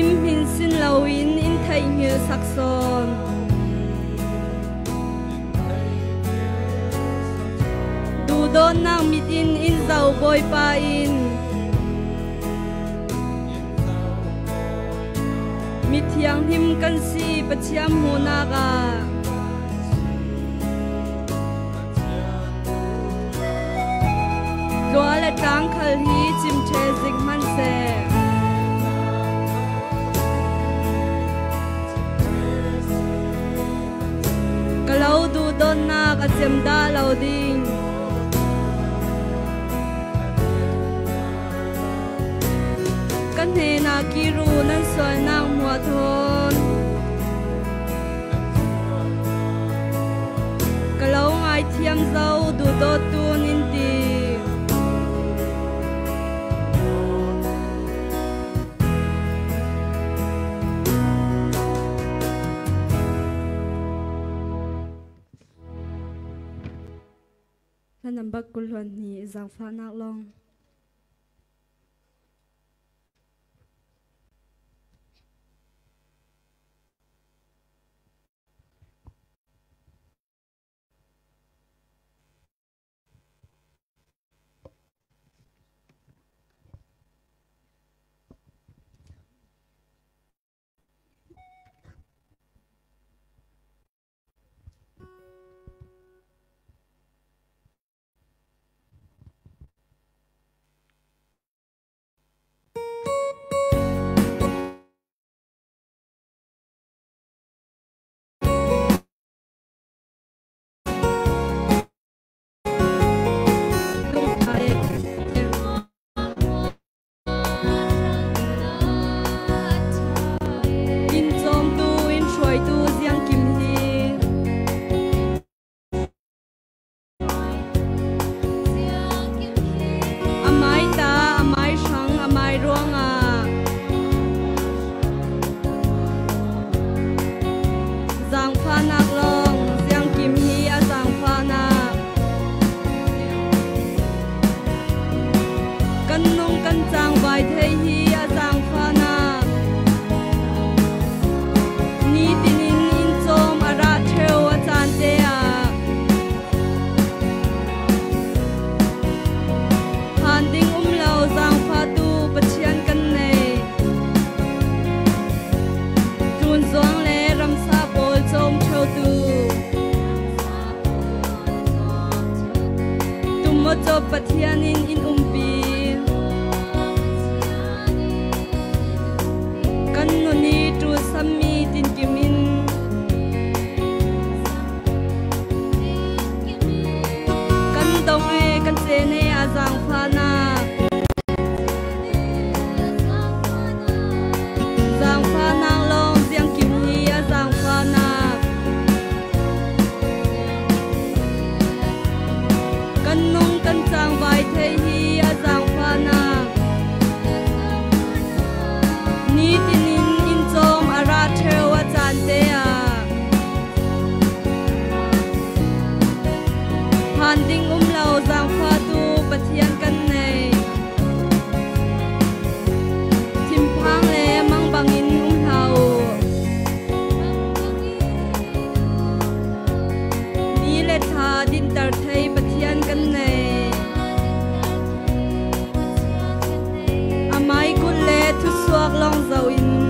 im hin sin lawin in thai ngil sakson du don nang mit in zau boy pa in mit thiang him kan si pachiam hu na ga Dua la tang khal hi chim the zik man se Kalau du don na ka chem da lo ding Kan he na ki ru nan sol nang mua thon Kalau ngai thiam zau du do tun in ti Nambak kulhuan ni zang fa nak long Amai kun le thu suak long zau in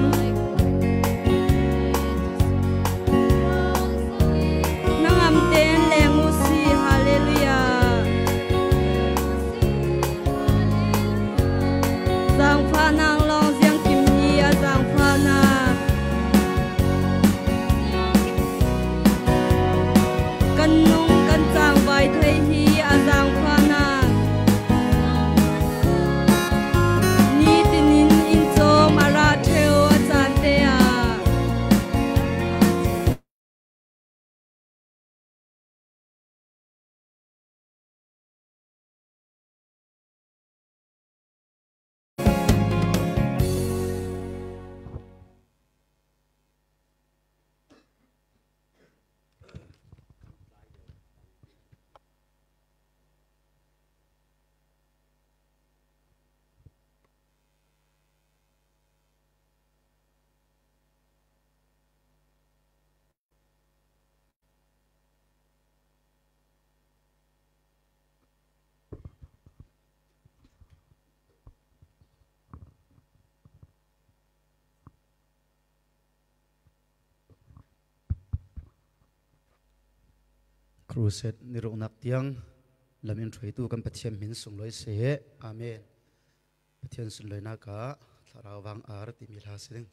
ครูเสร็จนิรุนักเตียงลำอินทรีตูกันปะเทียมหินส่งลอยเสอาเมนปะเทียนสุนลอยนักกะทาราวังอารติมิลาสิง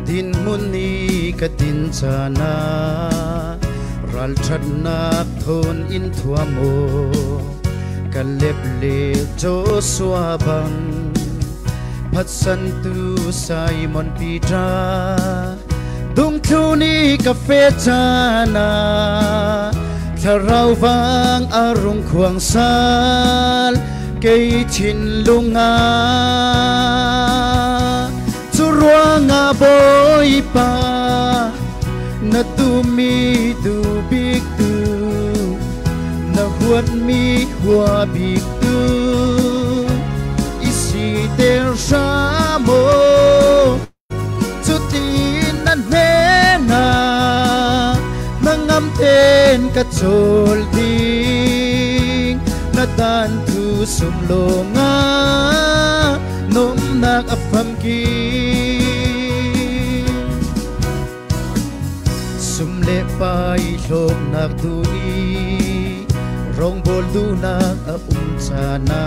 ดินมุนีกะตินจานารัลชัดนักทนอินทัวโมกะเล็บเลโจสวาบังพัดสันตูไซมอนปีจาดุงทูนีกะเฟจานาถ้าเราฟังอารมณ์ควงสารเกยชินลุงาruang aboy pa na tumi du big tu na huat mi hua big tu isi der shamo chutin nan hena nangam ten ka chol ding na dan tu sum longa nom nak afam ki sum le pai lok nak tu i rong bol du nak chana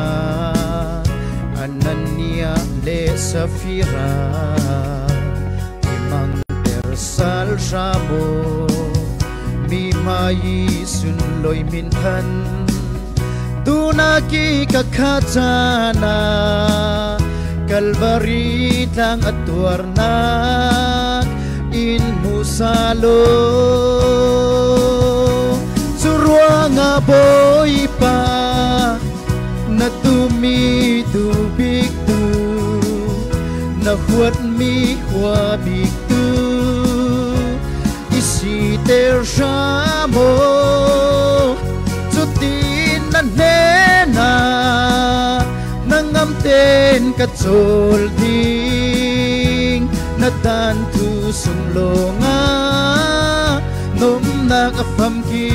anania le safira imang tersal shabo mi mai sun loi min than tu na ki ka khachana Kalvari tang atwarnak in musalo suruang aboy pa na tumi dubik tu na huat mi hua big tu isi ter shamo chutin na nena nangam ten ka chol ding na tan tu sum longa nom nak afam ki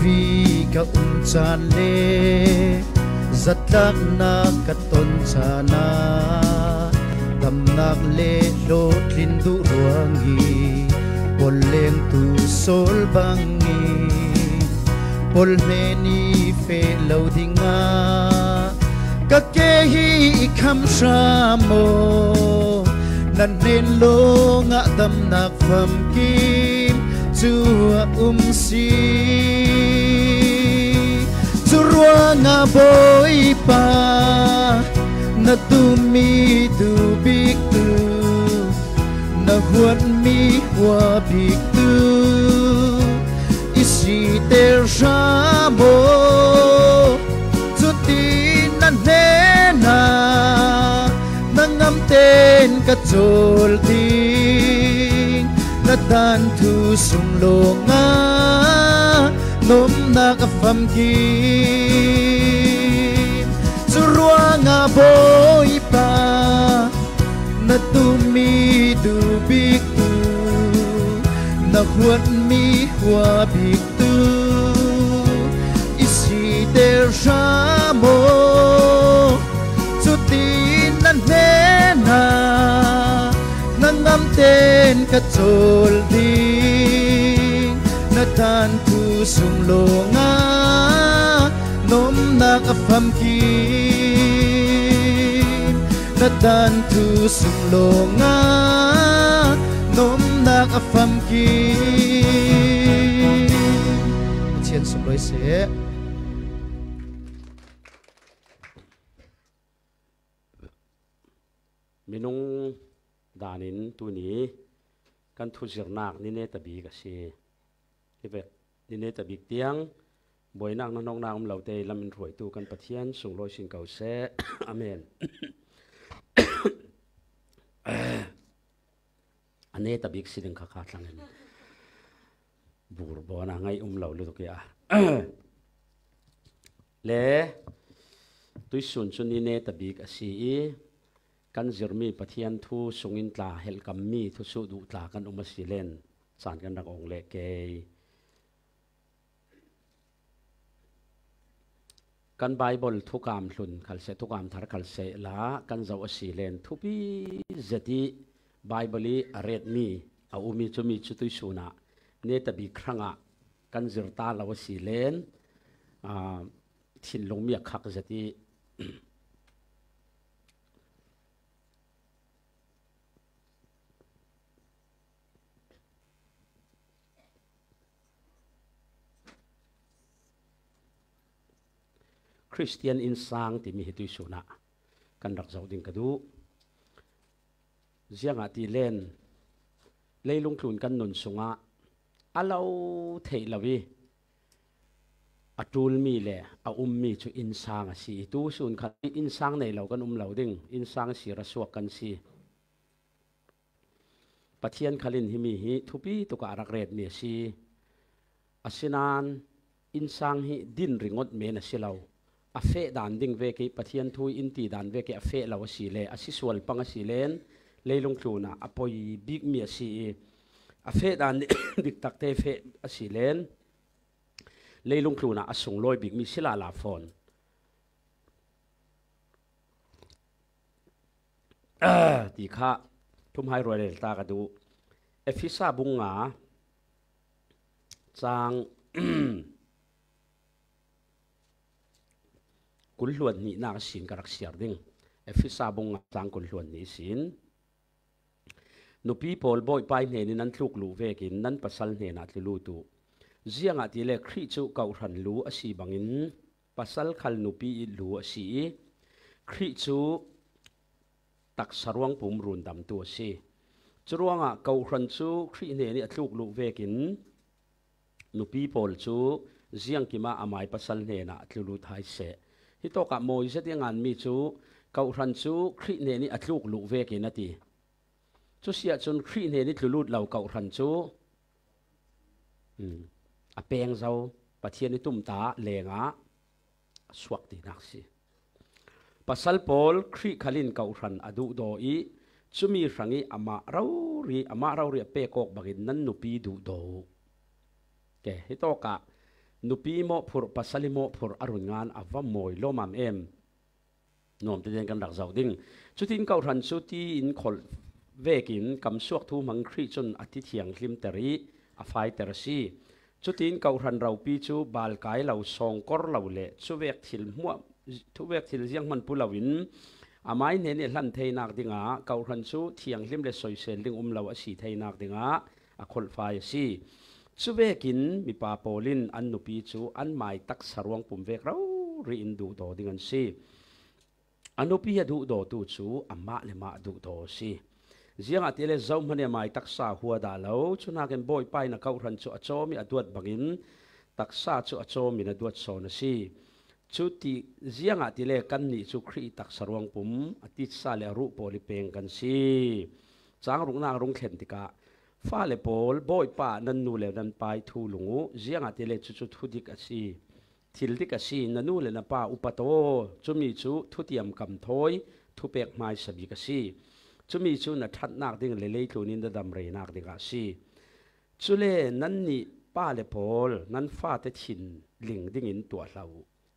vi ka chan le zatlak na ka ton chana tamnak le lo thlin du ruangi poleng tu sol bangi pol meni fe loadinga ka ke hi kham shamo nan nen lo nga dam nak pham kim chua si ruang aboy pa na tumi du big tu na huat mi hua big tu isi ter shamo chutin nan hena nangam ten ka chol ding na dan tu sum longa nom nak afam ki suruang aboy pa na tumi du big tu na huat mi hua big tu isi der shamo chutin nan hena nangam ten ka chol ding na tan tu sum longa nom nak afam ki na tan tu sum longa nôm nak afam ki chen som loi se minung danin tu ni kan thu zirnak ni ne tabi ka si ibe ni ne tabi tiang boinak na nong nam lo te lamin roi tu kan pathian sung loi sin kau se amen ane tabi siding kha kha tlang bur bo na ngai lo lu to ya le tui sun chun ni ne tabi ka si kan zirmi pathian thu sungin tla hel kam mi thu su du tla kan umasilen chan kan rak ong le ke kan bible thu kam hlun khal se thu kam thar khal se la kan zo asilen thu pi zati bible a red mi a umi chumi chu tui suna ne tabi khranga kan zirta law asilen thin longmi khak zati Christian insang ti mi hitui suna kan rak zau ding kadu zianga ti len leilung thlun kan nun sunga alo thei lawi atul mi le a mi chu insang si tu sun khat insang nei lo kan lo ding insang si ra suak kan si pathian khalin himi hi thupi to ka rak red mi si asinan insang hi din ringot me na silau a fe dan ding ve ke pathian thui in ti dan ve ke a fe law si le asisual panga si len leilung thluna apoi big mi si a fe dan dik tak te fe asi len leilung thluna asung loi big mi sila la phone ti kha thum hai roi le ta ka du efisa bunga chang kul hluan ni na sin karak siar ding efisa bung tang kul hluan ni sin no people boy pai ne ni nan thluk lu vekin nan pasal ne na tlu tu zianga ti le khri chu kau ran lu asi bangin pasal khal nu pi lu asi khri chu tak sarwang pum run dam tu si churuanga kau ran chu khri ne ni athluk lu vekin nu people chu ziang kima amai pasal ne na tlu thai se hitoka moi zati ngan mi chu kau ran chu khri ne ni atluk lu ve ke nati chu sia chun khri ne ni tlulut lau kau ran chu a peng zau pathian ni tum ta lenga suak ti nak si pasal pol khri khalin kau ran adu do i chumi rangi ama rauri pe kok bagin nan nu pi du do ke hitoka nupi mo phur pasali mo phur arungan avam moi lomam em nom te den kan rak zau ding chutin kau ran chu ti in khol vekin kam suak thu mang khri chun ati thiang hlim tari a fai terasi chutin kau ran rau pi chu bal kai lau song kor lau le chu vek thil muwa thu vek thil jiang man pulawin amai ne ne hlan thei nak dinga kau ran chu thiang hlim le soi sel ding lau asi thei nak dinga a khol fai si chuvekin mi pa polin an nupi chu an mai tak sarwang pum vek rau ri in du do ding an si anupi ya du do tu chu amma le ma du do si zianga tele zau mane mai tak sa huwa da lo chuna ken boy pai na kau ran chu achomi aduat bangin tak sa chu achomi na duat so na si chu ti zianga tele kan ni chu khri tak sarwang pum ati sa le ru poli peng kan si chang rung na rung khen tika fa le pol boy pa nan nu le nan pai thu lungu zianga tele chu chu thu dik asi thil dik asi nanu le na pa upato chumi chu thu tiam kam thoi thu pek mai sabi ka si chumi chu na that nak ding le le tlunin da dam re nak ding asi chule nan ni pa le pol nan fa te thin ling ding in tua hlau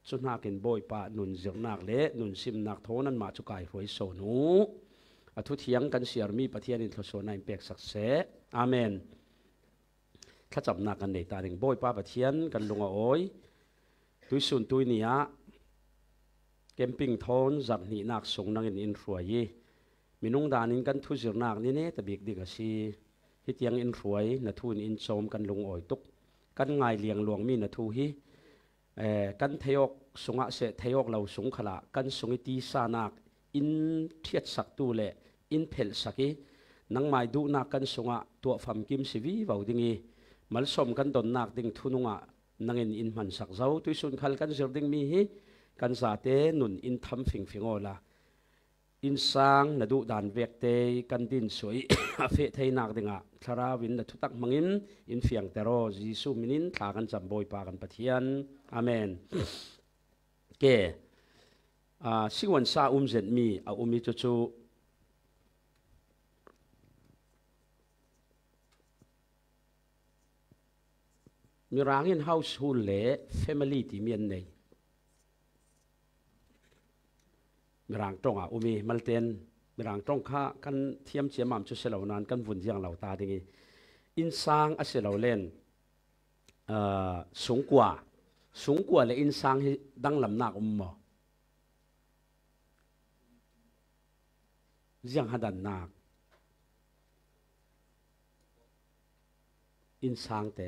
chuna ken boy pa nun zir nak le nun sim nak thonan ma chu kai roi so nu athu thiang kan siar mi pathian in thloso na impact sakse amen thachap na kan nei ta ring boy pa pathian kan lunga oi tuisun tuinia camping thon zak ni nak song nang in ruai minung danin kan thu zir nak ni ne tabik dik asi ฮิตยังอินรวยนะทูนอินโซมกันลงอ่อยตุกกันง่ายเลียงหลวงมีนะทูฮีกันทยกสงะเสทยกเราสงขละกันสงตีสานักอินเทียดสักตูเลอินเพลสักีนังไม่ดูนักกันสงะตัวฟัมกิมสิวีวาวดิ้งมัลสมกันดนนักดิ้งทุนงะนังอินมันสักเจ้าตุยสุนขัลกันเจอดิ้งมีฮีกันสาเตนุนอินทำฟิงฟิงโอละอินสังนะดูดานเวกเตกันดินสวยเฟทให้นักดิ้งะทาราวินนะทุตักมังอินเฟียงเตโรจิสุมินินทากันจำบอยปากันปะเทียนอาเมนเกสิวันซาเจ็ดมีมีจู่มีร่างอินเฮาส์ฮูลเล่ family ที่มีอันไหนมีร่างตรงมีมัลเทนมีร่างตรงข้ากันเทียมเชียมามจุดเสลานานกันวุ่นยังเหล่าตาดีอินสางอาเสลาเล่นสูงกว่าเลยอินสางดังลำนักมอยังหัดันนักอินสางแต่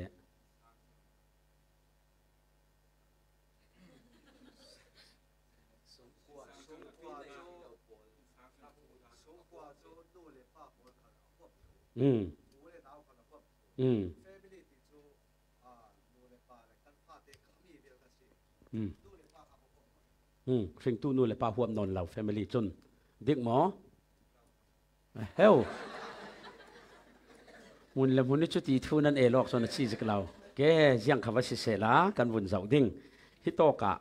สิ่งตู้นู่นเลยป้าหัวนอนเรา family จนเด็กหมอเฮลมุนละมุนนี่ชุดที่ทูนั่นเอลอกส่วนชี้จากเราแกยังคำว่าสิเสละกันวุ่นเสาดิ้งฮิโตกะ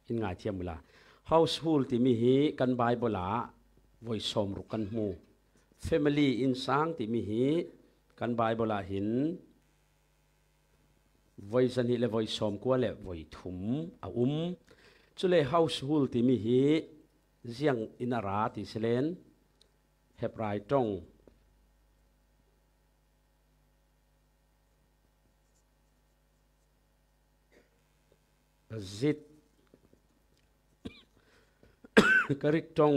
อินง่ายเทียมเวลา household ที่มีฮีกันบายโบลาไว้สมรุกันมู family อินสังที่มีฮีกันบายโบลาหินไว้สันหิเลไว้สมกัวเลไว้ถุมจุเล household ที่มีฮียังอินาราที่เสเลนเฮบไรตรงจิตกริกตรง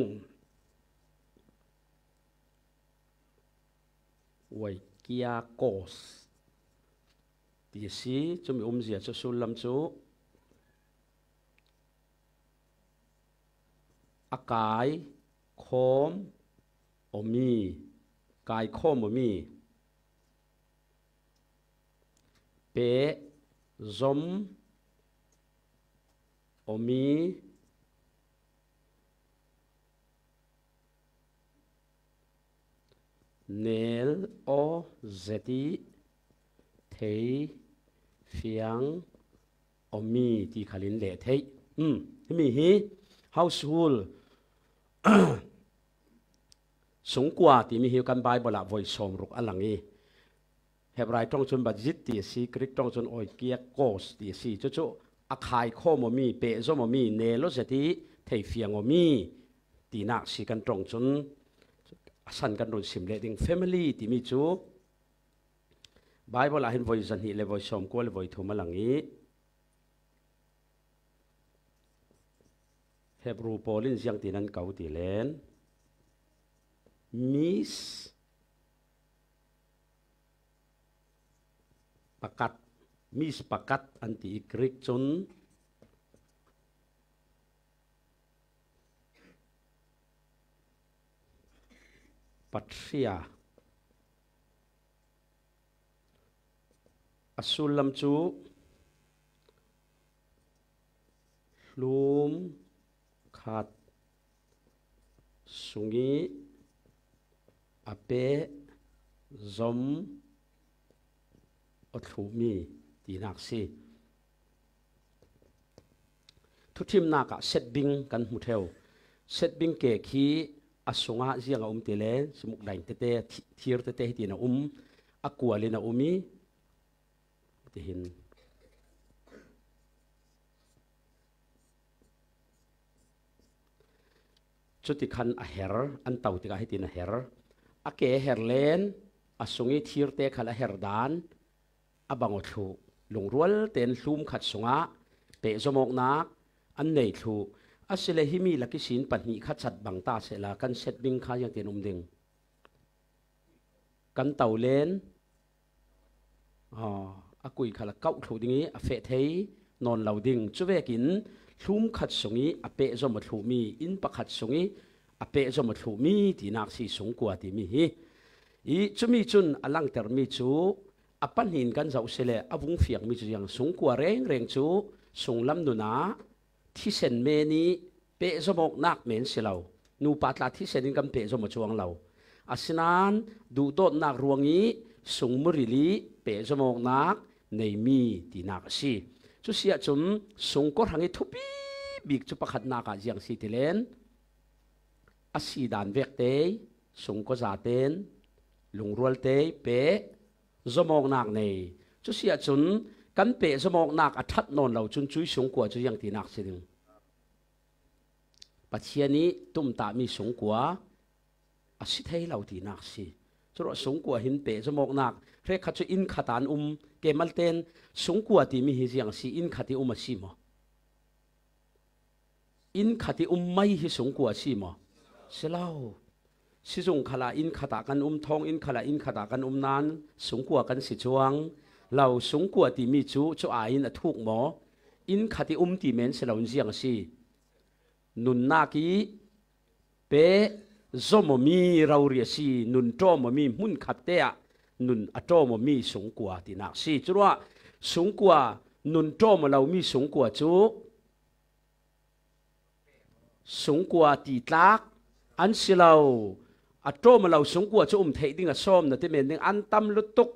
ไว้เกียโกสที่สีจะมีเสียจะสุลำจูอากายโคมมีกายโคมมีเปซอมมีเนลโอเซติเทฟียงมีที่ขลินเละเทมีฮี household สูงกว่าที่มีหิวกันบายบลาไว้สมรุกอันหลังนี้เฮบไรตรงจนบัดจิตที่สีกริกตรงจนโอยเกียโกสที่สีจู่ๆอาคายโคมมีเปซอมมีเนลโอเซติเทฟียงมีที่นักสีกันตรงจนสันกันโดนสิมเลดิ้ง family ที่มีจู่บายบลาเห็นไว้สันหิเลไว้สมกัวเลไว้ทุ่มอันหลังนี้เฮบรูโปลินยังตีนั้นเก่าตีเลนมิสประกัดอันตีกริกจนปัตเซียอสุลลัมจูลุมขัดสุงีอเปซอมอทุมีตีนักซีทุกทีมนักเซตบิงกันมุเทลเซตบิงเกคีอสุงะเจียงเตเลนสมุกไดเตเตทีร์เตเตที่น่ะอักวาลิน่ะมีที่เห็นจุดที่คันเฮร์อันเต่าที่กาให้ตีนเฮร์อาเกเฮร์เลนอสุงิทีร์เตคันเฮร์ดานอบังอทูลงรัวเต็นซูมขัดสุงะเปะสมกนักอันเนยทูอาศัยหิมีลักษิณปัญญาขัดจัดบังตาเสลากันเซตบิงข้ายังเต็นดิง กันเต่าเลนอากุยขลักเก้าถูดิงี้เฟทเฮนอนเหล่าดิ่งจุเวกินทุ่มขัดสงีอเปะจอมถูมีอินปะขัดสงีอเปะจอมถูมีที่นักสีสงกัวที่มีอีจุมีจุนอลังเตอร์มีจูอปันหินกันเจ้าเสลอวุงเฟียงมีจูยังสงกัวเร่งจูสงลำนุนาที่เซนเมนีเปะจมกนักเหม็นเสลานูปัตลาที่เซนินกันเปะจมจวงเราอาศินานดูโตนักรวงนี้สงมุริลีเปะจมกนักในมีที่นักสีจุเสียจุมสงก็ทางนี้ทุบีบิกจุปขัดนักอย่างสีติเลนอาศิดานเวกเตยสงก็จะเต้นลุงรัวเตยเปะจมกนักในจุเสียจุนกันเปะจมกนักอัฐนนเราจุนจุยสงกัวจุอย่างที่นักสิงปัจเจียนี้ตุ้มตามีสงกัวอาศิเทเราที่นักสิจุดสงกัวหินเปะจมกนักเรียกขัดจุอินขัดานเกมัลเตนสงกัวที่มีเสียงสีอินขัดมาสิมอินขัดไม่ฮิสงกัวสิมเสลาสิจงขลาอินขัดกันทองอินขลาอินขัดกันนั้นสงกัวกันสิจวงเราสงกัวที่มีจูอาอินทุกหมออินขัดที่เมนเสลาเสียงสีนุนนากีเปจอมมีเราเรียสีนุนโจมมีมุนขัดเตะนุนอโจมมีสงกัวที่นักสีจุว่าสงกัวนุนโจมเรามีสงกัวจูสงกัวตีตักอันสิเราอโจมเราสงกัวจูเทดิ้งส้มนั่นที่เมนดิ้งอันตั้มลุตุก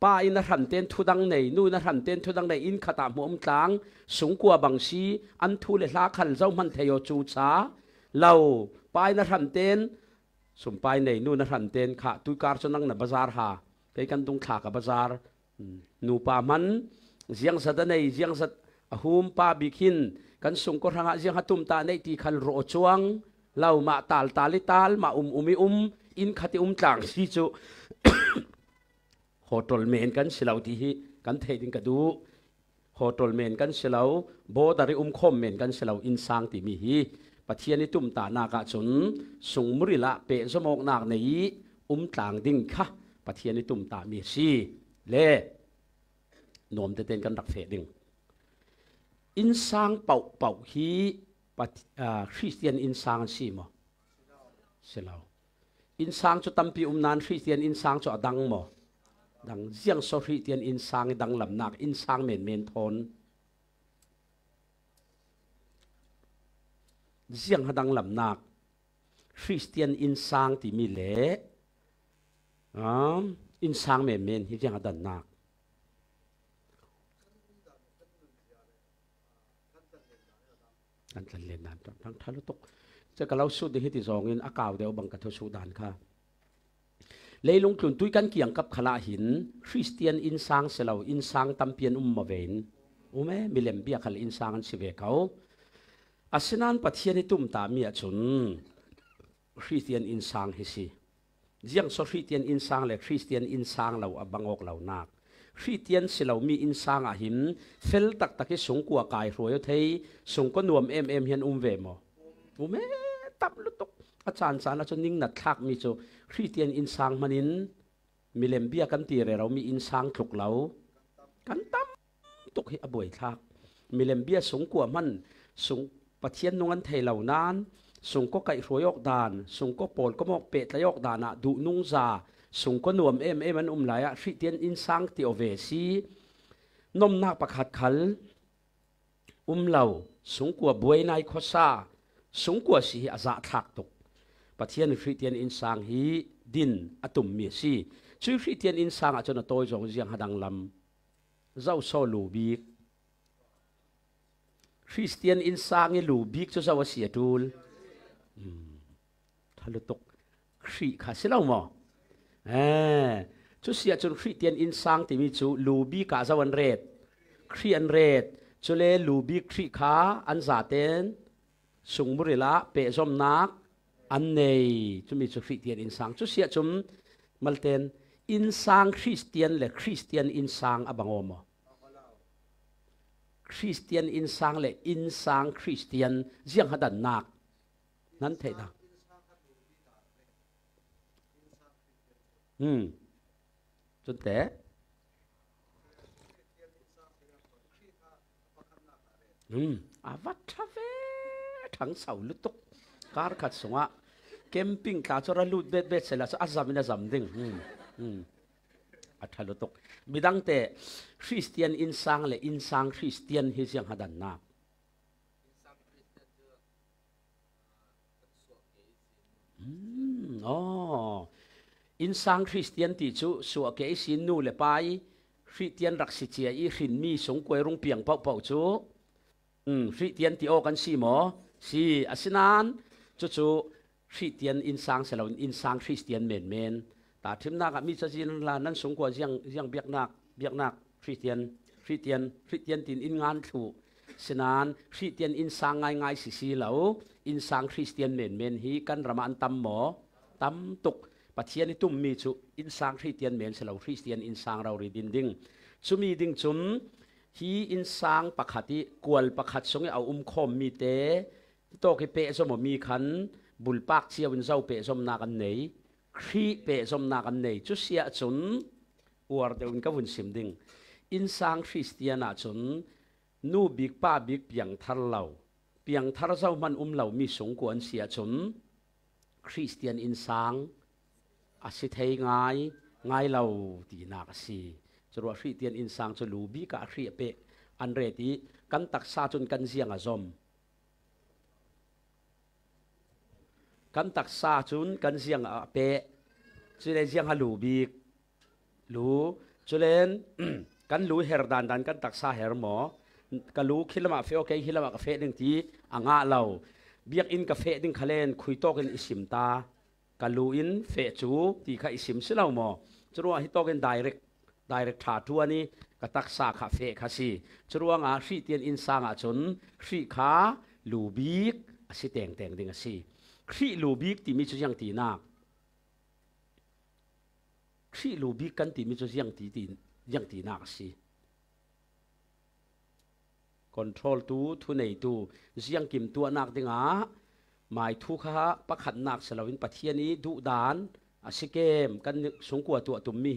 ป้าอินรันเต้นทุดังในนู่นรันเต้นทุดังในอินขตามหัวต่างสงกัวบางสีอันทุเลลาขันเจ้ามันเทโยจูช้าเราป้ายนรันเต้นสมป้ายในนู่นรันเต้นข้าตุการจนังในบาซาร์ฮาไปกันตรงขากับบาซาร์นูป้ามันเสียงสัตว์ในเสียงสัตว์หุ่มป้าบิคินกันส่งกระหังเสียงหัตุมตาในที่ขันโรจวงเรามาตาลิตาลมาอินขัดต่างสิจูโฮตลเมนกันเสลาที่กันเทดิงกระดูโฮตลเมนกันเสลาโบดาริคอมเมนกันเสลาอินสังที่มีฮีปัจเจียนิตุมตานากาจนสงมุริละเปะสมกนากในต่างดิ่งค่ะปัจเจียนิตุมตามีสีเล่นอมเต้นกันรักเฟดิงอินสังเป่าฮีคริสเตียนอินสังสีมั้งเสลาอินสังจะตั้มปีนานคริสเตียนอินสังจะดังมั้งดังเสียงโซคริสเตียนอินสังดังลำนักอินสังเมนทนเสียงดังลำนักคริสเตียนอินสังที่มีเล่อินสังเมนที่เสียงดังนักกันเล่นนั้นทั้งทะลุตกจะกับเราสุดที่ที่สองอินอากาศเดียวบังกัทสุดานค่ะเลยลงทุนตุยกันเกี่ยงกับขลาหินคริสเตียนอินสังเสลาอินสังตั้มเปียนมาเวนแม่มิเลมเบียขลอินสังอันสิเวเขาอาศินันปัจเจียนิตุมตามีอาจุนคริสเตียนอินสังเฮสิยังโซคริสเตียนอินสังและคริสเตียนอินสังเราบังออกเรานักคริสเตียนเสลามีอินสังอาหิมเฟลตักที่สงกัวกายรวยเทยสงก็นวมเฮียนเวมแม่ตับลุตกอาจารย์สารอาจารย์นิ่งนัดทักมีโจคริสเตียนอินสังมันินมิเลมเบียกันตีเรามีอินสังถูกเรากันตั้มตกให้อบวยทักมิเลมเบียสงกัวมันสงปัจเจียนนงันเทเหล่านั้นสงก็ไก่รวยออกดานสงก็โปลก็มอกเป็ดและยอกดานะดูนุ่งซาสงก็นวมมันหลายคริสเตียนอินสังที่โอเวซีนมนักประคัดขัลเหล่าสงกัวบวยนายโคซาสงกัวสีอาซาทักตกปัจเจียนคริสเตียนอินสังฮีดินอตุมเมียซีชื่อคริสเตียนอินสังอาจจะโตยจงเสียงหดังลำเจ้าโซลูบีกคริสเตียนอินสังลูบีกจะเจ้าเสียดูลทะลุตกคริขาเสลาหมอจุเสียจนคริสเตียนอินสังที่มีจูลูบีกาเจ้าวันเรดคริอันเรดจุเลลูบีคริขาอันซาเตนสงบุริละเปะจอมนักอันนี้จุมีจุคริสเตียนอินสังจุเสียจุมมัลเตนอินสังคริสเตียนและคริสเตียนอินสังอบังโอมคริสเตียนอินสังและอินสังคริสเตียนเจียงหัดันนักนั้นเท่านั้น จนแต่อาวัตทะเวทั้งเสาลุตุกการขัดสงะแคมปิ้งตาจระลุดเบ็ดเสร็จแล้วอาซามินะซัมดิงอัฐลุตุกมีดังแต่คริสเตียนอินซังและอินซังคริสเตียนฮิเซียงหัดันนาอินซังคริสเตียนติจูสัวเกสินนูเลไปคริสเตียนรักสิเจียอีหินมีสงกวยรุงเปียงเป่าจูคริสเตียนที่โอกันสีหมอสีอาศินานจู่คริสเตียนอินซังเสลาอินซังคริสเตียนเมนแต่ทิมนักมีจะจีนลานั้นสงกวยยังเบียกนักคริสเตียนตินอินงานถูสินานคริสเตียนอินซังง่ายสีเหลาอินซังคริสเตียนเมนฮีกันระมันตำหมอตำตุกปัจเจียนิตุมมีจุอินซังคริสเตียนเมนเสลาคริสเตียนอินซังเรารีดินดิ้งจุมีดิ้งจุมฮีอินซังปักขัดกวลปักขัดสงเอาคมมีเตโตกิเปสมมีขันบุลปักเชียวินเจ้าเปสมนากันไหนครีเปสมนากันไหนจุเสียจุนอวดเดินกับวุ่นสิมดิ้งอินซังคริสเตียนจุนนูบิกป้าบิกเปียงทาร์เหล่าเปียงทาร์เจ้ามันเหล่ามีสงกวนเสียจุนคริสเตียนอินซังอาศัยเทง่ายเราตีนักสีจรวดคริสเตียนอินซังจะลูบีกับครีเปอันเรติกันตักซาจนกันเสียงอาซอมกันตักซาจนกันเสียงเปจะได้เสียงฮัลลูบีกลูจะเล่นกันลูเฮร์ดันกันตักซาเฮร์หมอกันลูคิลมาเฟโอเคคิลมากาเฟดึงทีอ่างเราเบียกอินกาเฟดึงขเลนคุยโตกันอิสิมตากาลูอินเฟจูที่ข้าอิสิมสิเราหมอจรวดฮิโตกันdirect ถาทัวนี้กตักซาคาเฟคาซีจรวดงาคริเตียนอินซังอาจนคริขาลูบิกอาศัยแต่งดิ่งอาศัยคริลูบิกที่มีจุดยังตีนักคริลูบิกกันที่มีจุดยังตีนักอาศัยcontrol ทุนในตัวเสียงกิมตัวนักดิ่งอ่ะหมายทุกข์ปักขัดนักสลาวินปัทเทียนี้ดุดานอาศัยเกมกันสงกัวตัวตุ่มมี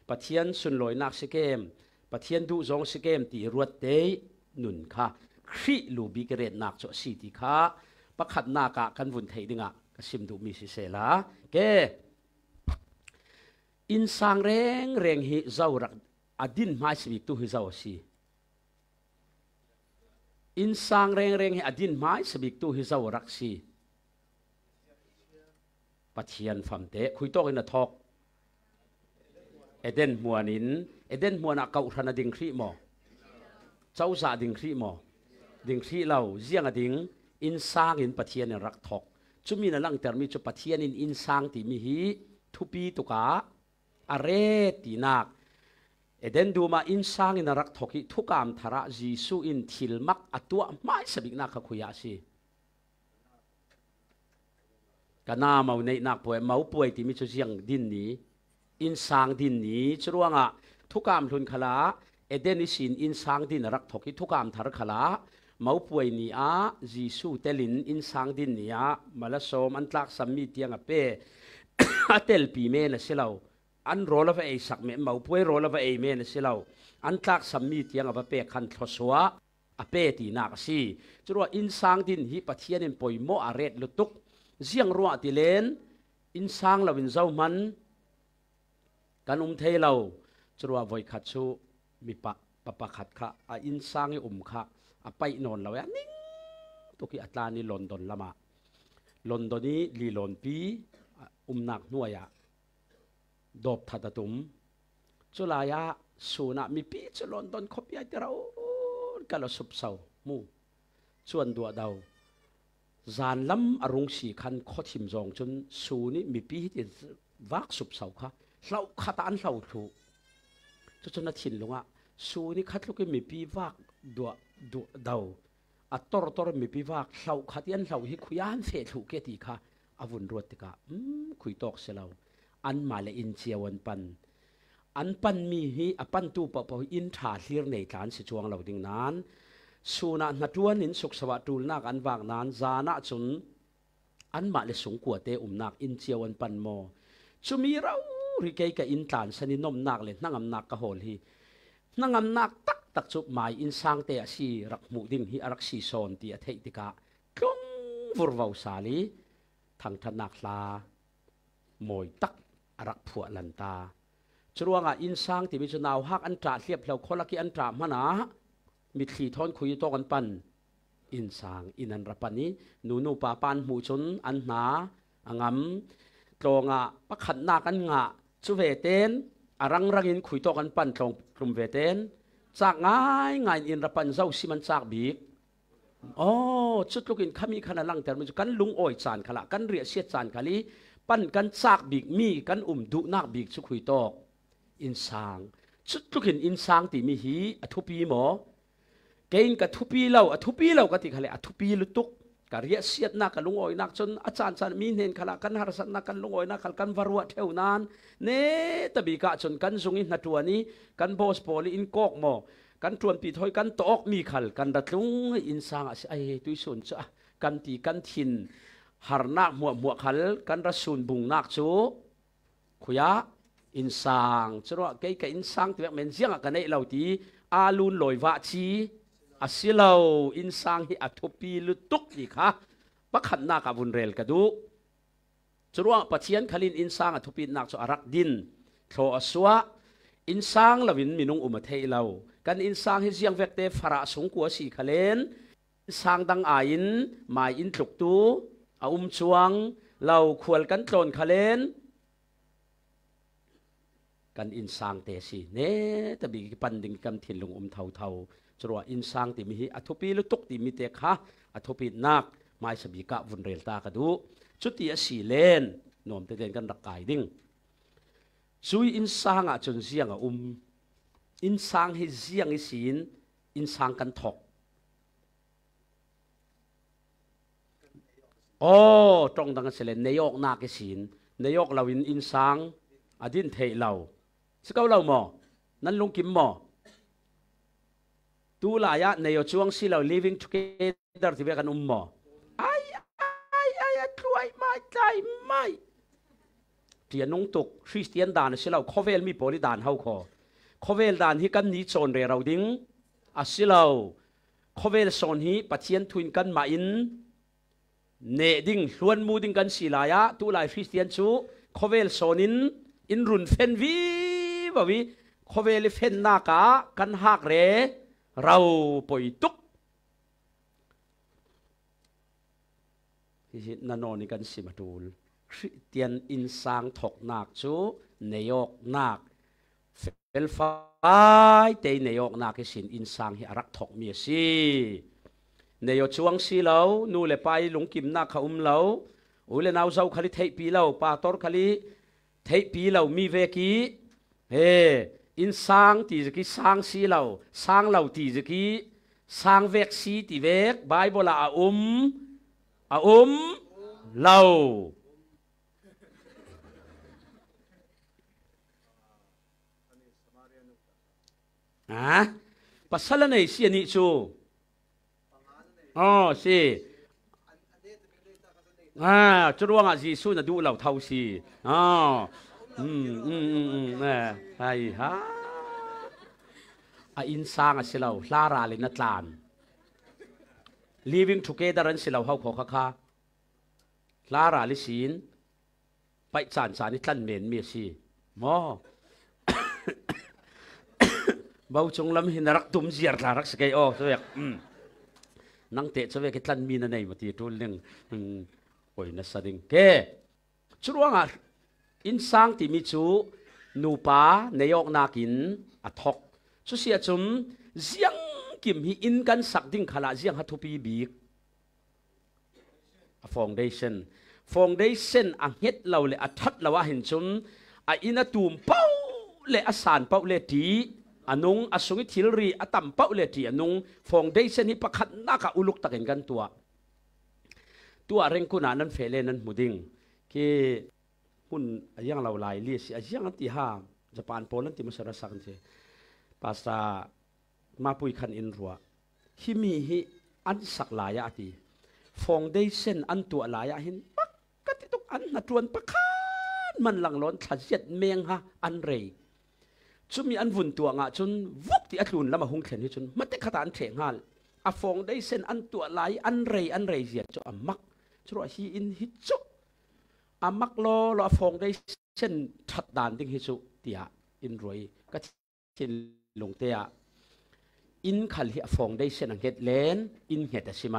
ปัทเทียนสุนลอยนักสเกมปัทเทียนดุจงสเกมตีรวดเตยหนุนค่ะคริลูบิกเรนนักโจสีติค่ะปักขัดนักกันวุ่นเทยดิ่งอ่ะก็ซิมดุมีสิเสละเกอินสังเร่งฮิเจ้ารักอดินไม่สบิกตุฮิเจ้าสีอินสังเร่งให้อดินไม้สบิกตู้ฮิเจ้ารักสีปัจเจียนฟัมเตะคุยโตกันนะทอกเอเดนมัวนินเอเดนมัวนักเก่าทันดิ่งครีหมอเจ้าสาดิ่งครีหมอดิ่งครีเราเจียงดิ่งอินสังอินปัจเจียนรักทอกจุมีนั่งแต่มีจุปัจเจียนอินสังที่มีฮีทุปีตุกาอาเรตีนักเอเดนดูมาอินซังอินรักทกิทุกามธาระจีซูอินทิลมักอัตัวไม่สบิกนักขคุยาสิกันน้ามาในนักป่วยมาป่วยที่มีจุดยังดินนี้อินซังดินนี้จรวงอ่ะทุกามทุนขลาเอเดนิสินอินซังดินรักทกิทุกามธาระขลามาป่วยนี้อ่ะจีซูเตลินอินซังดินนี้อ่ะมาละโสมอันตรักสามีเตียงอ่ะเป้เตลปีเมนเสลาอันโรลฟเอสักเมมาป่วยโรลฟเอเมนสิเราอันตักสามีเตียงอเปคันทศวะอเปตีนักสิจรวดอินสังดินฮิปัทเทียนินปอยโมอาเรตลุตุกเสียงรัวติเลนอินสังเราวินเจ้ามันกันเทเราจรวดไว้ขัดชูมีปะขัดค่ะอินสังค่ะไปนอนเรานิ่งตุกิอัตลานีลอนดอนละมาลอนดอนนี้ลีลอนปีนักนัวยดอบทัดตุมจุลายาสูนามีปีจุลอนดอนคบยาที่เรากันเราสุบเสามูชวนดัวดาวจานล้ำอรุณสีคันขดหิมจองจนสูนี่มีปีที่วักสุบเสาค่ะเราขัดอันเราถูกจนนัดถิ่นลงอ่ะสูนี่ขัดลูกมีปีวักดัวดาวอัตตรมีปีวักเราขัดยันเราฮิคุยานเฟถูกเกติค่ะอาวุธรวดติกะคุยตอกเสลาอันมาเลอินเชียวันปันอันปันมีฮีอปันตูปะปะอินทาเลียร์ในฐานสิจวงเราดิ่งนั้นสูนันตัวนินสุขสวัสดิ์นักอันวางนั้นจานะจนอันมาเลสงกัวเตนักอินเชียวันปันโมจุมีเรา ริเกกะอินตานสนินมนักเลยนั่งอำนักกะโหลฮีนั่งอำนักตักจุบหมายอินสางเตะสีรักมุดิงฮีรักสีโซนตีอเทติกะกงวรวาวสาลีทางธนักลามวยตักรักผัวลันตาจรวงอินสางที่มีจุนาวฮักอันตราเทียบเราคนละกีอันตรามานะมีขีทอนคุยโตกันปันอินสางอินันรปันนี้นูปาปันหูชนอันหนาอังมตรงปะขันนากันงะจุเวเตนอารังอินคุยโตกันปันตรงกลุ่มเวเตนจากง่ายอินรปันเจ้าสิมันจากบีกชุดลูกอินขมีขนาดลังแต่มันจะกันลุงอ้อยจานขละกันเรียเสียจานขลีปั้นกันจากบีกมีกันดุนักบีกชุคุยโตอินสางชุดลูกอินอินสางตีมีหีอทุปีหมอเก่งกับทุปีเราทุปีเราก็ติขละทุปีลุตุกการเรียเสียนักกันลุงอ้อยนักจนอาจารย์จานมีเห็นขละกันหารสันนักกันลุงอ้อยนักกันวารวะเท่านั้นเนตบีกะจนกันซุงอินนัตัวนี้กันบอสโพลีอินกอกหมอกันทวนปีถอยกันตอกมีขัลกันดัดลุงอินสางไอตุยสุนจ้ะกันตีกันทินหารนักมัวขัลกันรัสุนบุงนักจูขุยะอินสางจรวะเกยกับอินสางตัวเหม็นเสียงกันในเราตีอาลุนลอยวะชีอาศิลาอินสางที่อัทุปีลุตุกอีกค่ะปักขันนักบุญเรลกระดูจรวะปัจเจียนขลินอินสางอัทุปีนักจูอารักดินโทอสวะอินสางลาวินมินุงอุมาเทยเรากันอินสางที่เสียงเวกเตฟระสงกัวสีขเลนสางดังอายินหมายอินถูกตูชวงเราควรกันโจนขเลนกันอินสางเตสีเนตบีปันดิงกำถิ่นลงเทาจรวอินสางติมีอัทุปีลุตุกติมีเตคะอัทุปีนักหมายสบิกะวุนเรลตากระดูชุดที่สีเลนนอมเตเดนกันรักกายดิ้งซุยอินสางจนเสียงอินสางให้เสียงให้ศีลอินสางกันถกตรงดังกันเสร็จนายกนาเกศีลนายกเราอินสางอดินเทเราสกาวเราหมอนั้นลงกิมหมอตูลายะนายกช่วงสิเรา living together ที่เวกันหมอไอ้ช่วยไม่ใจไม่เตียนงตุกคริสเตียนดานสิเราข้อเวลมีโพลิดานเฮาคอข้อเวลดานที่กันนี้โซนเรเราดิ้งอาศิเราข้อเวลโซนนี้ปัจเจียนทุนกันมาอินเนดิ้งล้วนมูดิ้งกันสิลายะตุลายคริสเตียนชูข้อเวลโซนินอินรุนเฟนวีบ่วิข้อเวลเฟนนากากันหักเรเราปอยตุกที่นันนนี่กันสิมาดูคริสเตียนอินสางถกนักชูเนยกนักเฟลฟ้าเตยเนยกนักสินอินสางให้รักถกเมียสิเนยช่วงสีเหลานูเลไปหลงกิมนักเขาเหลาอุเลนาวเจ้าขลิเทปีเหลาปาตอร์ขลิเทปีเหลามีเวกีอินสางตีจะกี้สางสีเหลาสางเหลาตีจะกี้สางเวกสีตีเวกไบเบิลอาเหลาปัสสาวะในเสียนิจูสิจรวงจีสูนดูเราเท่าสิไอ้ฮะอินสางสิเราลาราลินัตลาน living together อันสิเราเขาขอข้าลาราลิสินไปจานสานิตันเมนเมียสิมอเบาจงลำหินรักตุ่มเสียร์รักสกายโอสวยนังเตะสวยกิตันมีนั่นเองมาตีตัวเรื่องโอ้ยนัสดิ่งเก๋ชุดว่างอินสางที่มีจูนูปานายกนากินอัทกชุดเสียจุมเสียงกิมฮีอินกันสักดิ่งขลาเสียงฮัทุปีบีกfoundation อังเฮ็ดเราเลยอัทัดเราว่าเห็นจุมอินาตูมเป้าเลยอาสานเป้าเลยทีอันนุงอสุงิทิลรีอตัมเป้าเลตีอันนุงฟองได้เส้นนี้ประคันนักอุลุกตะเกินกันตัวเร่งคุณานั้นเฟลนั้นมุดิงที่หุ่นยังเราลายเลียสิยังอันที่ห้าญี่ปุ่นโปแลนด์ที่มุสลิมสักทีภาษามาปุยคันอินรัวที่มีอันสักลายะที่ฟองได้เส้นอันตัวลายะเห็นปักกติตุกอันนัดรวนประคัน มันหลังล้นทะเจ็ดเมงฮะอันเรยจุมีอันวุ่นตัวงะจนวุกที่อัดลุนแล้วมาหุงเขียนให้จนมันแต่ขตานเถียงหันอาฟองได้เส้นอันตัวไหลอันเรยเสียจะอามักจะรอฮีอินฮิจุอามักรออาฟองได้เส้นทัดดานดิ้งฮิจุเตียอินรวยก็เช่นลงเตียอินขัลฮีฟองได้เส้นอังเกตเลนอินเห็ดใช่ไหม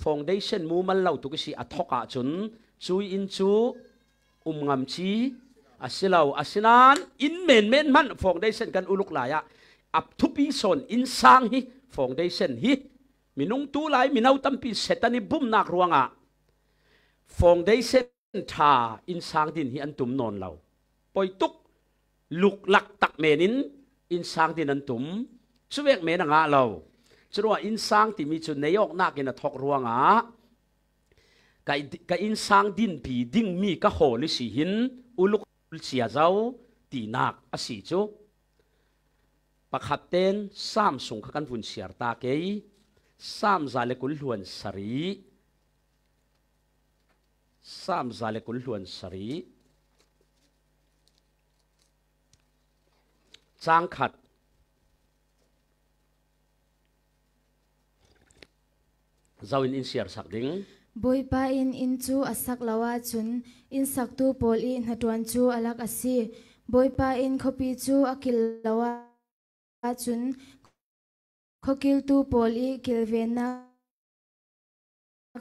ฟองได้เส้นมูมันเล่าตุกสิอัทกะจนจุยอินจูงำชีอาศิลาอาศินานอินเมนมันฟองได้เส้นกันอุลุกหลายะอับทุปีสนอินสางฮีฟองได้เส้นฮีมีนุ่งตู้ไหลมีนาตั้มปีเสตันิบุมนักรวงอ่ะฟองได้เส้นทาอินสางดินฮีอันตุมนอนเราปอยตุกลุกหลักตักเมนินอินสางดินอันตุมช่วยเมนังอ่ะเราจะรู้ว่าอินสางที่มีจุดในยกนักอินทอกรวงอ่ะกับอินสางดินปีดิ่งมีก็โหลิสิหินอุลุกเสียเจ้าตีนักอสิจูประคับเต้นสามสงขกันฝุ่นเสียตาเกยสามซาเลกุลล้วนสรีสามซาเลกุลล้วนสรีจางขัดเจ้าอินเสียสักดิ้งบอยปาอินจูอาศักลาวาจุนอินสักตูโพลีนัดวันจูอลักอสีบอยปาอินขบีจูอากิลลาวาจุนขกิลตูโพลีกิลเวนั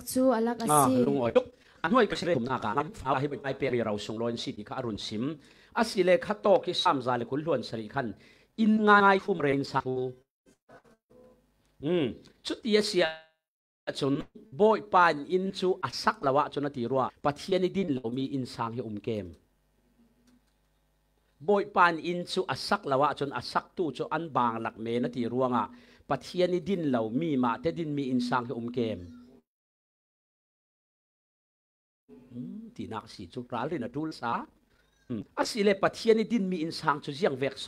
กจูอลักอสีลุงอ๋อยอันห้วยกระเชษผมนักการฟ้าให้ไปเปรีเราส่งลอยสิทธิข้ารุนสิมอาศิเลขัดโตกิสามซาเลกุลล้วนสริขันอินง่ายฟุมเรนสักชุดเดียเสียจนบอยปานอินจูอาศักละวะจนนาทีรัวปัทยานิดินเรามีอินสางให้เกมบอยปานอินจูอาศักละวะจนอาศักตู้จนอันบางหลักเมนาทีรัวงะปัทยานิดินเรามีมาแต่ดินมีอินสางให้เกมที่นักสิจุราลินาดูลซาอาศิเลปัทยานิดินมีอินสางจุดยังเวกโซ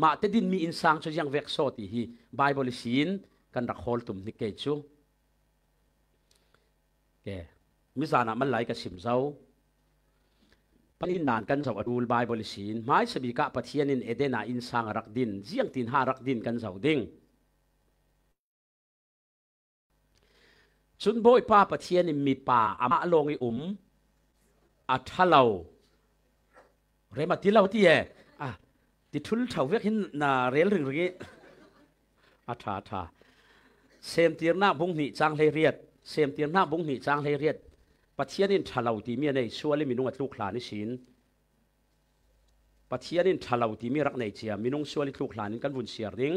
มาแต่ดินมีอินสางจุดยังเวกโซที่ฮีไบเบิลสินกันรักโฮลตุมนิเกจูมิสานะมันไหลกับสิมเจ้าปนินนานกันเจ้าอดูลบายบริสินไม้สบิกะปะเทียนินเอเดนาอินสางรักดินเจียงตินหารักดินกันเจ้าดิ้งชุนโบยป้าปะเทียนินมีป่าอามาลงอิอัทเลาเรมาติเลาที่ติทุลเท่าเวกหินนาเรลรึงรีอัฐาเซมตีร์นาบุงนิจังเลเรียดเสียมเตียนหน้าบุ้งหิจางเลยเรียดปัทเทียนินทะเลาตีมีในชัวเลยมีนุ่งลูกหลานนิสินปัทเทียนินทะเลาตีมีรักในเจียมีนุ่งชัวเลยลูกหลานนิกันบุญเสียริง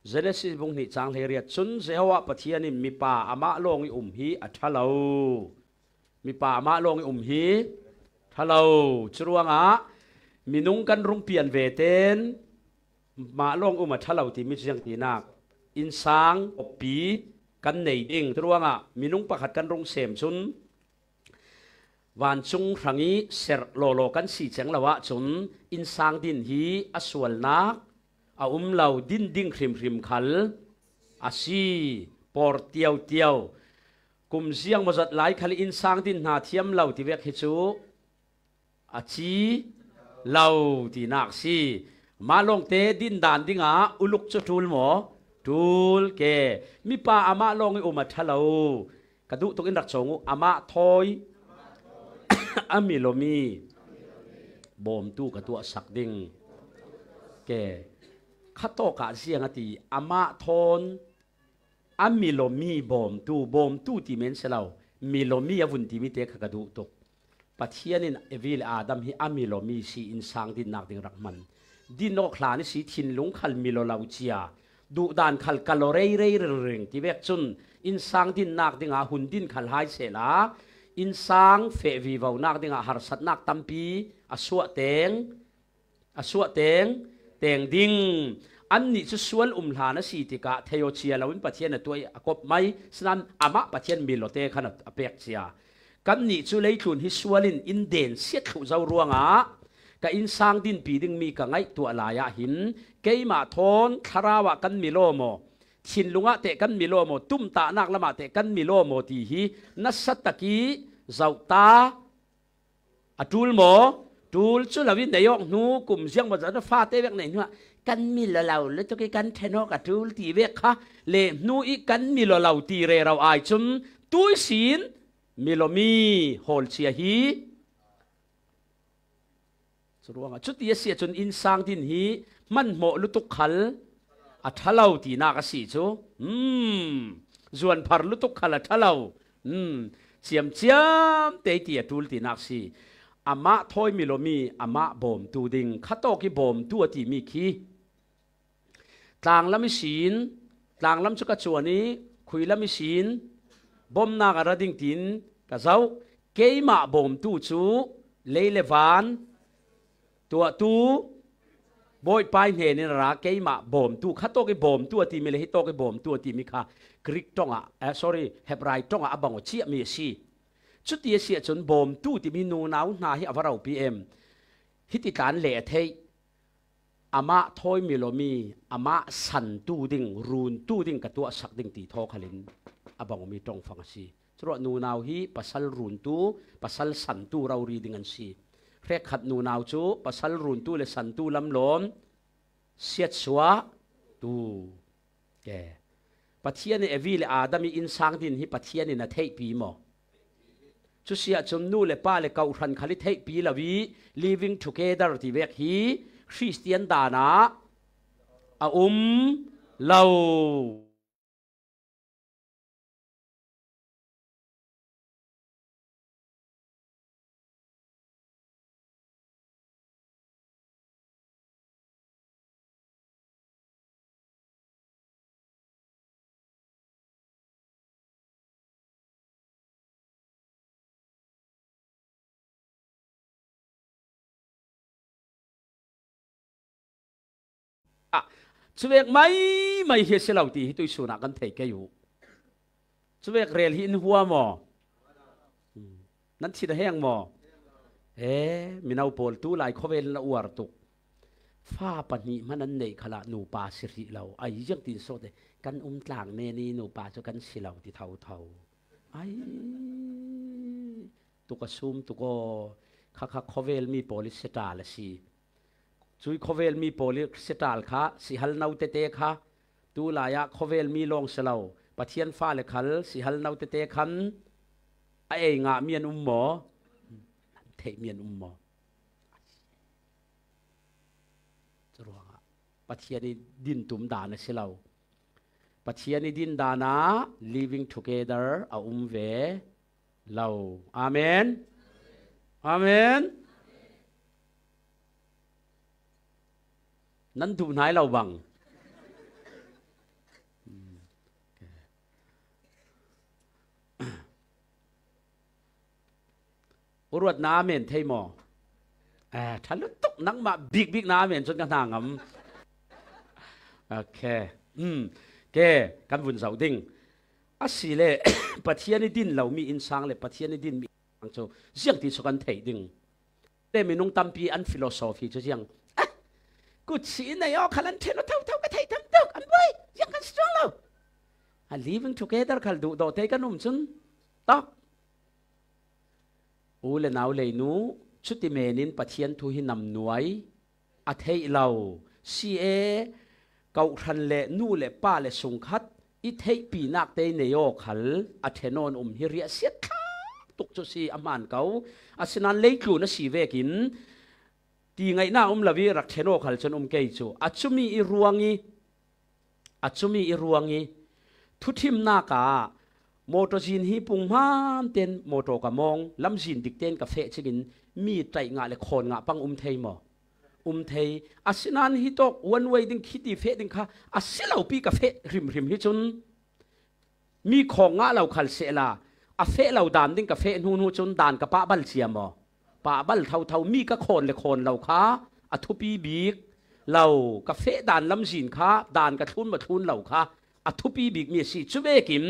เจเนซิสบุ้งหิจางเลยเรียดจุนเจ้าวะปัทเทียนินมีป่าอามาลงฮีอัทะเลามีป่าอามาลงฮีทะเลาจรวงมีนุ่งกันรุงเปลี่ยนเวเตนมาลงทะเลาตีมีเสียงตีนักอินสางอปีกันในดิ่งทรวงมีนุ่งประคัดกันรงเสมชุนวันจุงครั้งนี้เสรโลกันสีเจงละวะจุนอินสางดินฮีอสวลนักเหล่าดินดิ่งคริมขัลอาซีปอร์เตียวกุมเสียงมาจัดหลายขัลอินสางดินหาเทียมเหล่าที่เวกฮิจูอาชีเหล่าที่นักซีมาลงเตดินดานดิ่งอุลุกจุทูลหมอทูลเกมีป่าอามาลงอุมาทะเลากระดุตุกินรักสงอามาทอยอามิโลมีบอมตู้กระตัวสักดิ่งเกขัดโตกะเสียงตีอามาทอนอามิโลมีบอมตู้ที่เมนเสลามิโลมีอวุนที่มีเตะกระดุตุกปัทเทียนินเอวิลอาดัมฮิอามิโลมีสีอินสังดินนักดิ่งรักมันดินนกลานิสีทินลุงขัลมิโลลาวเจียดูดานขัลกาโลเรย์ริงที่เวกจุนอินสังดินนักดิ่งหุ่นดินขัลไฮเสลาอินสังเฟวีวาวนักดิ่งหาร์สัตนักตัมปีอสวะเตงดิ่งอันนี้จะส่วนลานะสีติกะเทโยเชียลาวินปัจเจนตัวกบไม่สนันอามาปัจเจนมิโลเตขนาดอเปกเซียกันนี้จะเลยทุนฮิสวลินอินเดนเสียขุเจ้ารวงก็อินสังดินปีดิ่งมีกังไงตัวลายหินเกยมาทอนคาราวะกันมิโลโมชินลุงะเตกันมิโลโมตุ้มตานักละมาเตกันมิโลโมตีฮีนัสตะกีเจ้าตา อตูลหมอตูลจุลวินนายกนูกลุ่มเสียงบริษัทฟ้าเตเวกไหนเนี่ยกันมีเหล่าแล้วจะกันเทนอกตูลตีเวกค่ะเลนูอีกันมีเหล่าตีเรเราไอจุมตุยศีลมีลมีโฮลเชียฮีสรุปว่าจุดที่เสียจนอินสร้างดินฮีมันเหมาะลุตุกขัลอัฐเหล่าตีนักสิจูส่วนพัรลุตุกขัลอัฐเหล่าเสียมเจียมเตตีตูลตีนักสิอามาทอยมิโลมีอามาบ่มตูดิงขัดโตกิบ่มตัวตีมีคีต่างลำมิศีนต่างลำชุกจวนี้คุยลำมิศีนบ่มนากระดิ่งตินกะเจ้าเกยมาบ่มตูจูเลเลวานตัวตูบอยไปเห็นนี่นะเกยมาบ่มตูขัดโตกิบ่มตัวตีมีเลยฮิโตกิบ่มตัวตีมีค่ะกรีกตงอ่ะsorry เฮบรายตงอ่ะบังวเชียมีชีชุดที่เสียจนบ่มตู้ที่มีนูนาวนาฮิอวเราพีเอ็มฮิติการเละเทยอามาทอยมิโลมีอามาสันตู้ดิ่งรูนตู้ดิ่งกับตัวสักดิ่งตีทอขลินอาบังมีตรงฟังสีสระนูนาวฮีปัสสัลรูนตู้ปัสสัลสันตู้เรารีดิ่งกันสีเรียกขัดนูนาวจูปัสสัลรูนตู้และสันตู้ลำล้อมเสียดสัวตู้แกปัจเจียนเอวีเลอาดามีอินสังดินฮิปัจเจียนน่ะเทยปีหมอชุเสียจมนูเลป้าเลเกาขันขลิเทปีละวี living together ที่เวกฮีคริสเตียนดานะเลาสเวกไม่เห็นเสลาตีที่ตัวสุนัขกันเทกอยู่สเวกเรียลหินหัวหมอนั่นชิดแห้งหมอมีนาโปลตู้ลายเขาเวลอวดตุกฟ้าปนิมันนั่นเนยขละหนูป่าสิริเราไอ้ยังตีโซดกันต่างเนนี่หนูป่าจะกันสิเราที่เท่าไอ้ตุกซุ่มตุกข้าเขาเวลมีโปลิสตาละสิช่วยขเวลมีโปลิสตาลค่ะสิฮัลนาวเตะค่ะตูลายะขเวลมีลองเสลาปะเทียนฟ้าเลขัลสิฮัลนาวเตะขันไอ้งะเมียนหมอเทเมียนหมอจะรู้ว่าปะเทียนดินตุ่มดานเสลาปะเทียนดินดานะ living together เอาเวเราอาเมนอาเมนนั่นถูกนายเราบังอุรวดน้ำเมนเทยมอทันลุตกนังมาบิ๊กน้ำเมนจนกระทั่งโอเคแกกันวุ่นเสาดิ้งอาศิเลปัจเจียนดินเรามีอินสังเลปัจเจียนดินมีอังโจเสียงที่สกันเทยดิ้งแต่มีนุ่งตั้มปีอันฟิโลโซฟีจะเสียงกูชี้นายขลันเทนเท่ากันเทยทำตึกอันไว้ยังกันสตรองเราliving together ขัลดูโดเทกันนุ่มจุนตักอูเลนาวเลยนูชุติเมนินปัจเจียนทุหินำหน่วยอาเทยเราซีเอเกาทันเลนูเลป้าเลสงคัดอีเทยปีนักเตยเนโยขัลอาเทนอนฮิริเสียท่าตุกจุสีอามันเกาอาสนันเลยคูนสีเวกินตีไงน่าละวิรักเทโนขัลจนเกยจูอัจมีอิรวงงีทุทิมนากาโมโตจินฮีปุงมามเต็นโมโตกะมองลำจินดิกเต็นกาเฟชิกินมีใจงาเลคนงาปังเทยหมอเทยอาศินันฮิตกวันไว้ดิ้งคิดดีเฟดิ้งค่ะอาศิลาปีกาเฟริมฮิจุนมีของงาเราขัลเสลาอาเฟเราดานดิ้งกาเฟนูจุนดานกับป้าบัลเชียมป้าบัลเท่ามีกะคนเลคนเราค่ะอทุปีบีกเรากาเฟดานลำจินค่ะดานกระทุนมาทุนเราค่ะอทุปีบีกมีสิจุเวกิม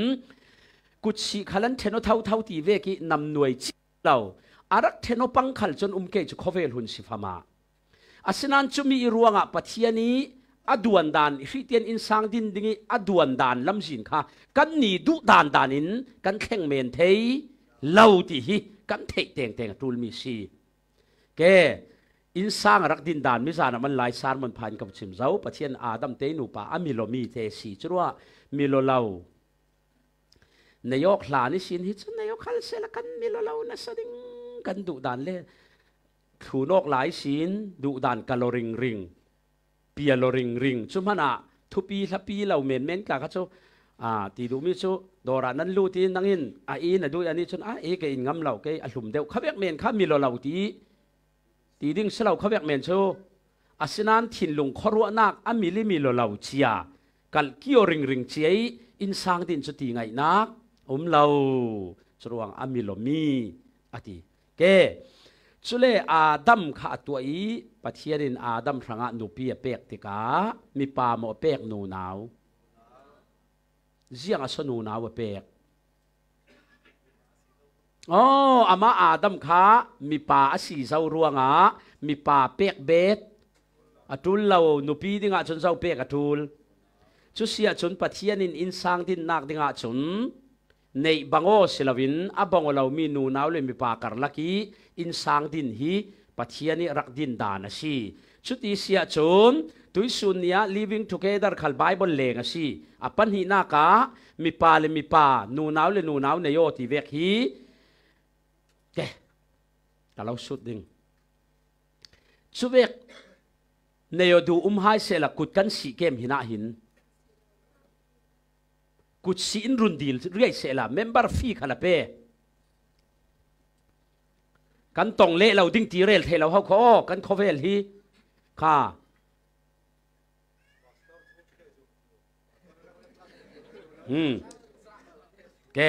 กุศลขันเทนเท่าตีเวกินำหน่วยจิเราอารักเทนปังขัลจนเกยจุขเวลหุนสิฟามาอาศินันจุมีรวงปัจเจียนี้อดวนดานคริเตียนอินสังดินดิ้งอดวนดานลำจินค่ะกันนี่ดุดานดานินกันแข่งเมนเทยเล่าตีฮีกันเทเตงตูลมีสี แกอินสร้างรักดินดานมิสานมันหลายสารมันผ่านกับชิมเจ้าปะเทียนอาดัมเตนูปาอามิโลมีเทสีจรัวมิโลเลานายกหลานี่สินฮิตนายกขัลเซลกันมิโลเลานะสดิงกันดุดานเล่ถูนอกหลายสินดุดานกาโลริงริงเปียโลริงริงจุมันอะทุปีทับปีเราเมนกะเขาโจตีดูมิโจดอรานั้นลูตีนังอินอินดูอันนี้จนเอกอินงำเราเกอลุ่มเดียวเขาเรียกเมนข้ามิโลเลาตีดิ้งเสลาเขาเรียกเมนโชอาศินันถิ่นลุงขรัวนักมิลิมิโลเลาเชียกัลกิโอริงริงเชียอินสังดินจุดตีไงนักเราจรวงมิโลมีอติเกสุเลอาดัมข้าตัวปะเทียนอาดัมสังนูปีเปกติกามีปาโมเปกนูนาวเจียงอสนูนาวเปกอามาอาดัมข้ามีปาสีเจ้ารวงมีปาเปกเบดอตุลเรานูปีดิงจนเจ้าเปกอตุลชุเสียจนปะเทียนอินสังดินนักดิงจนในบางโอสิลวินบางโอเรามีนูนาวเลยมีปากรลักีอินสังดินฮีปัจเจียนี่รักดินดานะสิชุดที่เสียจนตุยสุนเนีย living together ขัลไบเบิลเลงสิปัญหาหน้ากามีปาเลยมีปานูนาวเลยนูนาวในโยติเวกฮีแกแต่เราสุดดิ่งชุดเวกในโยดูหายเสละกุดกันสีเกมหินาหินกุดสีอินรุนดีลเรียกเสละเมมเบอร์ฟีขลับเป้กันตรงเละเราดิ้งตีเรลเทเราเขาขอกันขอเวลฮีค่ะแก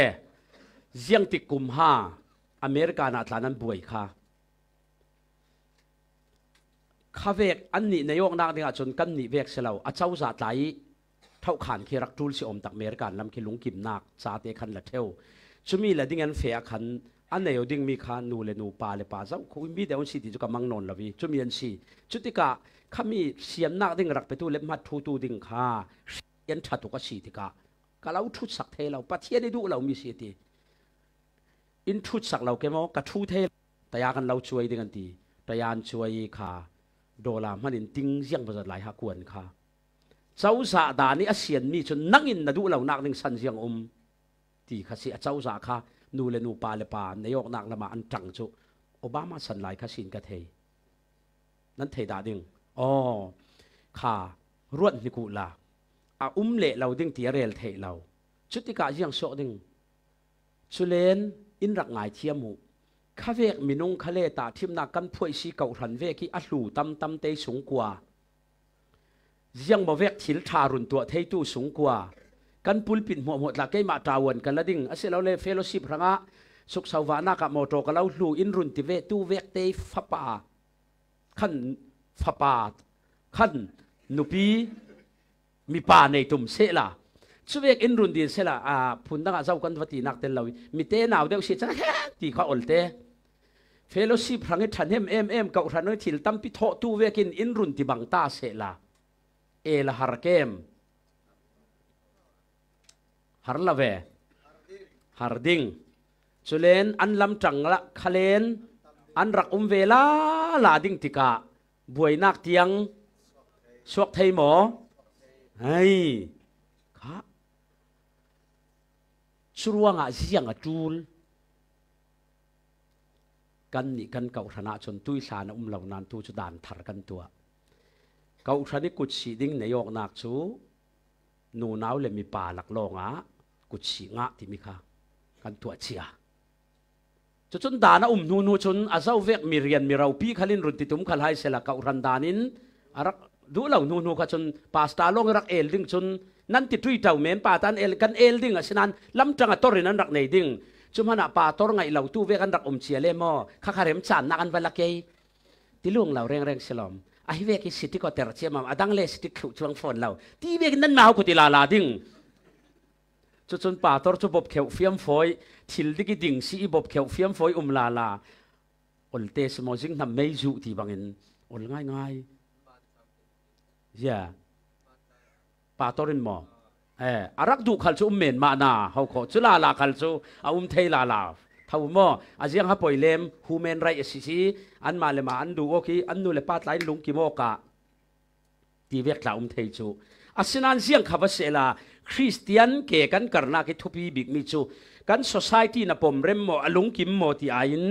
เจียงติกุมห้าอเมริกานาตลานั้นบวยค่ะข้าเวกอันนี้นายกนักเดียจนกันนี่เวกเสลาอาเจ้าจัดไหลเท่าขานคีรักทูลสิอมตักอเมริกันลำคีลุงกิมนักซาเตคันละเทวชุมีละดิ้งอันเฟียคันอันไหนดิ้งมีขานูเลนูปาเลปาเจ้าคุยมีเดี๋ยวสิที่จุกมังนนละวิชุมีอันสิชุติกะข้ามีเสียนนักดิ้งรักไปตู้เล็บมัดทูดิ้งค่ะยันชัดตุกสิติกะก็เราทุดสักเทเราปะเทียได้ดูเรามีสิทีอินทุดสักเราแกมอกระทูเทแต่ยากันเราช่วยดิ้งกันทีแต่ยานช่วยค่ะโดลามันอินติ้งเสียงประจัดหลายหักวนค่ะเจ้าสาดานี่อาเซียนมีจนนักอินนะดูเรานักหนึ่งสันเสียงที่ข้าศึกเจ้าสาค่ะนูเลนูปาเลปานายกนักละมาอันจังจุโอบามาสันหลายข้าสินกะเทนั้นเทดาดิ่งค่ะรวดนิกุลาเละเราดิ่งตีเรลเทเราชุดที่กายังโซดิ่งชุเลนอินรักง่ายเทียมูข้าเวกมินุงข้าเลตาทิมนักกันพวยสีเก่าหันเวกีอัลลูตำเตยสูงกว่ายังบ่เวกถิลทารุนตัวเทยตู้สูงกว่ากันปุลปิดหมดหลักเกยมาตาวนกันละดิ่งอาศัยเราเลยเฟโลชิพระงะสุขสาวานากับโมโตกันเราลูอินรุนติเวตู้เวกเตยฟ้าป่าขันฟ้าป่าขันนุปีมีป่าในตุ่มเสละช่วยอินรุนดีเสละพุ่นตั้งเจ้ากันวัตินักเตลเรามีเตนาวเดียวสิจ้าตีข้าอลเตเฟโลชิพระงะทันเอ็มเก่าทันน้อยถิลตั้มปิโตตู้เวกินอินรุนติบังตาเสละเอลฮาร์เกมฮาร์ลาเวฮาร์ดิงจุเลนอันลำจังละคาเลนอันรักเวลาลาดิงติกาบวยนักเตียงสวกไทยหมอเฮ้ยค่ะชัวงะเสียงจูลกันนี่กันเก่าธนาชนตุยสานเหล่านั้นตุจุดานทาร์กันตัวเก่าชนิดกุศลดิ้งในยกนักชูนูนาวเลยมีป่าหลักลงกุศลงะที่มีค่ะกันตัวเชียจนดานะนูชนอาเจ้าเวกมีเรียนมีเราปีขลินรุนติตุมขลายเสละเก่ารันดานินรักดูเหล่านูก็จนป่าสตาลงรักเอลดิ้งจนนั่นติดทุยเจ้าเมนป่าตันเอลกันเอลดิ้งฉะนั้นลำจังตอรินั้นรักในดิ้งจุมันป่าตอร์ไงเหล่าตู้เวกันรักเชียเลมอข้าขารมจันนักอันเวลาเกยที่ลุงเหล่าแรงสลอมไอ้เวกิสิทธิก็เตอร์เชียมาดังเลสิทธิขุช่วงฝนเราที่เวกนั้นมาเอากุฏิลาดิ้งจนป่าตอร์จะบบเขียวเฟียมฝอยทิลดิกิดิ้งสีบบเขียวเฟียมฝอยลาอลเตสมอจิงทำไม่จุที่บางเงินง่ายป่าตอรินหมออารักดูขัลซูเมนมานาเขาขอจุลาขัลซูเทลาท ท่าหมออาเจียงฮะปอยเลม human rights สิอันมาเลมาอันดูโอเคอันนูเลปาตไลลุงกิโมกะที่เวกลาเทจูอาศินันเสียงขับเสลาคริสเตียนเกกันกรณาคิทุพีบิกมิจูกัน society นะผมเรมโมอลุงกิมโมที่อายิน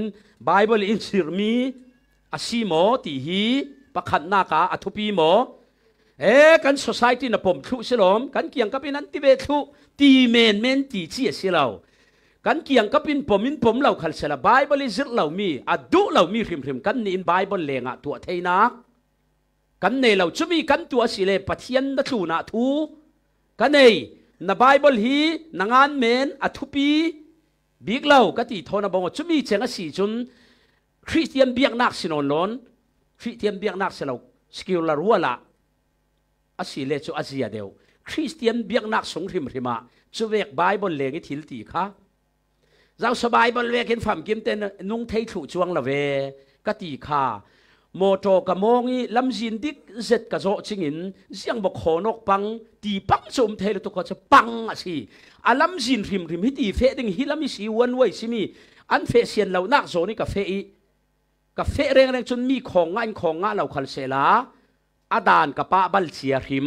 Bible อินสิรมีอาศิโมที่ฮีประคันนากาอทุพีโมกัน society นะผมทุสิลมกันเกี่ยงกับนั้นที่เวทุตีเมนตีเชี่ยสิเรากันเกี่ยงกับผมเราขันเสละ Bible จิตเรามีอดุเรามีริมกันนี่ Bible เลงะตัวเทนักกันในเราจะมีกันตัวสิเลปะเทียนนัทูนาทูกันในในไบเบิลฮีนางานเมนอัทุปีบิ๊กเราก็ตีโทนบอกว่าจะมีเชิงสีจุนคริสเตียนเบียกนักสินนล้นคริสเตียนเบียกนักสิเราสกิลละรัวละอาศิเลจูอาเซียเดียวคริสเตียนเบียกนักสงริมริมาจะเวกไบเบิลเลงทิลตีค่ะเราสบายบอลเวกินฝั่งกิมเตนนุ่งเทยถูจวงละเวก็ตีค่ะโมโตกะมงีลำจินดิกเจ็ดกะโจจิงินเสียงบอกขอนกปังตีปังสมเทลตุกจะปังอ่ะสิอาลำจินริมฮิตีเฟดิงฮิลามิสิวันไว้สิมีอันเฟเซียนเรานักโซนี่กาเฟอีกาเฟเร่งจนมีของงานเราคันเซลาอาดานกับป้าบัลเซียริ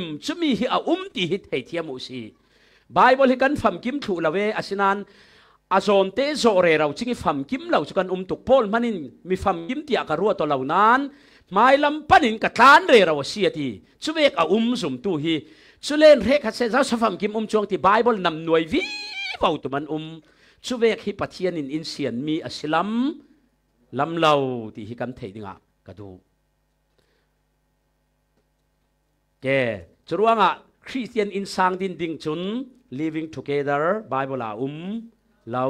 มจะมีฮิอาตีฮิตเฮเทียมุสีไบเบิลกันฟัมกิมถูละเวอสินันอาจารย์เตโซเรเราจึงฟัมกิมเราจะกันตุกโพลมันินมีฟัมกิมที่อาการัวตัวเหล่านั้นไม่ลำปันินกัตานเรเราเสียทีช่วยเอาสุ่มตู้ฮีช่วยเล่นเรกเซซ่าฟัมกิมจวงที่ไบเบิลนำหน่วยวิวเอาตัวมันช่วยฮิปัทเทียนินอินเซียนมีอัสลัมลำเราที่ฮิกันเทดิงะกระดูแกจรวงอ่ะคริสเตียนอินสังดินดิงจุน living together ไบเบิลเรา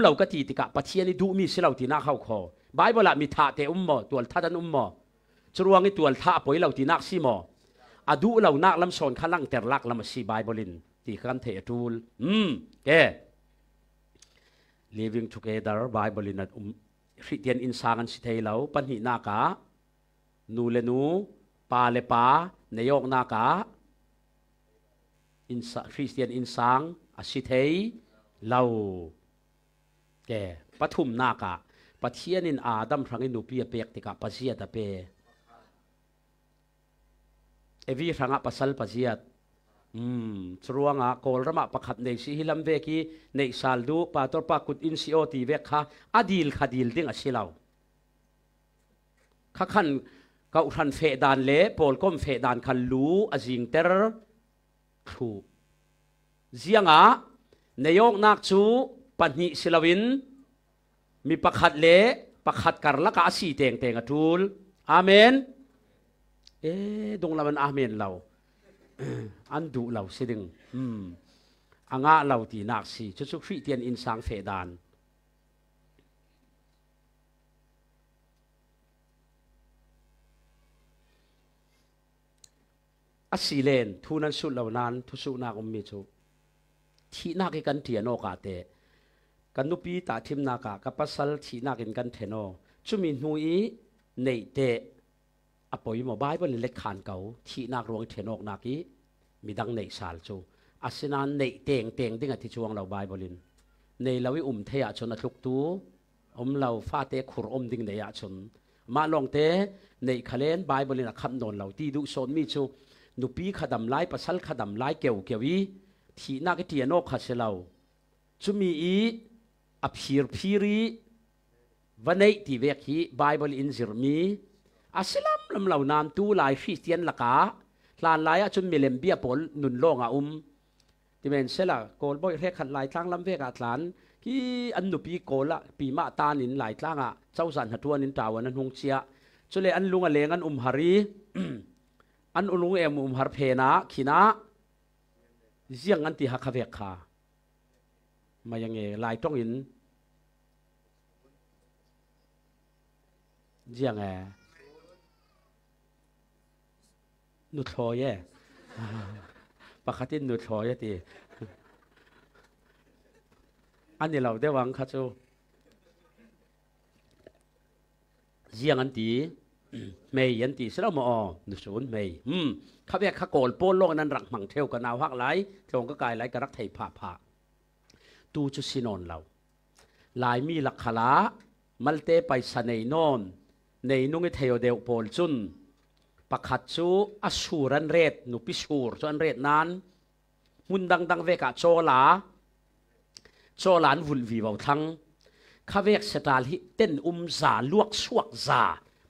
เราก็ตีติกะปัจเจียนี่ดูมีสิเราตีน่าเข้าคอไบเบิลมีท่าเตหมอตัวท่าดันหมอจรวงไอตัวท่าป่วยเราตีนักสิหมอดูเรานักลำสอนขันลังแต่ลักลำสีไบเบิลินตีกันเทตูลแก living together ไบเบิลินคริสเตียนอินสังกันสิเทเราปัญหานากะนูเลนูปาเลปาเนยกนากะคริสเตียนอินสังสิเทเราแกปฐุมนากะปะเทียนินอาดัมครั้งอินุปีเปียกติกะปัจเจียตเปวีครั้งปัสสัลปัจเจียตจรวงโกลระมาประคัดในสิฮิลัมเวกีในซาลดูปาตอร์ปากุดอินซิโอตีเวกค่ะอดีลขดีลดิ้งอสิเราข้าขันก็อุทันเฟดานเล่ปอลก้มเฟดานขันลูอจิงเตอร์ทูเจียงนายกนักจูปัญญสิลวินมีประคัดเละประคัดการละกาสีเตงทูลอาเมนดงละมันอาเมนเราอันดูเราสิดึงอ่างะเราตีนักสีชุดคริสเตียนอินสังเฟดานอัศเลนทุนันสุดเหล่านั้นทุสุนักมีจูที่นักกันเทียนโอกาเตกันนุปีตาทิมนากากับปัสสัลที่นักกันเทโนจุมินหุยในเตอปอยโมบายบนเล็กขานเก่าที่นักรวงเทนอกนักีมีดังในสาลจูอาศินันในเตียงดิ้งที่จวงเราบายบลินในเราวิเทียชนทุกตัวเราฟาเตขุรดิ้งในยาชนมาลองเตในขเลนบายบลินคำนนเราที่ดูโซนมีจูนุปีขดำไล่ปัสสัลขดำไล่เกี่ยววีที่นักเทียนอกขัดเราจุมีอภิรีวันนี้ที่เวกีไบเบิลอินซิรมีอัสลัมลำเหล่านามตู้ลายคริสเตียนละกาลานลายจุมีเลมเบียปอลนุนโลงที่เป็นเสละโกลบอยเรขันลายทางลำเวกาลานที่อันนุปีโกละปีมาตานินลายทางเจ้าสันหัตัวนินตาวันนั้นหงเชียจุเลอันลุงเลงอันฮารีอันลุงฮาร์เพนาขีนาเจียงอันที่ฮักเวกามายังไงลายต้องเห็นเจียงนุทอยปกตินุทอยตีอันนี้เราได้วางข้าจูเจียงอันตีเมย์ยันตีสระมอนุสูนเมย์ข้าเวกข้าโกลโปโลนั้นรักมังเทวกันเอาฮักไหลตรงก็กายไหลกระรักไทยผ่า ตูจุสินอนเราลายมีลักขลามัลเตไปสเนยนอนในนุ่งเทโอเดวโพลจุนประคัดจูอสูรันเรดนุปิสูรจนเรดนั้นมุนดังเวกะโจลาโจลานวุลวีวาวทั้งข้าเวกสตาลฮิเต้นซาลวกสวกซา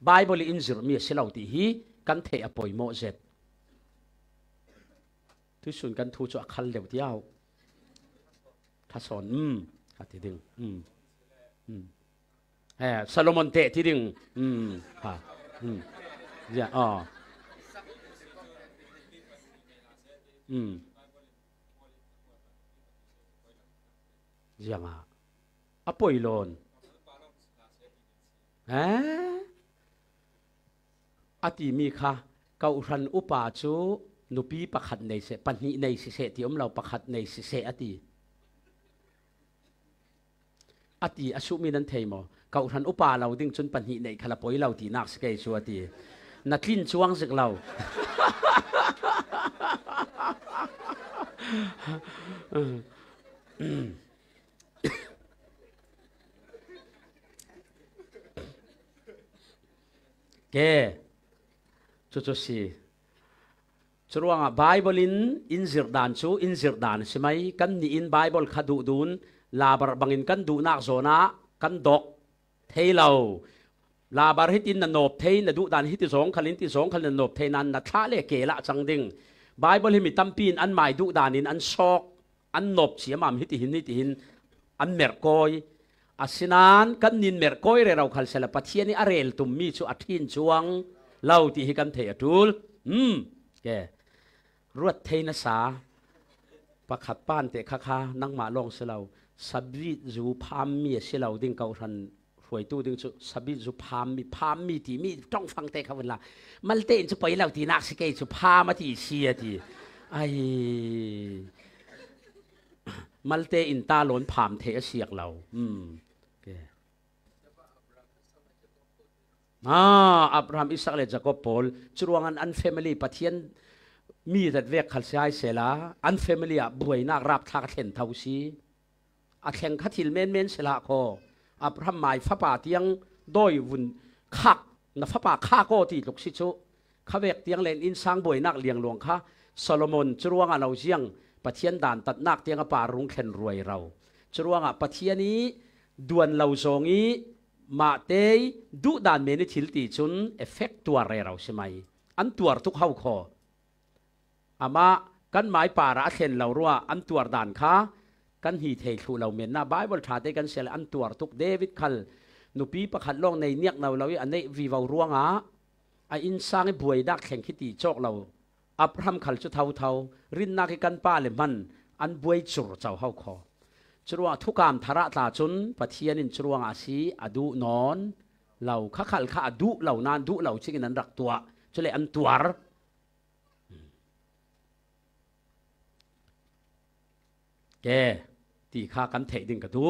ไบเบิลอินซิรมีสิลาวติฮีกันเทอปอยโมเซตที่สุดกันทูจอคัลเดวเดียวทัศนขัดที่ดึงซาโลมอนเตะที่ดึงค่ะเนี่ยยังอ่ะป่วยลนอติมีค่ะเกาทันอุปาจูนุปีประคัดในเสปัญหิในเสที่เราประคัดในเสอติอสุมีนันเทมอเกาทันอุปาเราดึงจนปัญหิในขลับป่วยเราที่นักสเกชัวตีนักลิ้นช่วงสึกเราแกจุดสี่จรวงไบเบิลินอินซิรดานชูอินซิรดานใช่ไหมกันนี่อินไบเบิลขัดดูนลาบารบังอินกันดูนักโซนากันดอกเทเลาลาบาร์ฮิตินนบเทนดูดานฮิติสองขลินติสองขลินนบเทนันนัทะเลเกละจังดิงไบเบิลฮิมิตัมปีนอันใหม่ดูดานินอันชอกอันนบเสียมามฮิติหินอันเมรกอยอาศินานกันนินเมรกอยเราขัลเซลปัทเทียนี่อาเรลตุมมีชูอัทินจวงเล่าที่ฮิกันเทียทูลแกรวดเทนสาประคัดป้านเตะข้านั่งมาลองเสลาสับวิจูพามมีเสลาดิ้งเกาทันหวยตู้ดึงสับวิจูพามมีที่มีต้องฟังเตะเขาเวลามันเตะจะไปเราที่นักสเกตจูพามาที่เชียที่ไอมัลเตอินตาหลนผามเทเสียกเราอับราฮัมอิสราเอลจาก็ปอลจรวงอันเฟมิลี่ปะเทียนมีแต่เวกขัดใจเสลาอันเฟมิลี่บวยนักรับทักเห็นเท่าซีอัดแข่งขัดทิลเมนเสลาโคอับราฮัมหมายฟ้าป่าเตียงโดยวุนคักนับฟ้าป่าข้าก็ที่ลูกศิษย์ข้าเวกเตียงเลนอินสังบวยนักเลี้ยงหลวงข้าโซโลมอนจรวงอันเราเชียงปะเทียนด่านตัดนักเตียงป่ารุงเข็นรวยเราจรวงปะเทียนี้ดวนเราทรงนี้มาเตยดูด่านเมนิทิลตีจุนเอฟเฟกตัวเราใช่ไหมอันตัวทุกเข้าคออามากันหมายป่าระเข็นเรารัวอันตัวด่านข้ากันฮีเทลูเราเมนนะไบเบิลชาเตกันเซลอันตัวทุกเดวิดคัลนุปีประคัดลองในเนียกเราอันนี้วิวรัวงะไออินสร้างบวยดักแข่งคิดตีโจกเราอับรัมขัลจุเท่ารินนักกันป้าเลมันอันบวยจุรเจ้าเข้าคอจรวงทุกการทาระตาจุนปะเทียนินจรวงอาศีอดูนอนเราข้าขัลข้าอดูเหล่านานดูเหล่าชิงนั้นรักตัวจะเลยอันตัวแกที่ข้ากันเทดิงกระดู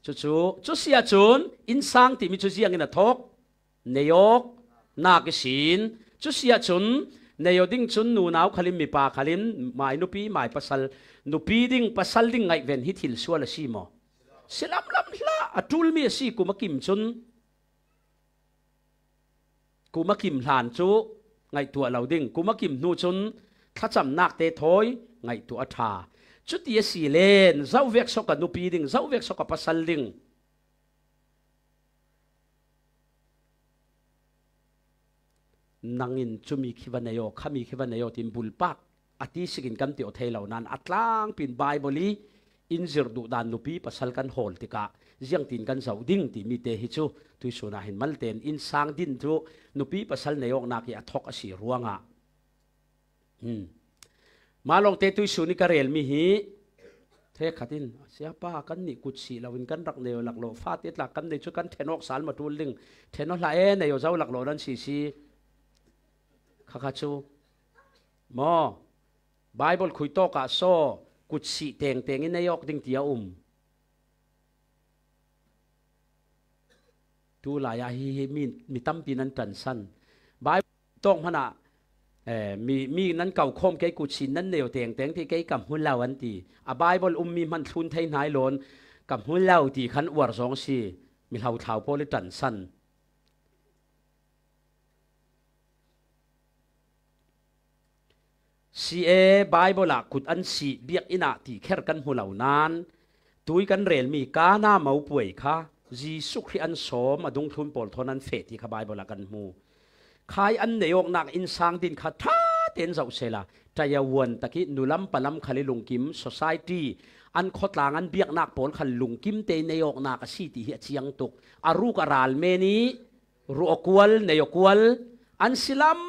จุเสียจุนอินสังที่มีจุเสียงินทกเนยกนักศิลจุเสียจุนในยดิ้งจุนนูนาวขลิมมีปาขลิมหมายนุปีหมายปัสสลนุปีดิ้งปัสสลดิ้งไงเวนฮิติลชัวละซีโมสลัมลำละอัตุลมีสีกูมากิมจุนกูมากิมหลานจูไงตัวเราดิ้งกูมากิมนูจุนถ้าจำนักเตะถอยไงตัวอัฐาจุดที่สีเลนเจ้าเวกสกัดนุปีดิ้งเจ้าเวกสกัดปัสสลดิ้งนังอินจุมีคิวันเนโยข้ามีคิวันเนโยติมบุลปักอธิสิกินกันติโอเทเหล่านั้นอัตลังปินไบเบิลีอินซิรดูดานนุปีปัสสลกันโฮลติกะเจียงตินกันเจ้าดิ้งติมีเตหิจูตุยสุนาหินมัลเตนอินสังดินจูนุปีปัสสลเนโยนักยาทอกอสีรัวงะมาลองเตตุยสุนิกาเรลมีฮีเทขัดินเสียป้ากันนี่กุศลเราวินกันรักเนโยหลักโลฟาติดหลักกันในชุดกันเทนอกสารมาตูลิงเทนอกละเอเนโยเจ้าหลักโลนั้นซีข้าข้าชูมอไบเบิลคุยโตกะโซกุศลเตียงอินนายกดิ้งเตียตูลายาฮีมีตั้มปีนันกันสันไบต้องพนะ มีนั้นเก่าคมเกกุชินนั้นเหนียวเตียงเตียงที่เกกับหุ่นเหล่าอันตีไบเบิลมีมันทุนไทยนายโลนกับหุ่นเหล่าตีขันอวดสองสีมีเหล่าเท้าโพลิตันสันซีไบเบิลละกุดอันสีเบียกอินาตีแค่กันหุ่นเหล่านั้นตุยกันเรียนมีกาหน้าเมาป่วยค่ะจีสุขที่อันสมอดุงทุนปอลทนั้นเฟติขบายบลากันมูขายอันเนยกนักอินสางดินขัดท่าเต็นเจ้าเสละใจยาวนตะกี้นุลัมปลัมขลิลุงกิม society อันขดลางอันเบียกนักปอลขลุงกิมเตเนยกนักสีติเหียเชียงตุกอารูกราลเมนีรูอกวลเนยกวลอันสิลัม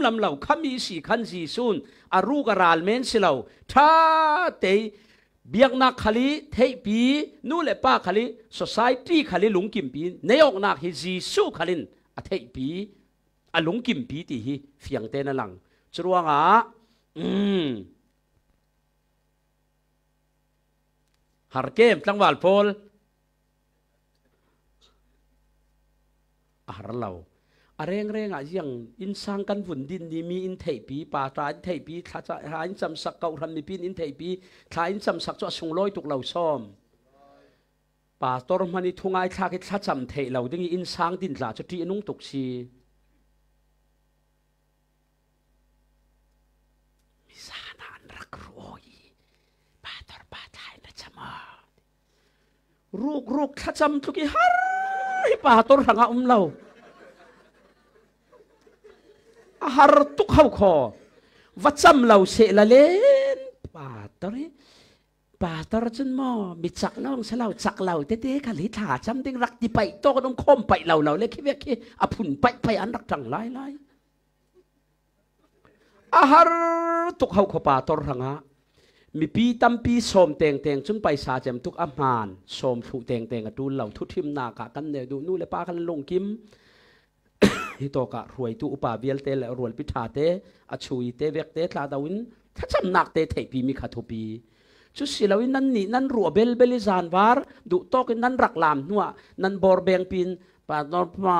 ลำเหล่าขมีสีขันสีซุนอารูกราลเมนสิเหล่าท่าเตเบียกนักขลีเทปีนู่นเลป้าขลี society ขลีลุงกิมปีเนยกนักฮิจีสูขลินอเทปีอลุงกิมปีตีฮีเฟียงเตนหลังจรวงฮาร์เกมจังหวัดโพลฮาร์เราเร่งยังอินสังกันฝุ่นดินดีมีอินเทปีป่าตาอินเทปีถ้าอินจำสักเก่าทำมีปีนอินเทปีถ้าอินจำสักจะส่งลอยตุกเหล่าซ้อมป่าตอรมันนี่ทุ่งไอ้ถ้าคิดถ้าจำเทเหล่าดึงอินสังดินหลาจะที่นุ่งตุกชีรูกถ้าจำทุกอย่างให้ป่าต้นหางเราอาหารตุกเข้าคอวัดจำเราเสละเล่นป่าตระจนมอมีจักเล่าเสลาจักเล่าเต้ๆกันลิถาจำดิ้งรักที่ไปโตก็ต้องคมไปเราเล็กเล็กอภุนไปอันรักจังไล่อาหารตุกเข้าคอป่าต้นหางมีปีตั้มปีสมเตงจนไปสาเจมทุกอาหารสมถูเตงดูเหล่าทุทิมนากะกันเนดูนู่นเลยป้ากันลงกิมฮิโตกะรวยตุอุปาเวียลเตและรวยพิธาเตอชุยเตเวกเตลาดาวินถ้าจำนักเตเทปีมีขัดทุปีชุดสิลาวินนั่นรัวเบลิซานวาร์ดูโตกันนั่นรักลามนัวนั่นบอร์เบงปินป่าตอนป่า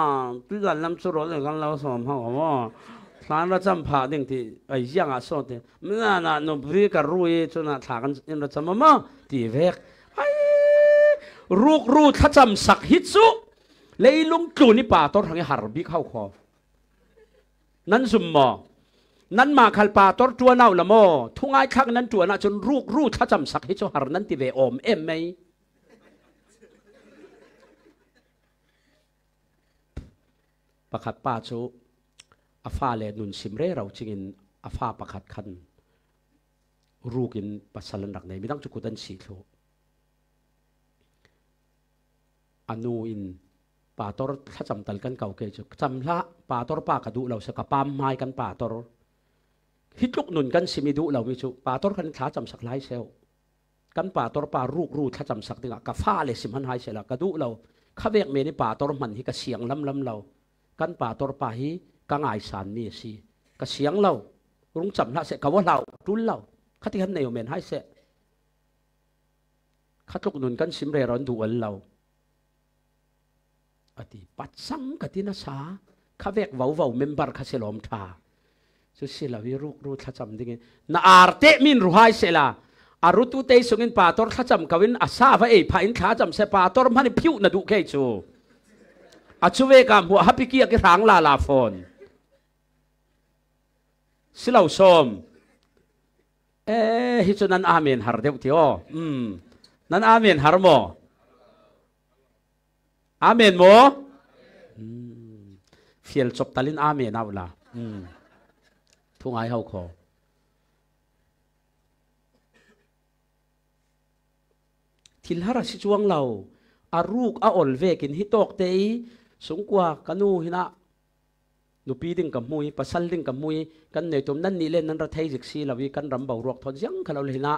ที่กันลำสุรเลยกันเราสมเขาว่าทานเราจำผ่าดิ่งที่ไอ้ยังอ่ะสอนเตไม่น่าหนุ่มพี่กับรุ่ยจนทากันเราจำมาตีเวกไอ้รูถ้าจำสักฮิตซุเลยลุงกลุ่นนี่ป่าต้นทางหาร์บิเข้าคอนั่นซุ่มมอนั่นมาขัลป่าต้นตัวเน่าละโมทุ่งไอ้ข้างนั้นตัวน่ะจนรูถ้าจำสักฮิตซุหาร์นั้นตีเวอมไหมประคัดป่าจูอาฟ้าเลนุนสิมเร่เราจริงอาฟ้าประคัดขันรูกินปัสสาวะหนักในไม่ต้องจุกุดันสีโลอนูอินป่าตอร์ถ้าจำตัลกันเก่าเกจจำละป่าตอร์ป่ากระดูเราสกับปามไม้กันป่าตอร์ฮิตลุกนุนกันสิมิดูเราไม่จุป่าตอร์กันท้าจำสักไล่เซลกันป่าตอร์ป่ารูถ้าจำสักติงกับฟ้าเลยสิมันหายเสละกระดูเราข้าเวกเมนี่ป่าตอร์มันฮิกเสียงลำเรากันป่าตอร์ป่าฮิกังไอสานนี่สิกระเสียงเรารุงจำละเสกว่าเรารุ่นเราข้าที่ทำในโอเมนให้เสข้าลุกนุนกันสิมเรร้อนดูอันเราอดีปัดสังกตินาสาข้าเวกว่าวเมมเบอร์ข้าเสลอมท่าสุดสิลาวิรูถ้าจำดิ่งน่าอาร์เตมินรู้ให้เสละอารุตุเตยส่งอินป่าตอร์ถ้าจำกวินอาซาฟเอพาอินถ้าจำเสป่าตอร์มันพิวนาดูแค่จูอาชูเวกามหัวฮับพิกี้กิรางลาฟอนสิลาวสมฮิจุนันอาเมนฮาร์เดวติโอนันอาเมนฮาร์โมอาเมนโมฟิลจบตัลินอาเมนเอาละทุ่งไอเขาขอทิลฮาราสิจวงเราอารูกอาอลเวกินฮิตอกเตยสงกว่ากันูหินะนูปีดิ่งกับมุยปัสสัลดิ่งกับมุยกันในตัวนั้นนี่เล่นนั้นเราไทยจิกซีเราวิกันรำเบารอกทอนยังขเราเลยนะ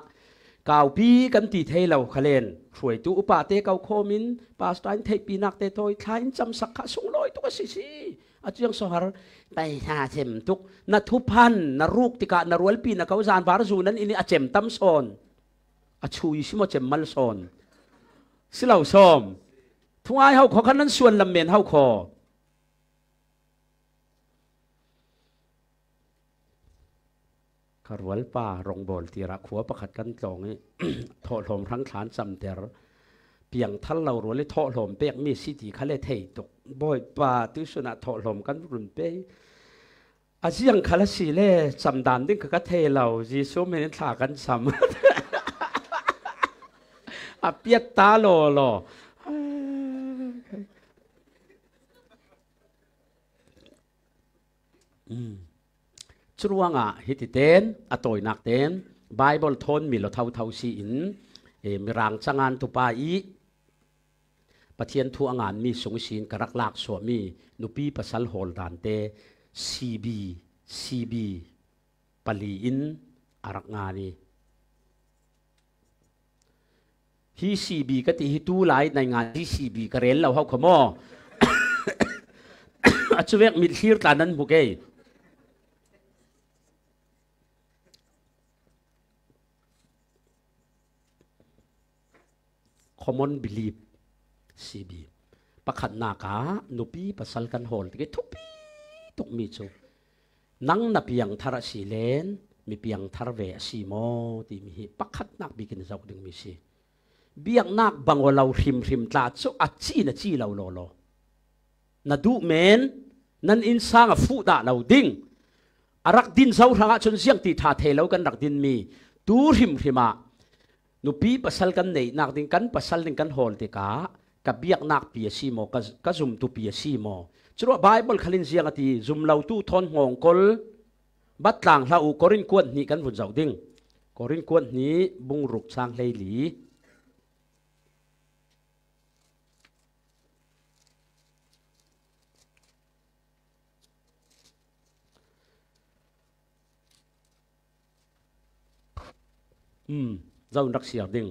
กาวปีกันตีไทยเราขเลนช่วยตู้อุปาเตเกาโคมินปาสไตน์ไทยปีนักเตโตยทายจำสักขะสงลอยตุกสิอาจจะยังสหรไปหาเจมตุกนัทุพันนรูกติกะนรวลปีนักเขาจานบาร์ซูนั้นอินี่อาเจมตั้มโซนอาชูยชิโมเจมมัลโซนสิเราซ้อมทุ่งไอเขาขอขันนั้นส่วนลำเมนเขาขอ รวลป่ารองบอลตีระขัวประคัดกันจองนี่ ทอลมทั้งฐานจำเตอร์เปียงทันเรารวลเลยทอลมเปียกมีสิทธิเขาเลยเทตกบ่อยป่าตุสนะทอลมกันรุนเปอาเซียงคาลสีเล่จำดานดิ้งก็เทเราจีซูเมนถากันซ้ำ อาเปียตาโลจรวงฮิติเตนอตอยนักเตนไบเบิลทนมีเราเท่าสีอินมีรางจังงานตุปาอีประเทียนทัวงานมีสงสินกระรักลากสวมีนุปีปัสลโฮลดานเตซีบีปลีอินอารักงานีฮีซีบีก็ตีฮิตูไลในงานที่ซีบีกระเรนเราเขาขโมย อาจจะเวกมิดฮีร์ตานั้นบุกเกย์common belief ซีบีประคันนากานุปีปัสลกันโฮลที่ทุปีตุกมีจูนังนับยังทาร์สีเลนมีเพียงทาร์เวสีโมที่มีประคันนักบิกินจากดึงมีสีเบียงนักบังว่าเราริมตาจูอัดจีนะจีเราโลนาดูเมนนั่นอินสางฟูดาเราดิ้งอารักดินเสาทางจนเสียงตีถาเทเรากันรักดินมีดูริมมานุปีปัสลกันเนี่ยนักดิ้งกันปัสลดิ้งกันโฮลติกากับเบียงนักปีสีโมก็ซุ่มตุปีสีโมจรวดไบเบิลขลินเสียงตีซุ่มเราตู้ทอนงงกลบัดหลังเรากอรินกวนนี่กันฝุ่นเสาดิ้งกอรินกวนนี้บุงรุกสร้างเลยหลีเจ้านักเสียดิ้ง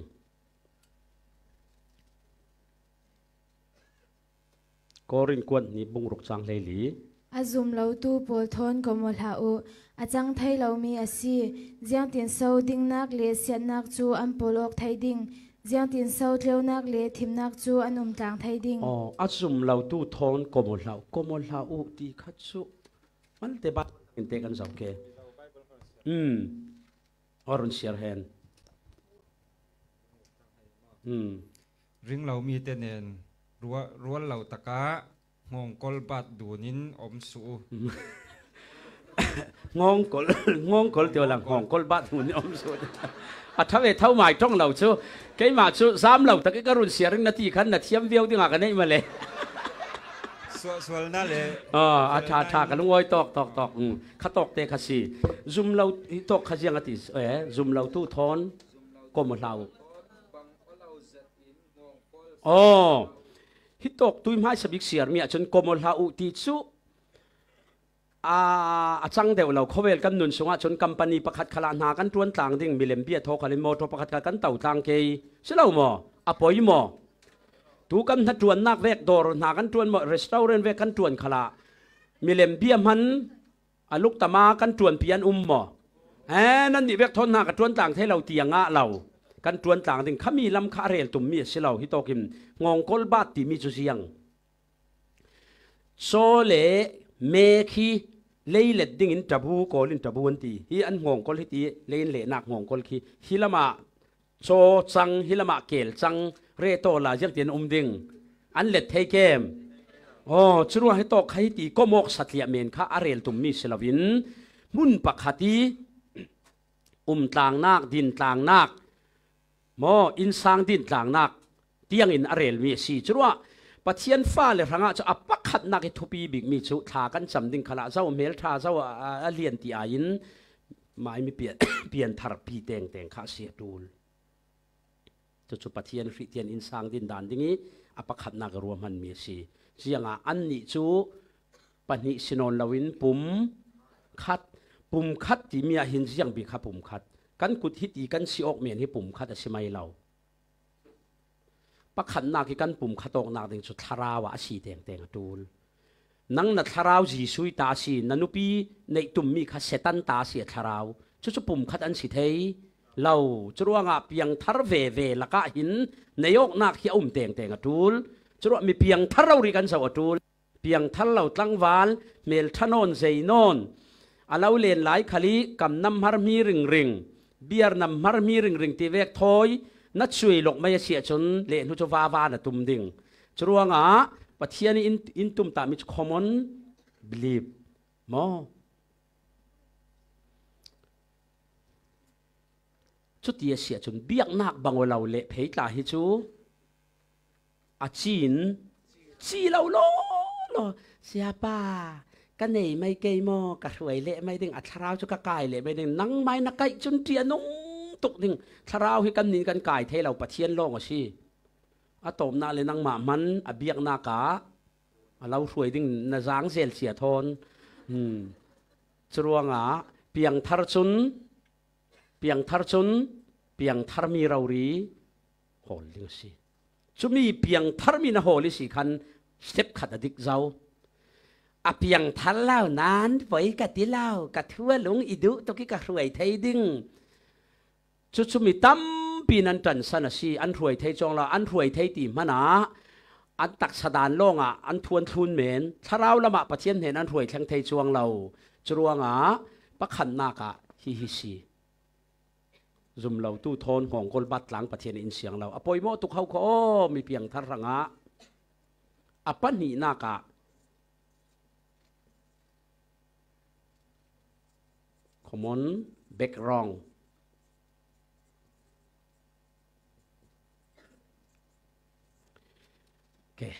กอรินกวนนี่บุงรุกสร้างเลยหลีอาซุมเราตู้โพลทอนกมลหาอุอาจังไทยเรามีอาศีเจียงตินเศร้าดิ้งนักเลเสียนักจูอันโปลอกไทยดิ้งเจียงตินเศร้าเที่ยวนักเลทิมนักจูอันต่างไทยดิ้งอาซุมเราตู้ทอนกมลหาอุตีขัดสุมันเตบัดอินเตกันสังเกตอรุณเชียร์แฮนริงเรามีเตเนนรั้วเราตะกะงงกลบัดดูนินอมสูงงกลเดียวหลังงงกลบัดดูนินอมสูอัฐเวทเท่าหมายต้องเราชูแกมาชูซ้ำเราตะกี้ก็รุนเสียริงนาทีขันนาทีมเวียวที่งากันนี่มาเลยส่วนนั่นเลยอาชากันลุงอ้อยตอกข้าตอกเตะข้าสีซุ่มเราตอกข้าเสียงอาทิตย์ซุ่มเราตู้ทอนก็หมดเราฮิตกตุยไม่สบิกเสียมีจนกมลหาอุติสุจังเดียวเราเขาเวลกันนุนสงะจนกัมปนีประคัดขลานากันตวนต่างดิ่งมิเลมเบียทอคาลิโมทอประคัดกันเต่าต่างเกยเสลาหมออปอยหมอตูกันทัดตวนนักเวกดอร์นากันตวนหมอรีสตอร์เรนเวกันตวนขลามิเลมเบียมันลุกตามากันตวนเพียนหมอนั่นนี่เวกทนนากันตวนต่างให้เราเตียงะเรากันตวนต่างดิ่งขมีลำคาเรลตุ่มมีเสลาฮิตกิมงงกลบาติมีจุเสียงโซเลเมคีเลย์เล็ดดิ่งอินจับหูกอลินจับหูนตีฮีอันงงกลฮิตีเลนเล่นักงงกลคีฮิลามาโซจังฮิลามาเกลจังเรโตลาเจกเตียนดิ่งอันเล็ดเทเกมจรวดให้ตอกให้ตีก็มกสัตยาเมนข้าอาเรลตุ่มมีเสลาวินมุนปักขัตีต่างนักดินต่างนักมออินสางดินต่างนักเตียงอินอาเรลมีสีจรวดปัจเจียนฟ้าเลยรังจะอับปักขัดนักทุปีบิกมีชุทากันจำดิ่งขณะเจ้าเมลทาเจ้าเลียนตีอายินไม่มีเปลี่ยนทารปีเตงข้าเสียดูลจุปัจเจียนฟรีเตียนอินสางดินดานดิ่งนี้อับปักขัดนักรวมมันมีสีเสียงอันนี้จูปนิสินนลวินปุ่มคัดที่มีหินเสียงบิกปุ่มคัดกันกุดฮิตีกันสิออกเมียนให้ปุ่มคัดใช่ไหมเราปักขันนักกันปุ่มคัดออกนักดึงสุดทาราวะสีแดงตูลนังนัดทาราวจีสุยตาสีนันุปีในตุ่มมีคัดเซตันตาเสียทาราวจุดปุ่มคัดอันสิเทยเราจรวงเพียงทารเวละกะหินในยกนักที่อุ้มแดงตูลจรวมีเพียงทาราวริกันสาวตูลเพียงทาราวตั้งวานเมลทนนเซนน alau len lai khali kam nam har mi ring ring biar nam har mi ring ring ti vek thoi na chui lok mai sia chun le nu cho wa wa na tum ding chuanga pathian in tum ta mi common believe mo chu ti sia chun biak nak bangolau le phei tla hi chu a chin chi lo lo siapa kan nei mai ke mo ka hroi le mai ding a thrau chu ka kai le mai ding nang mai na kai chun tia nong tuk ding thrau hi kan nin kan kai thei lo pathian long a si a tom na le nang ma man a biak na ka a lau hroi ding na jang zel sia thon chuanga piang thar chun piang thar mi rauri hol ling si chumi piang thar mi na holi si khan step khat adik zau a piang thar lau nan voi ka ti lau ka thua lung idu to ki ka ruai thei ding chumi tam pinan tan sana si an ruai thei chong la an ruai thei ti mana an tak sadan longa an thuan thun men tharau lama pathian hen an ruai thlang thei chuang lau chuanga pakhan na ka hi si zum lau tu thon hong kol bat lang pathian in siang lau apoi mo tu khau kho mi piang thar ranga apan ni na ka common background okay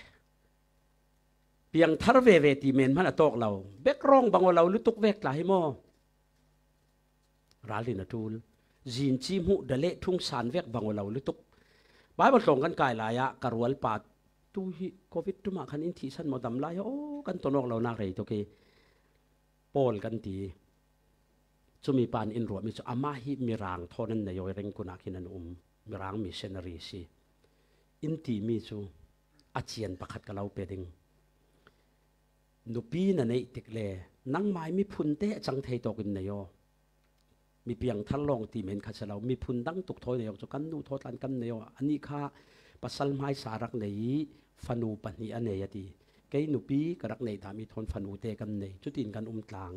piang thar ve ti men man atok lau background bango lau lutuk vek la hi mo rali na tul jin chi mu dale thung san vek bango lau lutuk bible song kan kai la ya karwal pat tu hi covid tu ma khan in thi san mo dam la ya o kan tonok lau na rei to ke pol kan ti chumi pan in ro mi chu ama hi mirang thonan na yoi reng kuna khinan mirang missionary si in ti mi chu achian pakhat ka lau pe ding nupi na nei tikle nang mai mi phun te chang thei to kin na yo mi piang thal long ti men kha chalo mi phun dang tuk thoi na yo chu kan nu tho tlan kan na yo ani kha pasal mai sarak nei fanu pani ane yati kei nupi karak nei da mi thon fanu te kan nei chutin kan tlang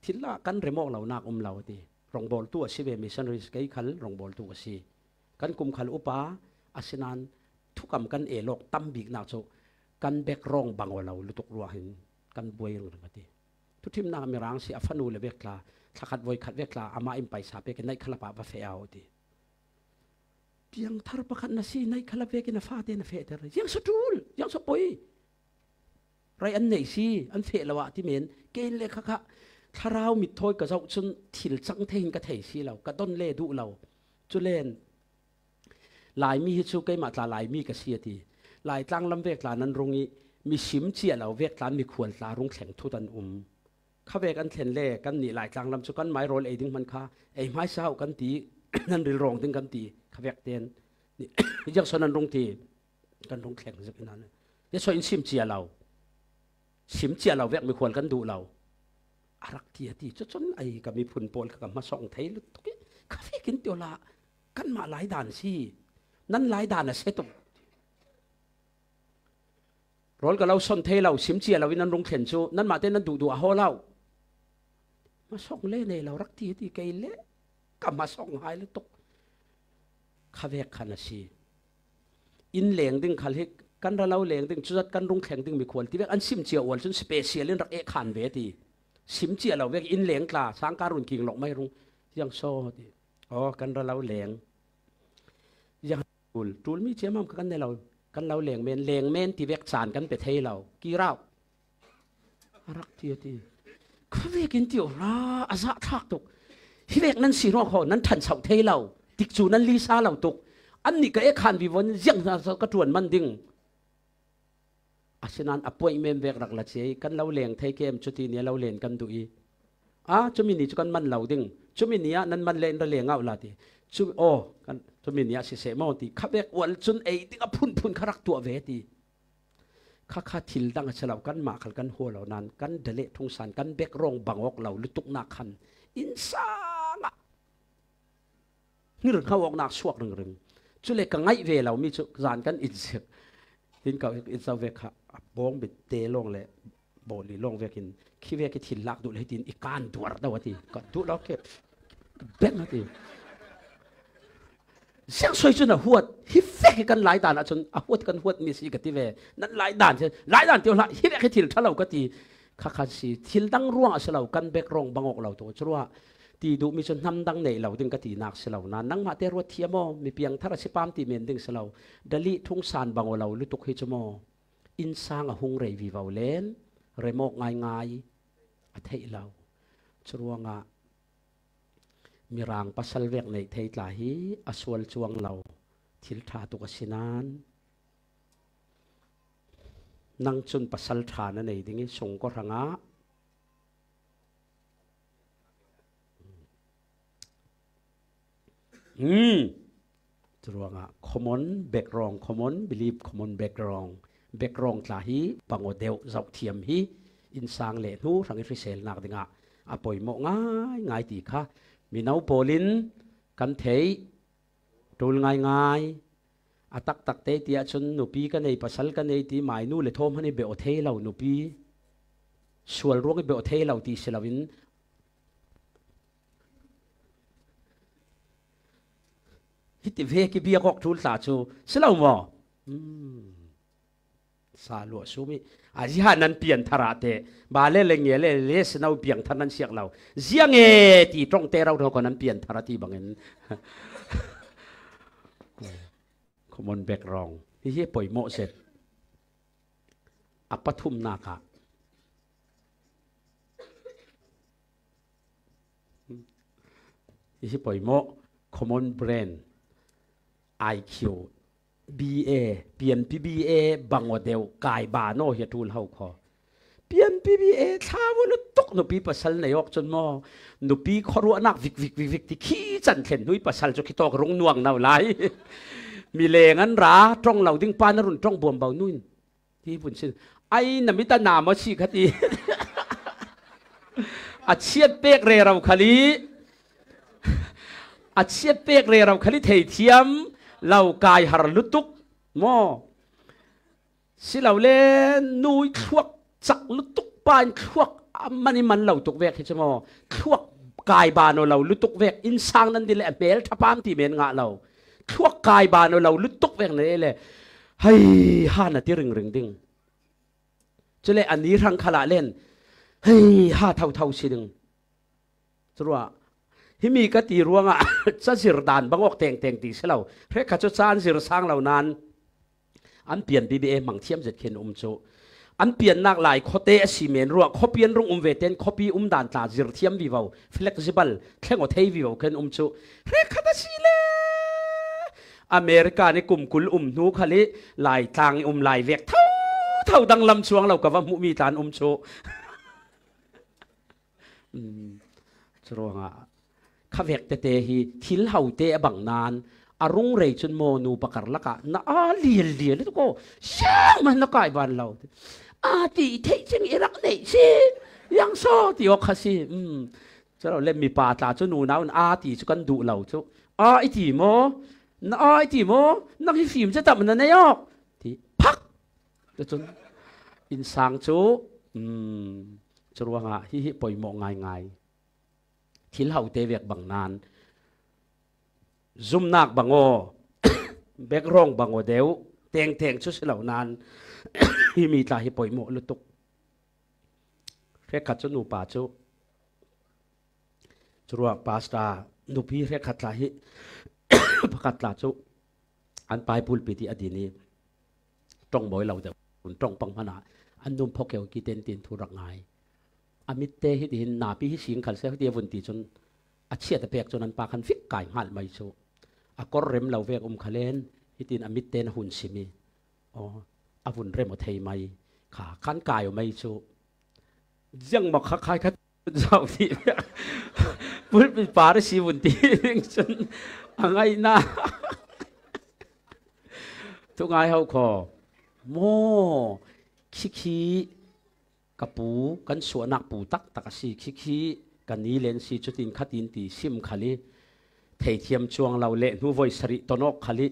thilla kan remok lau nak lau ti rong bol tu asive missionaries kei khal rong bol tu asi kan kum khal upa asinan thukam kan elok tam big na chu kan bek rong bangolau lutuk ruahin kan buai ngati tuthim na mirang si afanu le bekla thakhat voi khat vekla ama im paisa pe ke nai khala pa ba fe auti piang thar pakhat na si nai khala ve ke na fa te na fe ter yang so tul yang so poi rai an nei si an fe lawa ti men ke le kha kha tharau mit thoi ka zau chun thil chang thein ka thei si lo ka don le du lo chu len lai mi hi chu kai ma tla lai mi ka si ti lai tlang lam vek la nan rungi mi sim chia lo vek tlan mi khwal tla rung thleng thu tan kha vek an thlen le kan ni lai tlang lam chu kan mai rol eding man kha ei mai sau kan ti nan ril rong ting kan ti kha vek ten ni jak sonan rung ti kan rung thleng zak inan ye so in sim chia lo vek mi khwal kan du lo arak ti ti chu chon ai ka mi phun pol ka ma song thei lu tu ki kha vekin tio la kan ma lai dan si nan lai dan a setu rol ka lau son thei lau sim chia lau inan rung thlen chu nan ma te nan du a ho lau ma song le nei lau rak ti kai le ka ma song hai le tok kha vek khana si in leng ding khal hi kan ra lau leng ding chu zat kan rung thleng ding mi khwal ti vek an sim chia wal chun special in rak e khan ve ti sim chia lau vek in leng tla sang ka run king lok mai rung yang so ti kan ra lau leng yang tul mi che mam kan ne lau kan lau leng men ti vek chan kan pe thei lau ki rau arak ti kha vekin tio ra aza thak tuk hi vek nan si ro kho nan than chau thei lau tik chu nan li sa lau tuk an ni ka e khan vi won jang na ka tuan man ding asinan appointment vek rak la chei kan lau leng thei kem chuti ne lau len kan du i chumi ni chu kan man lau ding chumi nia nan man len ra leng au la ti chu kan chumi nia si se mo ti khabek wal chun ei tinga phun kharak tu ve ti kha thil dang chalau kan ma khal kan ho lo nan kan dele thung san kan bek rong bangok lau lutuk na khan insanga ngir kha wok nak suak ring chu le ka ngai ve lau mi chu zan kan in se tin ka in sa ve kha bong be te long le โบลีลงเวกินขี้เวกิทิลลักดูเลยตินอีการดวรดาวติก็ดูแล้วเก็บเบ็ดนะติเสียงสวยจนหัวฮิเฟกันหลายด่านจนหัวกันหัวมีสีกติเวนั้นหลายด่านใช่หลายด่านเดียวละฮิเวกิทิลถ้าเราก็ตีข้าขัดสีทิลดังร่วงเสลากันเบกรองบังอกเราตัวชัวตีดูมีจนทำดังในเราดึงกตินักเสลานั้นนั่งมาเตรวเทียมมีเพียงทาราชิปามตีเมนดึงเสลาดลิทุ่งสานบังอกเราลุตุกฮิจโมอินสางหงเรวีวาวเลนเรโมกง่ายๆอัฐิเราชัวงะมีรางปัสสาวะในเทตลาฮีอสวลจวงเราทิลทาตุกสินานนั่งจนปัสสาวะฐานในดิ่งส่งก็รังะชัวงะ common background common belief common background background ตลาฮีปังโอเดวเจ้าเทียมฮีอินสางเลนูสังอิฟริเซลนักดิ่งะอปอยโมง่ายตีค่ะมีนาวโปลินกันเทยตูลง่ายอาตักตักเตตีอาชนนุปีกันในปัสสาวะกันในตีหมายนู่เลทอมให้ในเบอเทเรานุปีส่วนร่วงในเบอเทเราตีเสลาวินฮิติเวกิเบียกอกทูลสาจูเสลาวะสาลัวซูมิอาจิฮานันเปลี่ยนทาราเตบาเล่เลงเยเล่เลสนาเปลี่ยนท่านันเสียงเราเสียงเอตีตรงเตเราเราคนนั้นเปลี่ยนทาราตีบางเงินขมนแบกรองที่ปล่อยโมเสร็จอัปทุมนาคาที่ปล่อยโมขมนเบรนIQ BA เปลี่ยน PBA บังวเดียวกายบาโนเฮตูลเฮาคอเปลี่ยน PBA ท้าวลุตุกนุปีปัสสาวะในออกจนมอนุปีขรัวนักวิกที่ขี้จันเข็นนุยปัสสาวะจุกิโตกรงน่วงน่าไหลมีเลงันราตรงเราดิ้งปานรุนตรงบวมเบานุ่นที่ปุ่นชินไอ้นามิตานามาชีคดีอาเชียดเปกเรเราขลีอาเชียดเปกเรเราขลีเทียมเรากายหารลุตุกมอสิเราเล่นนุยทวกจักลุตุกปานทวกมันเราตุกเวกใช่ไหมทวกกายบานเราลุตุกเวกอินสางนั้นดิเลเบลทับปามที่เมนงะเราทวกกายบานเราลุตุกเวกนี่เลยเฮ้ยฮานาที่รึงดิ่งจะเล่อันนี้รังขละเล่นเฮ้ยฮาเท่าสิดึงจะรู้ว่าที่มีกติรัวงะจะสิรดานบางออกแต่งตีเสลาเรื่องขจรสารสิรสร้างเหล่านั้นอันเปลี่ยน BBA มังเทียมเจ็ดเข็นโจอันเปลี่ยนนักหลายข้อเตะซีเมนรัวข้อเปลี่ยนรุ่งเวเทนข้อปีด่านตาสิรเทียมวิวา flexible แข่งอเทวิวาเข็นโจเรื่องขจรสิเลอเมริกาในกลุ่มกุลนูขลิหลายทางลายเวกเท่าดังลำช่วงเรากับว่ามุมีตานโจจรัวงะข้าเวกเตหีทิลเฮาเตะบังนานอารุงเรยจนโมนูปกรละกะน่าเลียทุกคนช่างมันนักไก่บ้านเราตีเทจังอิรักเนี่ยสิยังโซ่ตีออกค่ะสิจะเราเล่นมีปาตาจนนูน่าตีจะกันดูเราจุไอตีโมไอตีโมนักฟิล์มจะตัดมันนั่นยอกที่พักจนอินสังจุจรัวงะฮิปล่อยมองง่ายทิลเฮาเตเวกบังนานซุ่มนักบังโอเบกร้องบังโอเดวเตียงชุดเหล่านานที่มีตาฮิปอยโมลุตุกเรียกขัดจนูป่าจุจรัวปาสตานุพีเรียกขัดลาฮิประกาศลาจุอันปลายพูลปีที่อดีนี้ต้องบ่อยเราเดวต้องปังพนาอันนุ่มพกเกวกีเต็นทุรักไงอามิเตหิดินนาปีหิสิงขันเสียเดียวันตีจนอาเชียตะเปียกจนนั้นปาคันฟิกไก่หันไม่โซอากรเร็มเราเวกขเลนหิดินอามิเตนหุ่นสิมีอาวุ่นเร็มเอาเทยไม่ขาขันไก่ไม่โซยังบอกคล้ายๆเจ้าที่พูดเป็นปาร์ชีวุ่นตีจนอะไรนะทุกไงเขาขอโมขี้กับปูกันสวนนักปูตักสีขี้กันนี้เลนสีจุดินขัดินตีซิมขลีเทียมช่วงเราเล่นูไวสริตนกขลี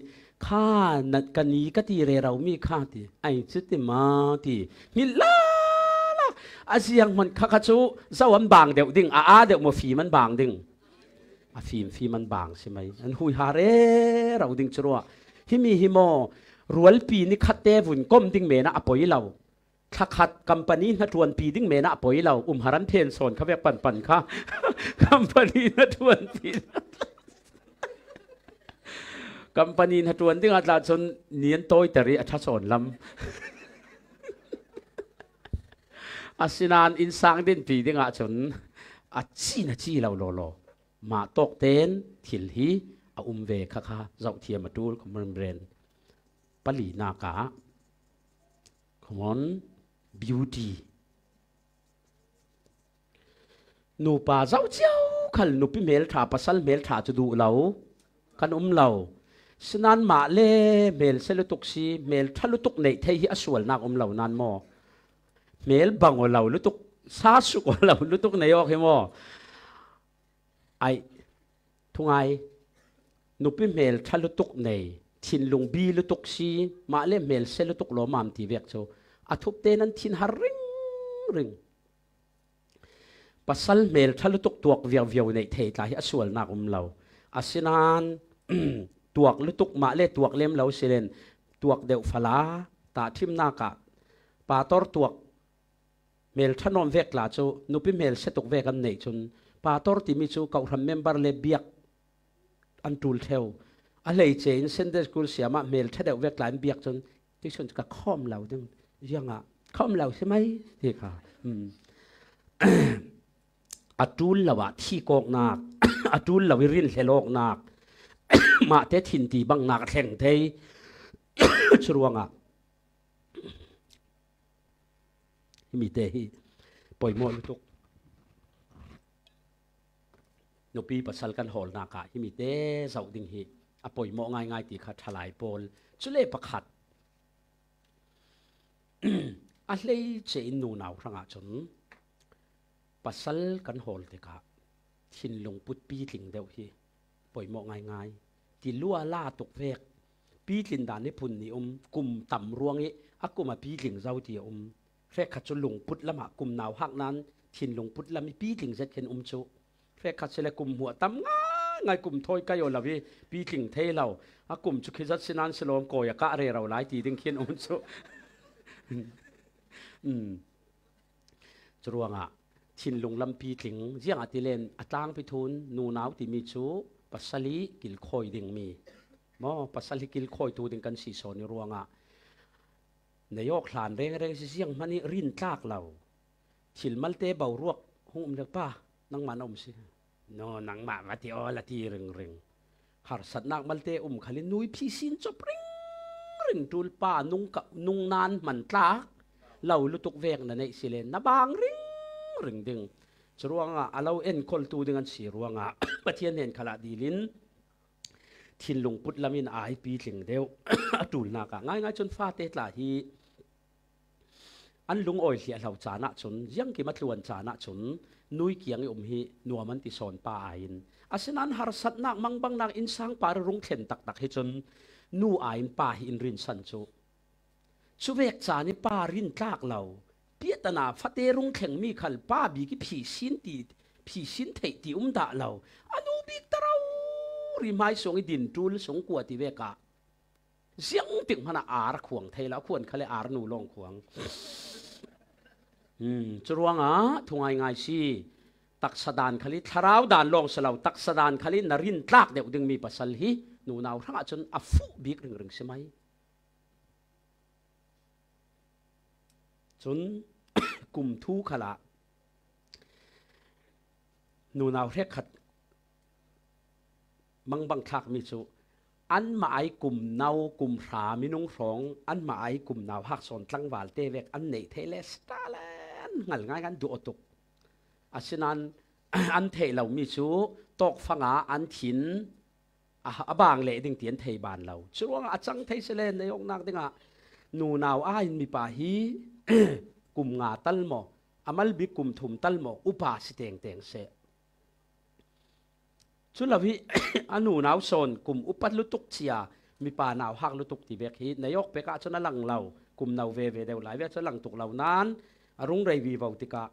ข้านัดกันนี้ก็ตีเรเรามีข้าตีไอจุดมาตีมิลา อาเสียงมันคักจูเจ้ามันบางเดี๋ยวดิ่งอาเดี๋ยวมาฝีมันบางดิ่งฝีมันบางใช่ไหมอันหุยหาเร่เราดิ่งจรัวฮิมีฮิโมรัวปีนี่คัดเตวุ่นก้มดิ่งเมนะอปอยเราถ้าคัดกัมปานีนัดวนปีดิ่งเมนะอปอยเราหารันเพนโซนเขาเรียกปั่นค่ะกัมปานีนัดวนปีกัมปานีนัดวนดิ่งอาจารย์ชนเนียนโตยแต่รีอัชโซนลำอาศินานอินสังดินปีดิ่งอาจนอาจีเราโลมาตกเต้นถิลฮีอาเวค่ะเจ้าเทียมมาดูคอมเมนเรนปลีนากาคอมอนบิวตี้นูป่าเจ้าขันนูพิเมลถาปัสสัลเมลถาจะดูเรากันเราสนานมาเล่เมลเซลุตุกซีเมลทัลุตุกในเทหิอสวลนักเรานานมอเมลบังเราลุตุกซาสุกเราลุตุกในออกเหมอไอทุงไอนุปิเมลทัลุตุกในทินลงบีลุตุกซีมาเล่เมลเซลุตุกโลมามทีเวกโซอาทุบเตนันทินหาริงปัสสัลเมลทัลุตุกตัวเวียวในเทตาหิอสวลนักเราอาศินานตัวลุตุกมาเล่ตัวเล่มเราเซเลนตัวเดวฟลาตาทิมนากาปาตอร์ตัวเมลทนอมเวกลาโจนุปิเมลเซตุกเวกันในจนปาตอร์ติมิจูเก่าทำเมมเบอร์เลเบียกอันตูลเทวอะไรเจนเซนเดสกุลเสียมาเมลถ้าเดวเวกลายเบียกจนที่ชนจะข้อมเราดึงยังอ่ะข้อมเราใช่ไหมที่ค่ะอัตูลละวะที่กอกนักอัตูลละวิรินเฮโลกนักมาเตทินตีบังนักแข่งเทยชรวงอ่ะมีเตยปล่อยมอลุตุกนปีปัสสัลกันหอลนากาฮิมิเตเสาดิ่งฮีอปอยมอง่ายตีขัดทลายโปลชุเล่ประขัดอะไรเจนนูนาวครั้งจนปัสสัลกันหอลเตกะชินลงปุดปีถิงเดียวฮีปอยมอง่ายตีลัวล่าตกเวกปีถินดานในพุ่นนี่กุมต่ำรวงนี้อากุมาปีถิงเจ้าที่แค่ขัดจนลงปุดละมากุมนาวหักนั้นชินลงปุดละมีปีถิงเจ็ดเข็นโชแค่ขัดเสลกุมหัวตั้มง่ายกุมถอยก็ยอลาวีปีถิงเทเราอากุมจุกิจัดสินันสโลมโกยกะเรเราหลายทีดึงเขียนโชจรวงอ่ะชินลงลำปีถิงเจียงอติเลนอัตางพิทุนนูนาวติมีชูปัสสลีกิลคอยดึงมีมอปัสสลีกิลคอยตูดึงกันสีโซนรวงอ่ะในยกหลานเร่งเสียงมันนี่รินตากเราชิลมัลเตเบารวกหุ่มเด็กป้านังมันสิโนนังมาวัติออละทีริงหาสัตนักมัลเตขลินนุยพี่สินจบริงตูลป้านุงนานมันตากเราลุตุกเวกนั่นเองสิเลนนับบางริงดึงจรวงอ่ะเราเอ็นคนตูดึงกันสีรวงอ่ะปะเทียนเห็นขลาดีลินทินลงปุดลามินอาปีถึงเดียวตูลนักง่ายจนฟ้าเตตลาฮีอันลุงอ้อยเสียเหล่าจานะชนยังกิมัดลวนจานะชนนุยเกียงฮีนัวมันติสอนป่าอินอาศัยนั้นหาสัตนักมังบังนักอินสังปารุงเข็นตักให้จนนูอินป่าอินรินสันโจสุเวกจานี่ป่ารินตากเราเปียตนาฟัดเตรุงเข็งมีขัลป่าบีกิผีสินเทติดาเราอนุบิกตเราริมายสงดินจูลสงกัวติเวกะเสียงติ่งพนาอาร์ขวงไทยแล้วควรเขาเลยอาร์นูลงขวงจรวงทุงง่ายสิตักสดานขลิทราวดานลองสลาวตักสดานขลินรินตากเดี๋ยวดึงมีปัสสลีนูนาวทั้งจนอฟุบิกรึงใช่ไหมจนกลุ่มทูขละนูนาวเรียกขัดมังบังคักมิจูอันมาไอกลุ่มนาวกลุ่มขามินุงสองอันมาไอกลุ่มนาวหักสอนตั้งวาลเตเวกอันเนเทเลสตาเลนงันง่ายกันดูอตุกอาศัยนั้นอันเทเรามิจูตกฟังอันถินบางเล่ดึงเตียนเทบานเราช่วงอาจังเทเสเลนในองนักดึงนูนาวอ้ายมีป่าฮีกลุ่มงาตัลโมอามัลบิกลุ่มถุมตัลโมอุปาสิเตงเสชุลวิอนุนาวโซนกลุ่มอุปัตลุตุกเชียมีป่านาวหักลุตุกติเวกฮีนายกเปกะชนะหลังเรากลุ่มนาวเวเดวหลายเวชหลังตุกเหล่านั้น รุงไรวีวติกะ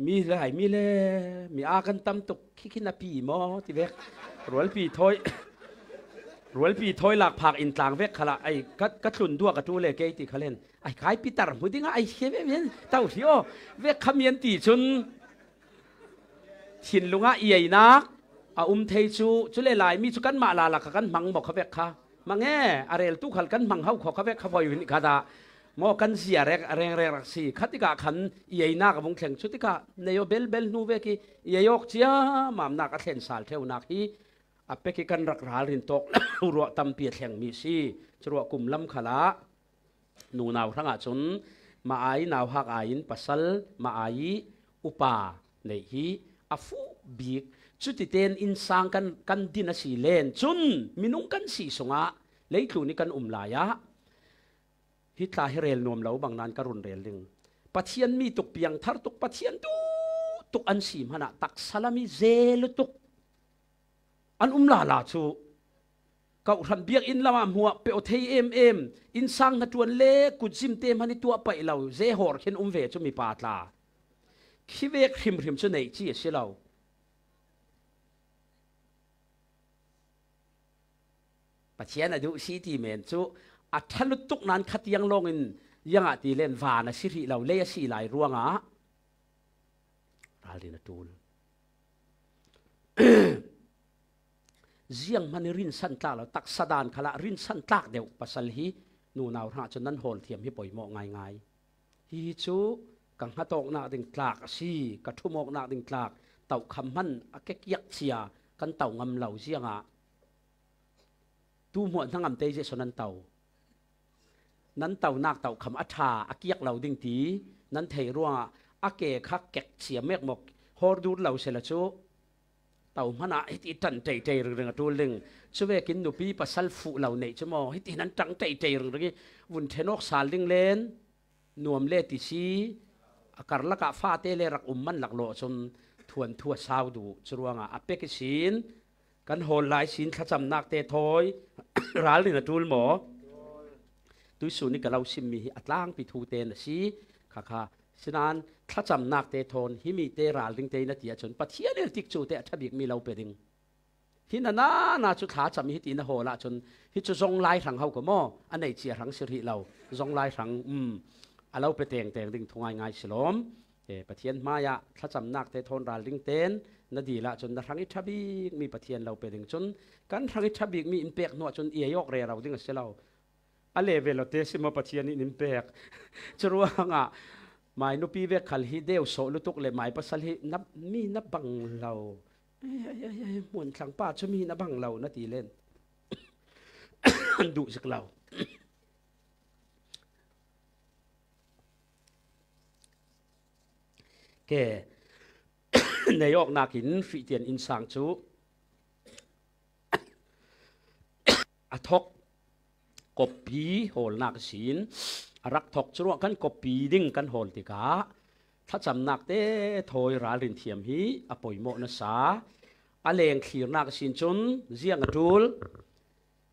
มีหลายมีเลยมีอากันตำตกขี้นาปีมอที่เวกรัวปีถอยรัวปีถอยหลักผักอินตางเวกขละไอ้กัดชุนดัวกระตูเลยเกติเขาเล่นไอ้ขายปีตร์มุดิงไอ้เชฟเวียนเต้าที่โอเวกขมิ้นตีชุนชินลุงอ่ะใหญ่นักเทจูจุเลลายมีจุกันมาลาลักกันมังบอกเขาเวกค่ะมังแง่อะไรตู้ขัลกันมังเฮาขอเขาเวกเขาพอยวินิกาดามอกันเสียแรงสิขัดกะขันใหญ่นักมุงเข่งชุดกะเนยเบลนูเวกีใหญ่ยกเชียมามนักเข่งสาลเทวนักฮีอเป็กกันรักราลินตกรัวตำเปียแข่งมีซีจรัวกุมลำขละนูนาวทั้งอาจนมาไอนาวหักไอน์ปัสลมาไออุปาในฮีอฟูบีกจุดที่เต็นอินสังกันดินสีเลนจุนมินุงกันสีสงะเลยครูนี่กันลายะฮิตาฮิเรลนวมเหลาบางนานกรุนเรลลิงปัจเจียนมีตุกเปียงทาร์ตุกปัจเจียนตุกอันสีมันอะตักสลามีเซลตุกอันลาชูก็ทันเบียกอินละมาหัวเปโอเทเอ็มอินสังนัดวันเล็กกุจิมเตมันตัวไปเราเซฮอร์เห็นเวจุมีปาตลาคิเวกหิมชนไหนจีเสียเราปัจเจียนอดูสีทีเมนชูอัฐลุตุกนั้นขัดยังลงอินยังตีเล่นวานะสิริเราเลี้ยสีหลายร่วงราลินตูลเจียงมันรินสันตากเราตักสดานขละรินสันตากเดียวปัสลฮีนูนาวหน้าจนนั้นโหลเทียมให้ปล่อยหมอกง่ายฮีจูกังฮัตอกนาดิงตากสีกระทุมอกนาดิงตากเต่าคำมันอเกกยักเชียกันเต่างำเหล่าเจียงตูหมดทั้งงำเตยเจสนันเต่านั้นเต่านักเต่าคำอัฐาอักยักเหล่าดิ่งตีนั้นเทรัวอักเกคักเก็กเสียเมกหมกฮอร์ดูดเหล่าเสลจูเต่ามันอะฮิติตันใจเรื่องตัวเรื่องช่วยกินหนูปีปัสสาวะฟูเหล่าในชั่วโมงฮิตินั้นจังใจเรื่องนี้วุ่นเทนอกสาลิงเลนนวมเลติซีอาการละกะฟ้าเตเลรักมันหลักโลจนทวนทั่วสาวดูจรวงอเปกศีนกันโหลายศีนขจำนักเตถอยร้านลินตูลหมอตุยสุนิกเราซิมมีอัตล่างปิทูเตนสีค่ะฉะนั้นถ้าจำนักเตทนฮิมีเตราลิงเตนตีจนปัจเจียนติกจูเตทบิกมีเราเป็นฮินาจุดขาจำฮิตินโหละจนฮิจุจงไล่ถังเขาก็มออันไหนเจียถังสิริเราจงไล่ถังเราไปแต่งดิ่งทงง่ายสลมปัจเจียนมายะถ้าจำนักเตทนราลิงเตนนาดีละจนทางอิทบิกมีปัจเจียนเราเป็นจนกันทางอิทบิกมีอิมเปกหนวจนเอียยกเรเราดิ่งเสเราอเลเวลเตสิมาปัจเจียนอิมเปกจรวงไม่นุปีเวกขัลฮิเดวโซลุตุกเลยไม่ปัสสาวะนับมีนับบังเรามวนขังป้าจะมีนับบังเรานาทีเล่นดูสักเราแกในยอกนากินฟิเตียนอินสังจูอทกกบปีโหลนักศีลรักทกจรวงกันกบปีดิ่งกันโหลติกาถ้าจำนักเต้ถอยราลินเทียมฮีอปอยโมนสาอเลงขีนักสินจุนเจียงกระดูล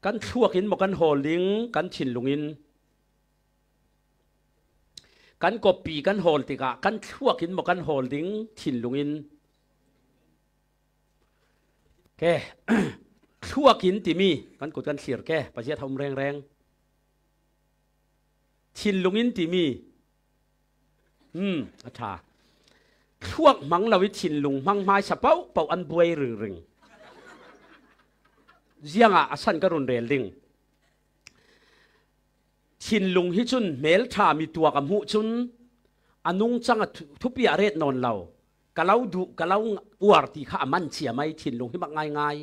กันทั่วกินบอกกันโหลดิ่งกันชินลุงินกันกบปีกันโหลติกากันทั่วกินบอกกันโหลดิ่งชินลุงินแกทั่วกินติมีกันกดกันเสียแกประเทศทำแรงชินลุงินติมีอาชาช่วงมังลวิชินลุงมังไม้สะเป้าเป่าอันบวยรึงเจียงอาสันกรุนเรลิงชินลุงฮิจุนเมลชามีตัวกับหูจุนอนุงจังทุบปีอาเรศนอนเรากะเล่าดูกะเล่าอวดที่ข้ามันเสียไม่ชินลุงที่มักง่าย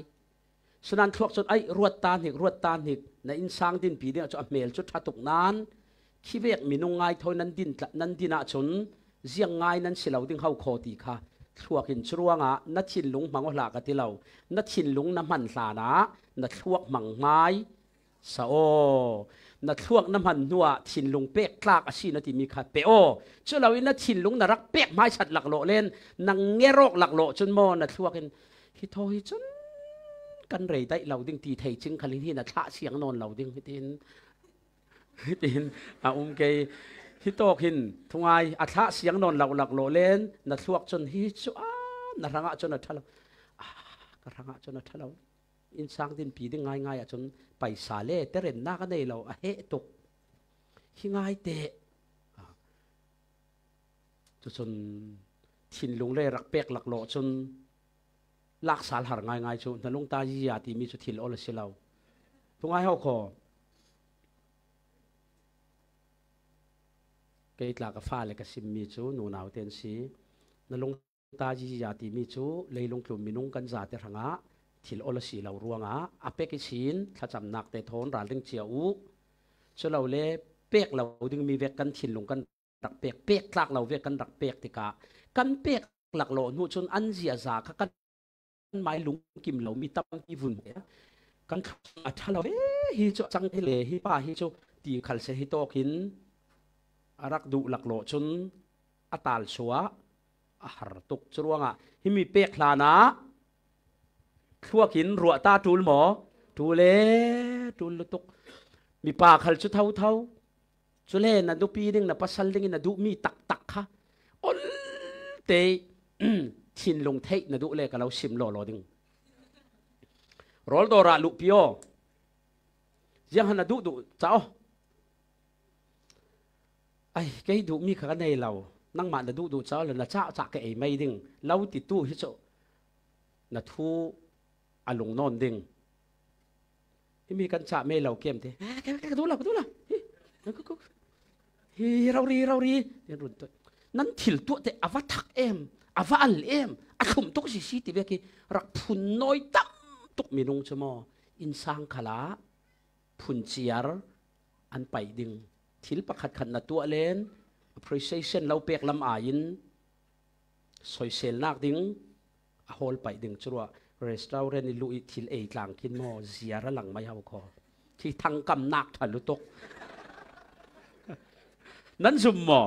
ฉะนั้นพวกจนไอรวดตาหิกในอินสางดินปีเนี่ยจะเมลจุดทัดตกนั้นขี้เวกมีนุ่งง่ายเท่านั้นดินชนเจียงง่ายนั้นเสียเราดึงเข้าคอตีค่ะทั่วกินชรวงนัดชินลุงมังวลากติเรานัดชินลุงน้ำมันสานะนัดทั่วมังไม้สะโอนัดทั่วน้ำมันนัวชินลุงเป๊กคลากอาชีนาทีมีค่ะเปโอเจ้าเราอินัดชินลุงนรักเป๊กไม้ฉัดหลักโลเล่นนังเงรกหลักโลจนมอนัดทั่วกันฮิโตฮิจนกันเรยได้เราดึงตีไทยจึงคันที่นัดท่าเสียงนอนเราดึงฮิตินเกย ฮิโตกินทุงไงอัฐะเสียงนอนหลักโลเลนนัดลวกจนฮิจูนัดรังจนนัดทะเลกระรังจนนัดทะเลอินสังดินปีดิ้งง่ายจนไปสาเล่แต่เรนหน้ากันในเราเฮตุกหิง่ายเตะจนทินลุงเล่รักเปกหลักโลจนลักสารหารง่ายจนนั่นลุงตาจียาตีมีจุดทิลโอเลสิเราทุงไงเขาขอเกิดหลักฟ้าเลยก็สิมีจูหนูหนาวเต็นสีนั่นลุงตาจียาตีมีจูเลยลงกลุ่มมีนุ่งกันจ่าเตรังะทิลโอเลสิเรารัวงะอเปกิชินถ้าจำหนักแต่ทนร้านเรื่องเจียวจนเราเล่เปกเราดึงมีเวกันทินลงกันดักเปกหลักเราเวกันดักเปกติกากันเปกหลักโลนูจนอันเสียจากกันไม้ลุงกิมเรามีตั้งที่วุ่นกันถ้าเราฮิโจจังเทเลฮิป้าฮิโจตีขัลเซฮิโตกินรักดูหลักโลจนอัตาลชัวอาหารตุกจรวงอ่ะฮิมีเปกลานะทั่วกินรัวตาทูลหมอทูเลทูลตุกมีปลาขัลชุดเท่าจุเล่นดูปีนึงนะปัสสัลลิงนะดูมีตักค่ะโอ้เตยชินลงเทนะดูเล่กับเราชิมโลดึงรอลโดราลุปิโอยังหันดูเจ้าไอ้แกดูมีข้างในเรานั่งมาดูเจ้าเลยนะเจ้าจากไอ้ไม่ดึงเราติดตู้ฮิโจนะทูอารมณ์นอนดึงที่มีกันจ่าไม่เราเกมเตะแกดูละเรารีนั่นถิ่นตัวแต่อวทักอวอัลอคุมตุกสิติเวกีรักพุนน้อยตั้มตุกมีนงชมออินสังขลาพุนเชียร์อันไปดึงทิลประคัดขันนัตัวเล่น appreciation เราเปียกลำอายินสอยเซลนักดึงอโฮลไปดึงชัวrestaurant นี่ลุยทิลเอหลังกินมอเสียระหลังไม่เอาคอที่ทั้งกำนักทันลุตกนั่นซุ่มหมอ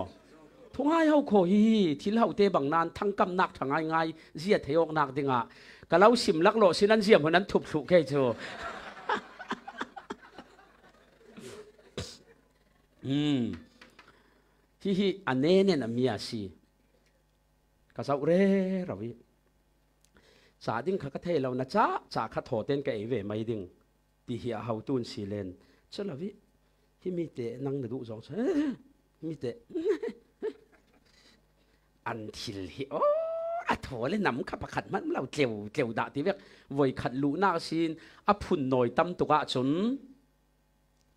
ทุกให้เขาโคฮีที่เราเตะบังนานทั้งกำนักทั้งง่ายเสียเที่ยวนักดิ่งอ่ะก็เราสิมลักโลสินั้นเสียมคนนั้นทุบถูกแค่โชที่อันนี้เนี่ยนะมีอาชีก็จะเร่เราวิสาดิ่งข้าก็เทเรานะจ๊ะจากข้าโถเต้นกับเอเวไม่ดิ่งที่เหี้ยเขาตูนสีเลนเจ้าเราวิที่มีเตะนั่งดูสองมีแต่อันทิลฮิโออัฐเลยนำขับขัดมันเราเจียวด่าที่เรียกวัยขัดลูน่าซินอภุนหน่อยตั้มตุกะจน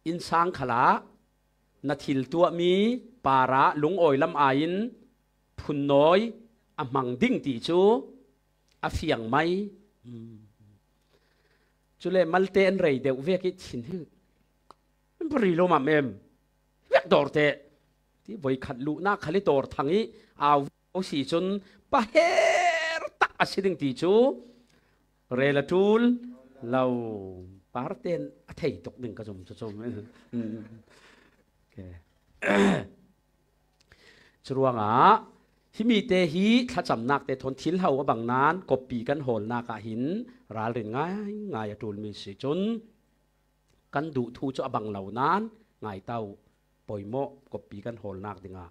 อินสังขลานาทิลตัวมีปาระลุงอ่อยลำอายินพุนน้อยอมังดิ้งตีจูอเฟียงไม่จุเลยมัลเตนไรเดวเวกิชินฮึมันบริโลมาเมมเวกดอร์เตที่วัยขัดลูน่าขัดดอร์ทั้งนี้เอาสีจนปะเฮร์ตักอาศิดิงตีจูเรลทูลเราปาร์เตนอัฐิตกหนึ่งกระจมจรวงที่มีเตหีถ้าจำนักแต่ทนทิ้งเขาว่าบางนั้นกบปีกันโหลนากะหินราเรินง่ายทูลมีสีจนกันดุทูจะบังเหล่านั้นง่ายเต้าปอยโมกบปีกันโหลนักดิงา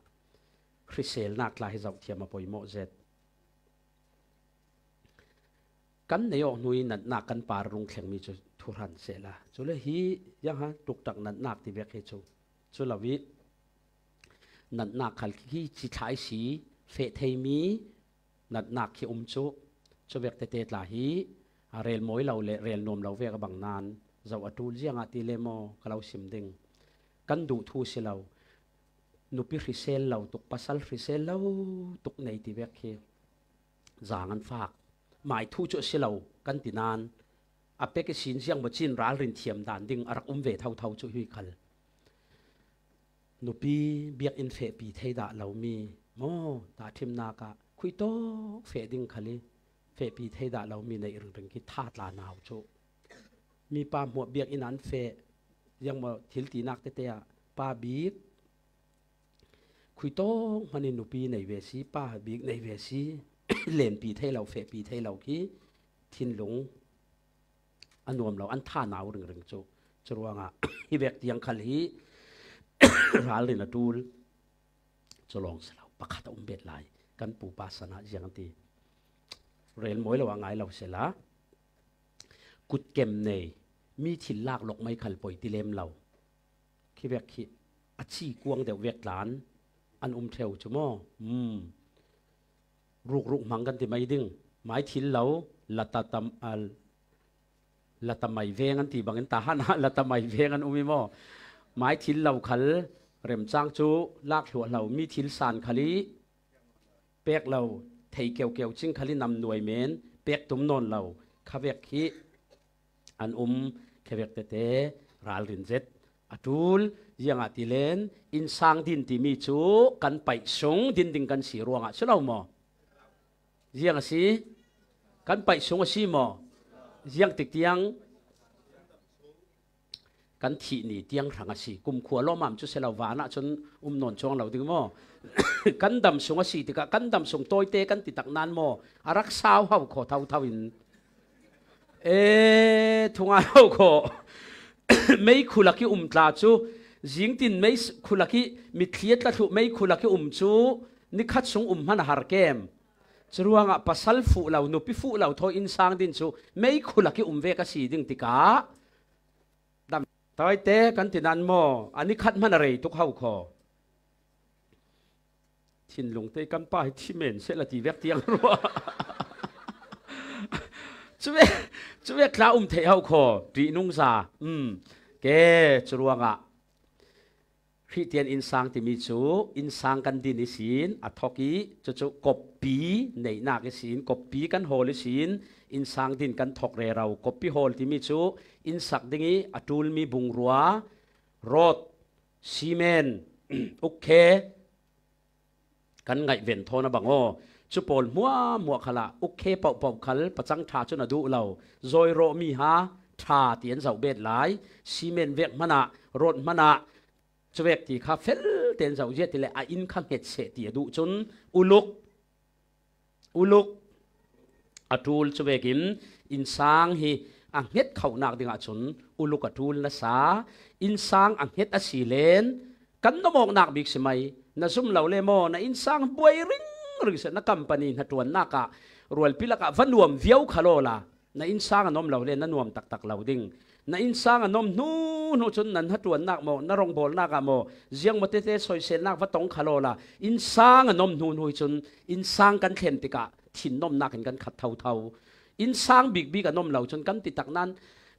คริสเซลนักลายเจ้าเทียมมาปอยโมเจ็ดกันในอนุยนัดนักกันปารุงแข่งมีจุทุรันเสละจุเลยฮียังฮะตุกตักนัดนักที่เวกเฮจูจุลวินัดนักขัลที่จิตไทยสีเฟทเทมีนัดนักที่จูจุเวกเตตลาฮีเรลมวยเราเรลนมเราเวกบังนานเจ้าอตูลยังติเลโมกเราสิมดิงกันดูทูสิเรานุปิฟริเซลเราตุกปัสสัลฟริเซลเราตุกในที่เวกเฮจางันฝากหมายทูจุสิเรากันตินานอเปกสินเสียงบัจินร้ารินเทียมดานดิงอารักเวเท่าจุหุยขัลนุปีเบียกอินเฟปีเทดาเรามีโมตาทิมนากะคุยโตเฟดิงขัลีเฟปีเทดาเรามีในเรื่องกิธาตลานาวจุมีปาหัวเบียกอินันเฟยังมาทิลตีนักเตะปาบีกคุยโตมันนุปีในเวซีปาบีกในเวซีเล่นปีเทเราเฟปีเทเราคีทินหลงอันนวมเราอันท่าหนาวเรื่องจุจรวงฮิเวกเตียงขัลีร้านเลยนะดูล จะลองสลาวประคัตเบ็ดลายกันปูปาสนะอย่างตีเรียนมวยระหว่างไงเราเสละกุดเก็มเนยมีถิ่นลากหลอกไม้ขัลปอยติเลมเราคิดแบบคิดอาชีกวงเดี๋ยวเวกหลานอันเทวจมอรุกมังกันที่ไม่ดึงไม้ถิ่นเราละตาตำละตาไม่เวงันที่บางอันตาหันละตาไม่เวงันมิมอไม้ถิ่นเราขัลเริ่มจ้างจูลากหัวเรามีถิ่นสานขัลีเปียกเราไทยเกี่ยวชิงขัลีนำหน่วยเมนเปียกตุ่มนนเราข้าเวกขี้อันแค่เวกเตะรัลรินเจ็ดอตูลยังอาทิเลนอินสังดินที่มีจูกันไปสงดินดิ่งกันสีรวงอ่ะใช่เราหมอยังสิกันไปสงสิหมอยังติดเตียงกันที่นี่เตียงทางสิกุมขัวล้อมจุเสลาวานะจนนนช่วงเราดึงหมอกันดำสงสิติกะกันดำสงโตยเตกันติดตักนานหมออารักษาเขาขอเท่าอินทุงอาเราขอไม่คุลักตาจูจิงตินไม่คุลักมิเทียตละทุไม่คุลักจูนิคัดสงมันหาร์เกมจรวงอ่ะปัสสัลฟูเรานุปิฟูเราทออินสังดินจูไม่คุลักเวกสีดิงติกาดำต่อยเตะกันตินันโมอันนี้คัดมันอะไรทุกเขาขอทินลงเตะกันไปที่เมนเสละทีเวกเตียงรัวช่วยคลาเทเอาขอดีนุ่งซาแกจรวงอ่ะคริเตียนอินสังที่มีจูอินสังกันดินิสินอัทอกีจะกบปีในนาคสินกบปีกันโฮลิสินอินสังดินกันทอกเรเรากบปีโฮลที่มีจูอินสักดิงีอัตุลมีบุงรัวรถซีเมนโอเคกันไงเวนโทนะบังโอจุปอลมัวขละโอเคเป่าขัลประจังทาจุนดูเราซอยโรมีฮาทาเตียนเสาเบ็ดหลายซีเมนเวกมณะรถมณะจเวกที่คาเฟลเตียนเสาเจ็ดที่เลยอินข้างเห็ดเสตียดูจนอุลุกอัตูลจเวกินอินสังฮีอังเห็ดเขาหนักดิ่งจนอุลุกอัตูลนะสาอินสังอังเห็ดอสีเลนกันน้ำมองหนักบิกสมัยน่ะซุ่มเหล่าเลโมน่ะอินสังบวยริงหรือเสนักกัมปนีนัดวนนักะรวลพิลักะฟันนวมเวียวขโลละน่ะอินสังน้อมเหล่าเลนน่ะนวมตักเหล่าดิ่งน่ะอินสังน้อมนู่จนนั้นนัดวนนักโมน่ะรองบอลนักะโมเจียงมเตเตซอยเซนักวัดตงขโลละอินสังน้อมนู่จนอินสังกันเข็นติกะถิ่นน้อมนักกันขัดเท่าอินสังบิกะน้อมเหล่าจนกันติดตักนั้น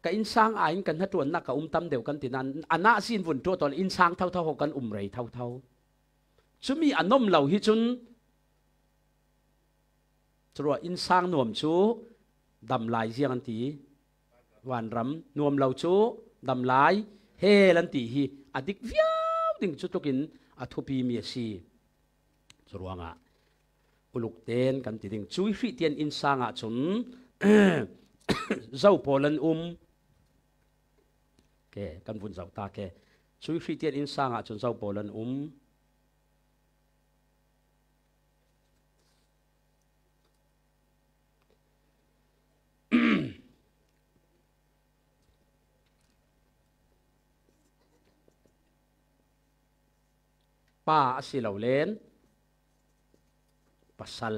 กับอินสังอายินกันนัดวนนักะตำเดียวกันตินั้นอันน่าสินวุ่นตัวตอนอินสังเท่ากันไรเท่าจุมีอันน้อมเหล่าฮิจุนจรวอินสังนวมชูดำลายเสียงอันตีวันรำนวมเหล่าชูดำลายเฮลันตีฮีอดิกวิวดิ่งจุดตุกินอัทุปีมีสีจรวงะอุลุกเตนกันติดิ่งจุยฟิเตียนอินสังะจุนเจ้าโพลันแกกันวุ่นเจ้าตาแกจุยฟิเตียนอินสังะจุนเจ้าโพลันป้าสิเหล่าเลนปัสสัล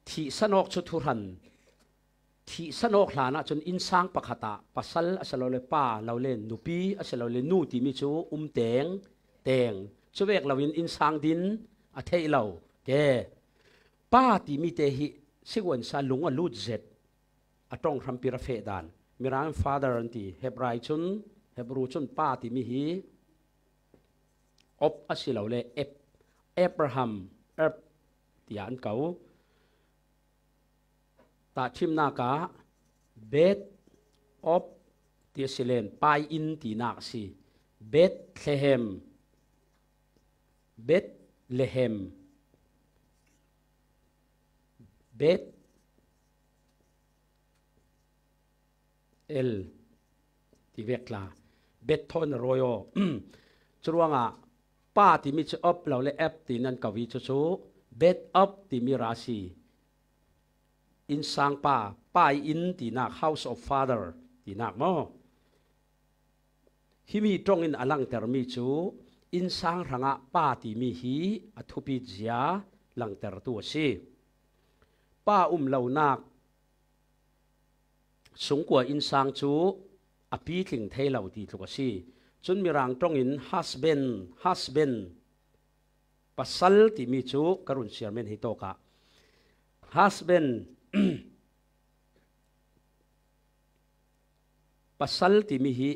ที่สนอกชุดทุรันที่สนอกหลานะจนอินสังปะขตาปัสสัลอาศัยเราเลยป้าเราเล่นนูปีอาศัยเราเล่นนูที่มีชูแตงช่วยเราอินสังดินอาเทเราแกป้าที่มีเตหิสิวันซาลุงอลูดเจ็ดอาตรงทำพิราเฟดานมีร้านฟาดารันตีเฮบไรชุนเฮบรูชุนป้าที่มีฮีอบอาศัยเราเลยเอบราฮัมที่อันเก่าตาชิมนากาเบธอบที่สิเลนไปอินที่นักสิเบธเลเฮมเบธเอลที่เวกลาเบธทอนโรโยจรวงอ่ะป้าที่มีอบเราเลยแอปที่นั่นกวีชูเบธอบที่มีราศีอินสังป้าอินที่นัก House of Father ที่นักโมที่มีตรงอินอลังเตอร์มีชู อินสังรังป้าตีมีฮีอทุปิจยาหลังแต่ตัวสิป้าเหล่านักสูงกว่าอินสังจูอภิถึงเทเหล่าดีตัวสิจนมีรังตรงอินhusbandปัสสัลที่มีจูกรุณเชียร์เมนฮิโตกะ husband ปัสสัลที่มีฮี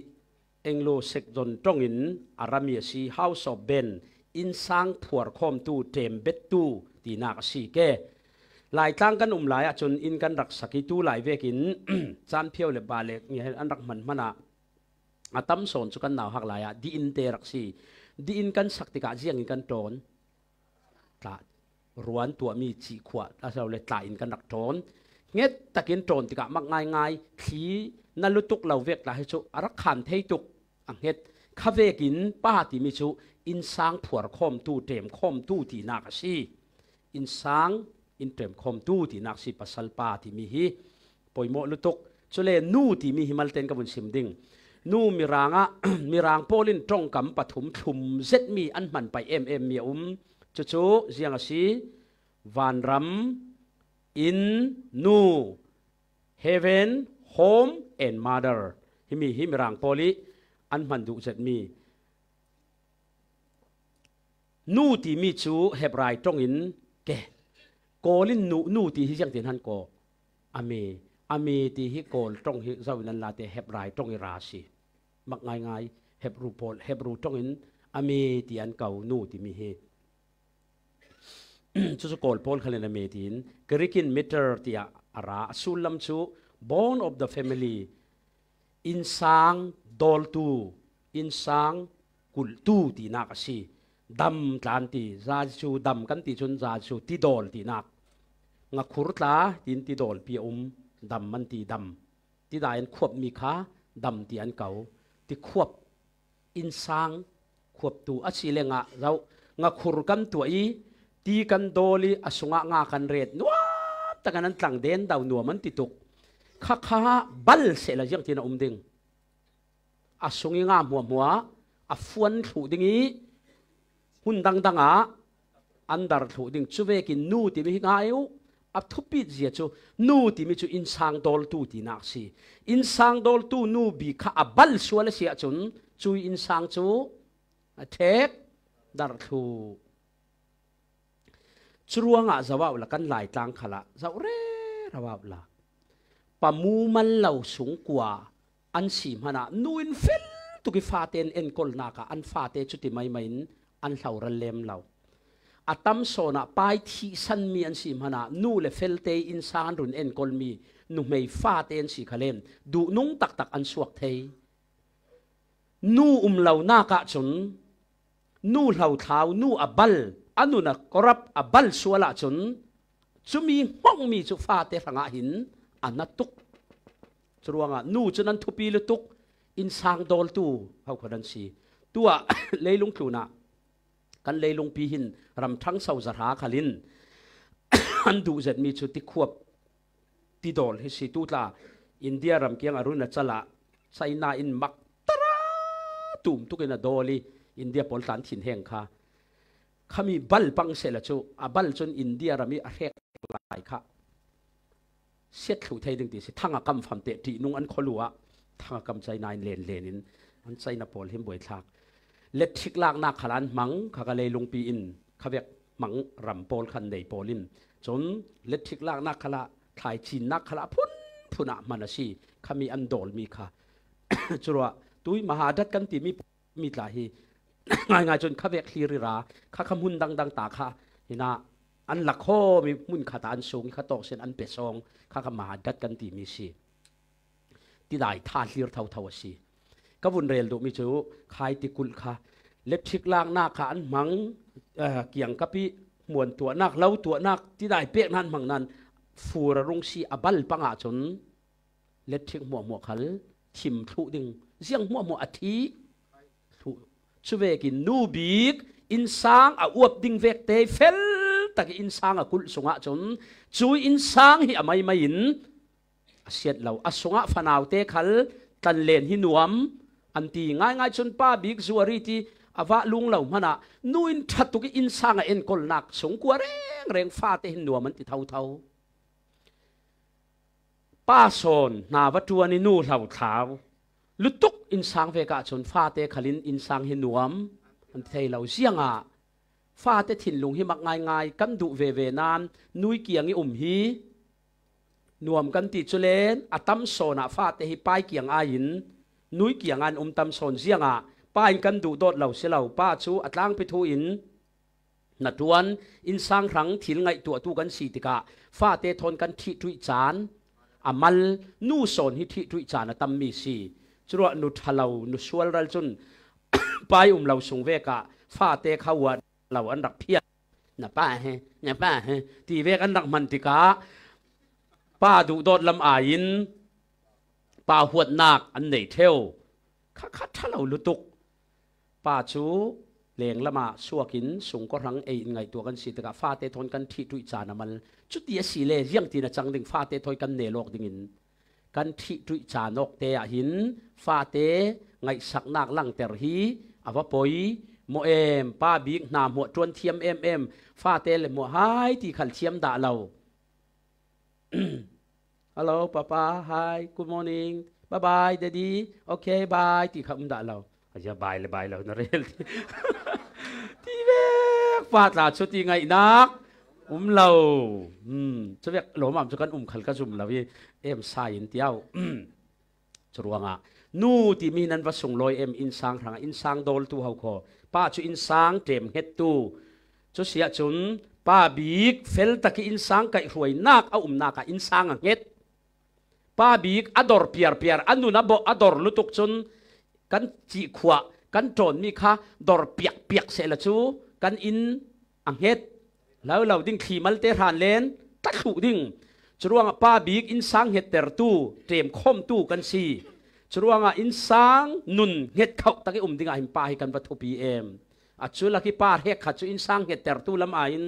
เองโลเซกจนตรงอินอารามีสี house of ben อินสังผัวคอมตูเทมเบ็ดตูตีนักสีเกหลายตั้งกันหลายจนอินกันรักสักิตูหลายเวกิน จานเพียวเลบาเล็กเนี่ยอันรักมันนะอาตั้มสอนสุกันหนาวหักหลายดีอินเตรักสีดีอินกันสักติกาเจียงอินกันโตนตาร้วนตัวมีจีขวดแล้วเราเลยตาอินกันรักโตนเงี้ยตะกินโตนติกามักง่ายทีนั่นลุตุกเราเวกหลายชุอารักขันเทตุกอังเฮ็ดข้าเวกินป้าที่มีชุอินสังผัวคอมตูเต็มคอมตูที่นักสีอินสังอินเต็มคอมตูที่นักสีปัสสัลป้าที่มีฮีปอยโมลุตุกชุเลนูที่มีฮิมัลเตนกับบุญสิมดิงนูมีรางมีรางโพลินตรงกำปฐุมทุมเซตมีอันมันไปมีจุเจียงสีวันรัมอินนูเฮเวนhome and mother ฮิมีรางโพลิอันมันดูเซตมีนูที่มีจูเฮบไรตรงอินเกโกลินนูที่ฮิจังตินฮันโกอเมที่ฮิโกลตรงฮิเจ้าวินันลาเตเฮบไรตรงอิราชีมักง่ายเฮบรูโพลเฮบรูตรงอินอเมที่อันเก่านูที่มีเฮจุโกลโพลคันเลนอเมตินกริกินมิเตอร์ที่อาราสุลัมจู born of the family อินสังดอลตูอินสังกุลตูที่นักสิดำตานตีจาจูดำกันตีจนจาจูที่ดอลที่นักงักขุรตาตินที่ดอลพี่ดำมันตีดำที่ได้อันควบมีขาดำที่อันเก่าที่ควบอินสังควบตัวอาศิเลงะเรางักขุรกันตัวอีตีกันโดลีอสุงะงากันเรดนัวแต่กันนั้นต่างเด่นดาวนัวมันติตุกข้าบัลเสละยังที่น่าดิงอสุงิงามัวฟวนถูดิงี้หุ่นดังอันดาร์ถูดิงชูเวกินนูที่มีง่ายทุบปิดเสียจูนูที่มีจูอินสังดอลตูที่นักสิอินสังดอลตูนูบีข้าบัลสวลเสียจุนจูอินสังจูเทปดาร์ถูจรวงจะว่าละกันหลายต่างขละจะเร่ระว่าละปะมูมันเหล่าสูงกว่าอันสีมันนูอินเฟลตุกิฟาเตนเอ็นกอลนักอันฟาเตจุติไม่อันเหล่าระเลมเหล่าอาตัมโซนะไปที่สันมีอันสีมันนูเลเฟลเตอินซานรุนเอ็นกอลมีนูไม่ฟาเตนสีขเลมดูนุงตักอันสวกเทนูเหล่านักจนนูเหล่าเท้านูอับบลอันนู้นกรับอับบลสัวละจนจุมีห้องมีจุฟาเตรังหินอันนัตุกจรวงนูจนั้นทุปีลุตุกอินสังดอลตูเขาคนนั้นสิตัวเลยลุงครูนะกันเลยลุงปีหินรำทั้งสาวสระขลินอันดูเสร็จมีจุดที่ควบที่ดอลให้สิตุลาอินเดียรำเกียงอรุณจัลละไซนาอินมักตระตุ่มทุกคนดอลีอินเดียปอลตันถิ่นแห่งค่ะขามีบัลปังเสละจูบัลจนอินเดียรามีอาเรกหลายค่ะเสียถูไทยดึงตีสิทั้งกำฟันเตตินุ่งอันขลัวทั้งกำใจนายเลนินอันใจนับปอลเห็นบ่อยทักเล็ดทิกลากนักขลันมังขากะเลยลงปีอินขาเวกมังรำปอลคันเดยปอลินจนเล็ดทิกลากนักขละถ่ายจีนนักขละพุนะมันสิขามีอันโดลมีค่ะจุระตุยมหาดัดกันตีมีหลายง่ายจนข้าเวกลีริราข้าขมุนดังตาข้าเห็นนะอันหลักข้อมีมุนขาตาอันสูงข้าตอกเส้นอันเปซองข้าขมาดัดกันตีมีสิที่ได้ท่าลีรเท่าสิก็วุ่นเร็วดูมีจูขายติกุลข้าเล็บชิกล่างหน้าขาอันมังเกี่ยงกับพี่มวนตัวนักเล่าตัวนักที่ได้เปียกนั้นมังนั้นฟูระรงสีอบัลปังอาจนเล็บชิกมัวขัลทิมทุดิงเสียงมัวอาทิช่วยกินนูบีกอินสังอวบดิ่งเวกเตเฟลแต่กินสังกุลสงะจนช่วยอินสังที่ไม่ยินเสียดเราอสงะฟนาวเตขัลตันเลนหินวมอันตีง่ายจนป้าบิ๊กซัวรีที่ อาวะลุงเหล่ามันน่ะนุอินทัดตุกิอินสางเอ็นกอลนักสงกัวเร่งฟ้าเตหินนัวมันติเท่าป้าโซนนาวัตวนินูเหล่าเท้าลุตุกอินสางเวกาชนฟ้าเตขลินอินสางหินนัวมันเทเหล่าเสียงฟ้าเตถิ่นลุงหิมักง่ายกันดุเวนานนุยเกียงฮีนวมกันติจุเลนอตัมโซนาฟ้าเตหิป้ายเกียงอายินนุยเกียงอันตัมโซนเสียงป้ายกันดูโดดเหล่าเสเหล่าป้าชูอัตลางไปทูอินนัดวันอินสางครั้งถิ่นไงตัวตูกันสีติกาฟ้าเตทนกันทิทุยจานอามัลนูโซนฮิทิทุยจานตัมมีสีจรวดนุทเหล่านุสวลรัลจุนป้ายเหล่าสงเวกาฟ้าเตขวัดเหล่าอันดักเพียน่ะป้าเฮน่ะป้าเฮที่เวกอันดักมันติกาป้าดูโดดลำอายินป้าหวดนักอันไหนเทวข้าถ้าเราลุตุกป้าชูเลงละมาสัวกินสูงก็รังไงตัวกันสิตกะฟ้าเตทนกันที่ตุยจานามันจุดเดียสีเลเยี่ยงตีนะจังดึงฟ้าเตทอยกันเนโลกดิ่งกันที่ตุยจานกเตะหินฟ้าเตไงสักนักลังเตอร์ฮีอวปอยโมป้าบิ๊กนามหัวจวนเทียมฟ้าเตเลยมัวหายที่ขันเทียมด่าเราHello, Papa. Hi. Good morning. Bye bye, Daddy. Okay, bye. ที่คำด่าเราอย่าบายเลยบายเรานะเรลที่เวกฟาดลาชุดยังไงนักเราจะเวกหลอมจะกันขันกระซุ่มเราสายอินเดียวจรวงนู่ที่มีนันวัส่งลอยอินสังทางอินสังโดลตูเขาขอป้าจุอินสังเต็มเฮดตูจุเสียจุนป้าบิ๊กเฟลตะกี้อินสังกับรวยนักเอานักอินสังเฮ็ดป้าบิ๊กอดอร์เปียร์อันนู้นนะบอกอดอร์ลุตุกจนกันจีขวะกันโจนมีค่ะดอร์เปียกเสร็จแล้วจูกันอินอังเฮ็ดแล้วเราดิ้งขี่มัลเตอร์ฮันเลนตัดหูดิ้งจรวงป้าบิ๊กอินสังเฮ็ดเตอร์ตู้เตรียมคมตู้กันซีจรวงอินสังนุนเฮ็ดเขาตะกี้ดิ้งหิมป้าให้กันวัตถุพีจุลักป้าเฮ็ดขัดจูอินสังเฮ็ดเตอร์ตู้ลำอิน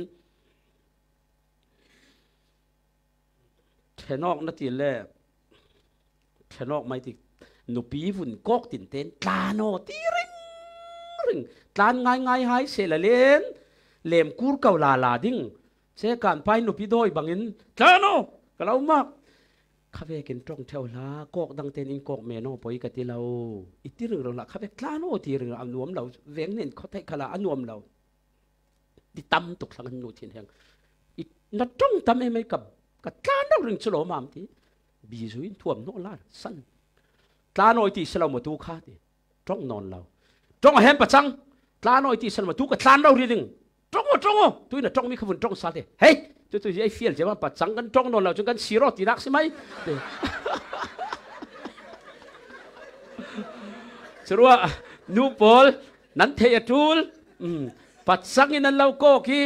เทนอกนั่นทีแรกเทนอกไม่ตินุปีฝุ่นกอกตินเต้นตลาโนตีริงตลานง่ายหายเสลเลนเลมกูร์เกาลาดิ้งเสการไปนุปีโดยบางอินตลาโนก็เรามากข้าเวกินตรงเท่าลากอกดังเต้นอินกอกเมโนปอยกันที่เราอิติรึงเราละข้าเวตลาโนตีรึงอันนวมเราเวงเน้นเขาไทยขลาอันนวมเราดิตั้มตกสังกันนูเทียนแหงนัดตรงตั้มไม่กับตลาโนรึงฉลองมามที่บีซุยท่วมโนลาสั้นตลาโนที่สลามาตูข้าที่ตรงนอนเราตรงเห็นประจังตลาโนที่สลามาตูกับตลาเราเรื่องตรงตัวน่ะตรงมีขบวนตรงสัตย์เฮ้ยตัวไอ้เฟียลจะว่าประจังกันตรงนอนเราจนกันซีโร่ตีนักใช่ไหมสรุปว่านูโปลนั้นเทียทูลประจังนั้นเราโก้กี้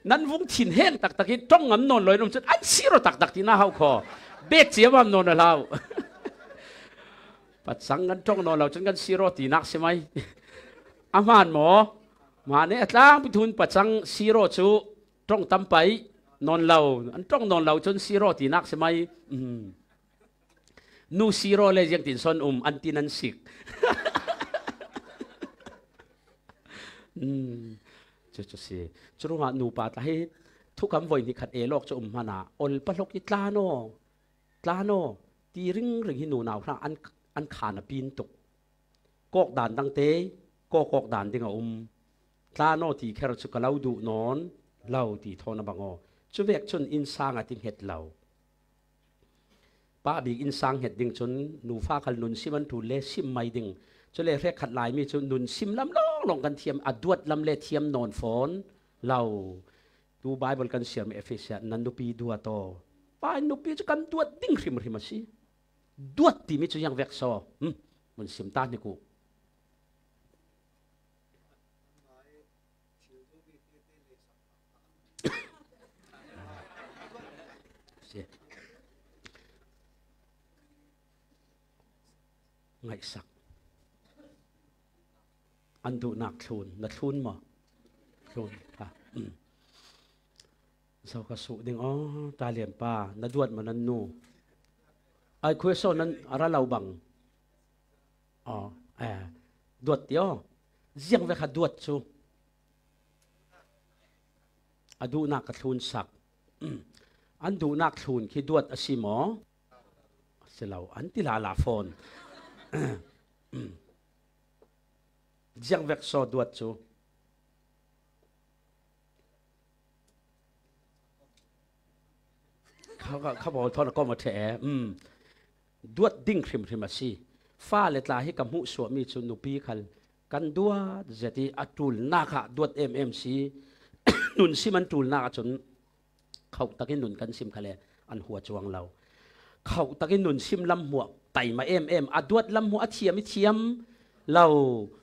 นั้นวงถิ่นแห้งตักตรงงั้นนอนลอยนมจนอันซีโร่ตักที่หน้าเขาคอเบ็ดเสียว่านอนเราปัดสังกันจ้องนอนเราจนกันซีโร่ตีนักใช่ไหมอาหารหมอมาเนี่ยล้างไปทุนปัดสังซีโร่ชูจ้องตั้มไปนอนเราอันจ้องนอนเราจนซีโร่ตีนักใช่ไหมนูซีโร่เลยยังติดซอนอันตินันสิกจะสิจะรู้ว่านูปาตาให้ทุกคำวันที่ขัดเอโลกจะมานาอลปะลกยิตลาโนตีริงหินูนาวครั้งอันขานปีนตกกอกด่านตั้งเตะกอกด่านดิ่งตลาโนที่แค่เราจะกล่าวดูนอนเล่าที่ทอนบังจะเวกชนอินสางติงเห็ดเล่าป้าบีอินสางเห็ดดิ่งจนนูฟ้าขันนุนซิมันถูเลซิมไม่ดิ่งจะเลยเรียกขัดลายมีจนนุนซิมลำลงกันเทียมอดวดลำเลเทียมนอนฝนเล่าดูไบเบิลกันเสียมเอเฟซัสนันดูปีดัวโตป้านุปีจะกันดวดดิ่งริมสิดวดที่มิจะยังเวกซอมันเสียมตานี่กูไงสักอันดูนักทุนมาทุนค่ะสาวกสุดิ่งตาเหลี่ยมป้านัดดวดมันนั่นนู่ไอ้คุยโซนั้นอะไรเราบังดวดเดียว เจียงเวคดวดจูอดูนักกระทุนสักอันดูนักทุนคิดดวดอสิหมอเสลาอันติลาลาฟอนเจียงเวกโซดวดจูเขาบอกทอนก็มาแถดวดดิ้งคริมมาสิฟ้าเลตลาให้กับหูสวมีจุนุปีคันกันดวดเจติอัตุลนาคะดวดซีนุนซิมันตูลนาจนเขาตะกินนุนกันซิมคะเลอันหัวจวงเราเขาตะกินนุนซิมลำหัวไตมาอดวดลำหัวเทียมเรา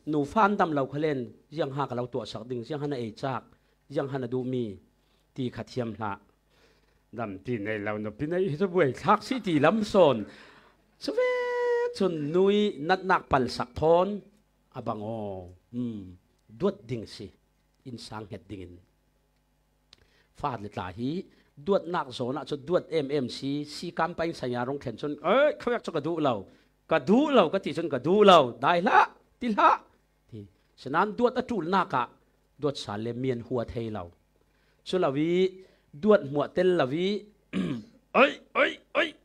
หนูฟันดำเราคะเลนยังหากเราตัวสักดิ่งยังหันเอจากยังหันดูมีตีขัดเทียมละดำตีในเราหนูปีในจะบวยทักสิตีลำโซนสเวจนนุยนักปัลสักทอนอบังโอดวดดิ่งสิอินสังเหตุดิ่งฟาดเลตาฮีดวดนักโซนะจนดวดซีกำไปสัญญารงเข็นจนเขาอยากจะกระดูเราก็ตีจนกระดูเราได้ละติละที่ฉะนั้นดวดอัตุลนักะดวดสารเลเมียนหัวเทเราชุลวีดวดหัวเตลลวี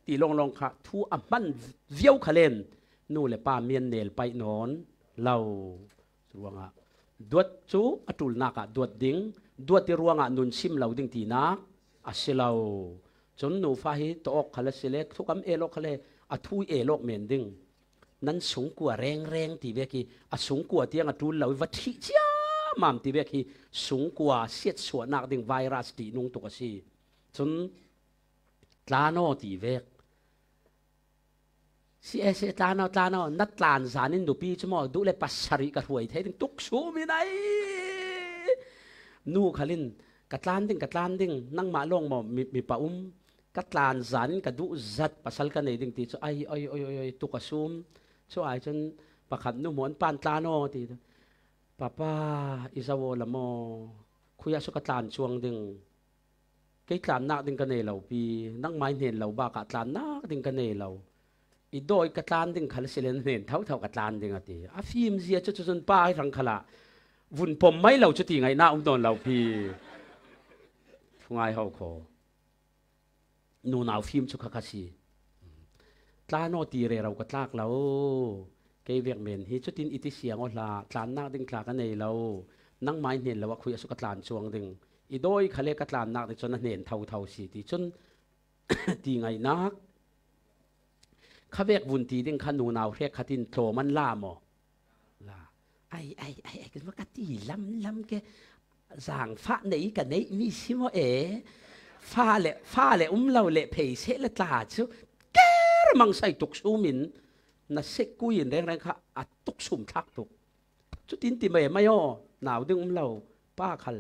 ตีลงค่ะทูอัมบันเวียวขเลนนู่นเลยป้าเมียนเนลไปนอนเราสวงอ่ะดวดจูอัตุลนักะดวดดิ้งดวดที่รวงอ่ะนุนซิมเราดิ้งตีนักอาศิเราจนหนูฟ้าฮิตอกขลังสิเล็กทุกคำเอโลกขลังอัทุยเอโลกเมนดิ้งนั้นสูงกว่าแรงตีเวกีสูงกว่าที่อัตุลเราวัดที่จ้ามามตีเวกีสูงกว่าเสียดส่วนนักดิ้งไวรัสตีนุ่งตุกสีจนตาโนตีเวกสิตาโนนัดลานสานินดูปีจมอดูเลยปัสสริกระถวยเทดิ้งตุกสูมีไหนนู่ขลินกัดลานดิ้งนั่งมาลงมีป่ากัดลานสานินกัดดูจัดปัสสลกันในดิ้งตีไอตุกสูมช่วยจนประคับนู่หมอนปานตาโนตีป้าอิสาวละโมคุยสุกัดลานช่วงดิ้งเกี่ยนักดิ้งกันในเราปีนั่งไม้เห็นเราบ้ากัดลานนักดิ้งกันในเราอีโดยกัดลานดิ้งขลังเสลนเห็นเท่ากัดลานดิ้งตีอาฟิมเสียจนป้าให้รังขละวุ่นผมไม่เราจะตีไงหน้าอุ้มโดนเราพี่ง่ายเขาขอนูนาวฟิล์มชุกขสีตาโนตีเรเราก็ตากเราเกยเวียกเมนฮิจุดินอิติเสียงอลาตานนักดิ้งตากันในเรานั่งไม้เห็นเราว่าคุยสุกตานช่วงดิ้งอีโดยขเลกตานนักจนเห็นเท่าสีตีจนตีไงนักข้าเวียกวุ่นตีดิ้งขันนูนาวเรียกขัดินโถมันล่ามอไอ้กันว่ากตีล้ำแกสั่งฟ้าไหนกันไหนมีสิโมฟ้าเละเราเละเพยเสละตาชูแกระมังใส่ตุกสูมินน่ะเสกกุยแรงค่ะอัดตุกสุ่มทักตุกจุดอินติไม่ย่อหนาวดึงเราป้าคัล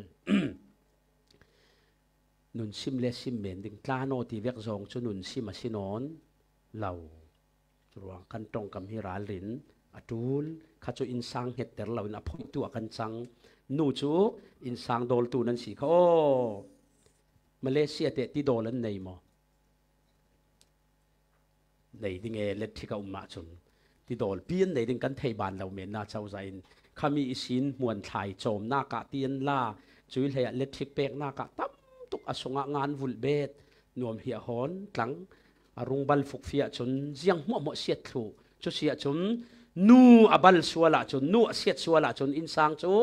นุนซิมเลซิมเมนดึงตาโนตีเวกซองจุนุนซิมาซินอนเราจวงกันตรงกับฮิราลินอตูลข้าจูอินสังเฮตเตอร์เราอินอพอยตัวกันสังนู่จูอินสังโดลตูนันสิเขามาเลเซียเตะที่โดลันในมอในดิ้งเล็ดที่เขามาจนที่โดลเปียนในดิ้งกันไทยบ้านเราเมนนาเจ้าใจขามีสินมวนถ่ายโจมหน้ากะเตียนล่าจุยเลยเล็ดที่เปกหน้ากะตั้มตุกอสงงานวุ่นเบ็ดนวมเหี่ยหอนหลังอรุงบัลฟุกเฟียจนเสียงหัวหมอเสียดถูจุเสียจนนูอับัลสัวละจนนูเสียดสัวละจนอินสังจู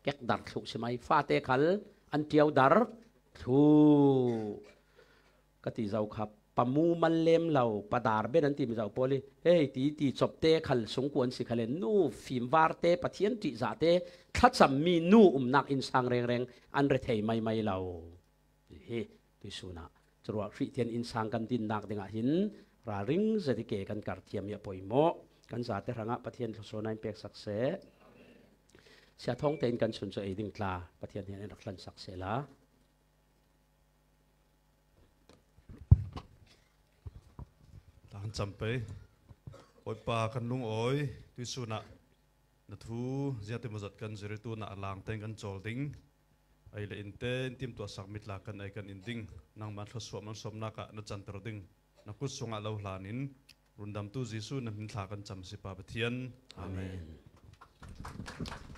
แกกดัดถูใช่ไหมฟาเตคัลอันเดียวดัดถูกติเจ้าครับปมูมันเล่มเราปดาร์เบนันติมเจ้าพอลีเฮ้ยตีจบเตะขัลสงควรสิขัลนูฟิมวาร์เตปะเทียนติจ่าเตทัดสามีนูนักอินสังแรงอันเรเทยไม่เราเฮ้ตุสุนะจรวดฟิเทียนอินสังกันดินนักดิ่งหินราริงจะที่เกกันการเทียมยาปอยโมกันจ่าเตรังปะเทียนโซนัยเป็กสักเสเสียท้องเต็นกันสุนทรเอดิงตลาปะเทียนเห็นรักลันสักเสละต่างจำไปโอยปากันลุงโอยตุสุนะนัทูเจ้าเตมจัดกันจริตุนะลางเต็นกันโจลดิงไอเลอินเตนทีมตัวสักมิดลากันไอกันอินดิงนางมันทศวมันสมนักนัดจันทร์ดิงนักกุศลงาลาวลานินรุนดำตู้จิสุนับมินลากันจำสิปาปะเทียนอาเมน Amen.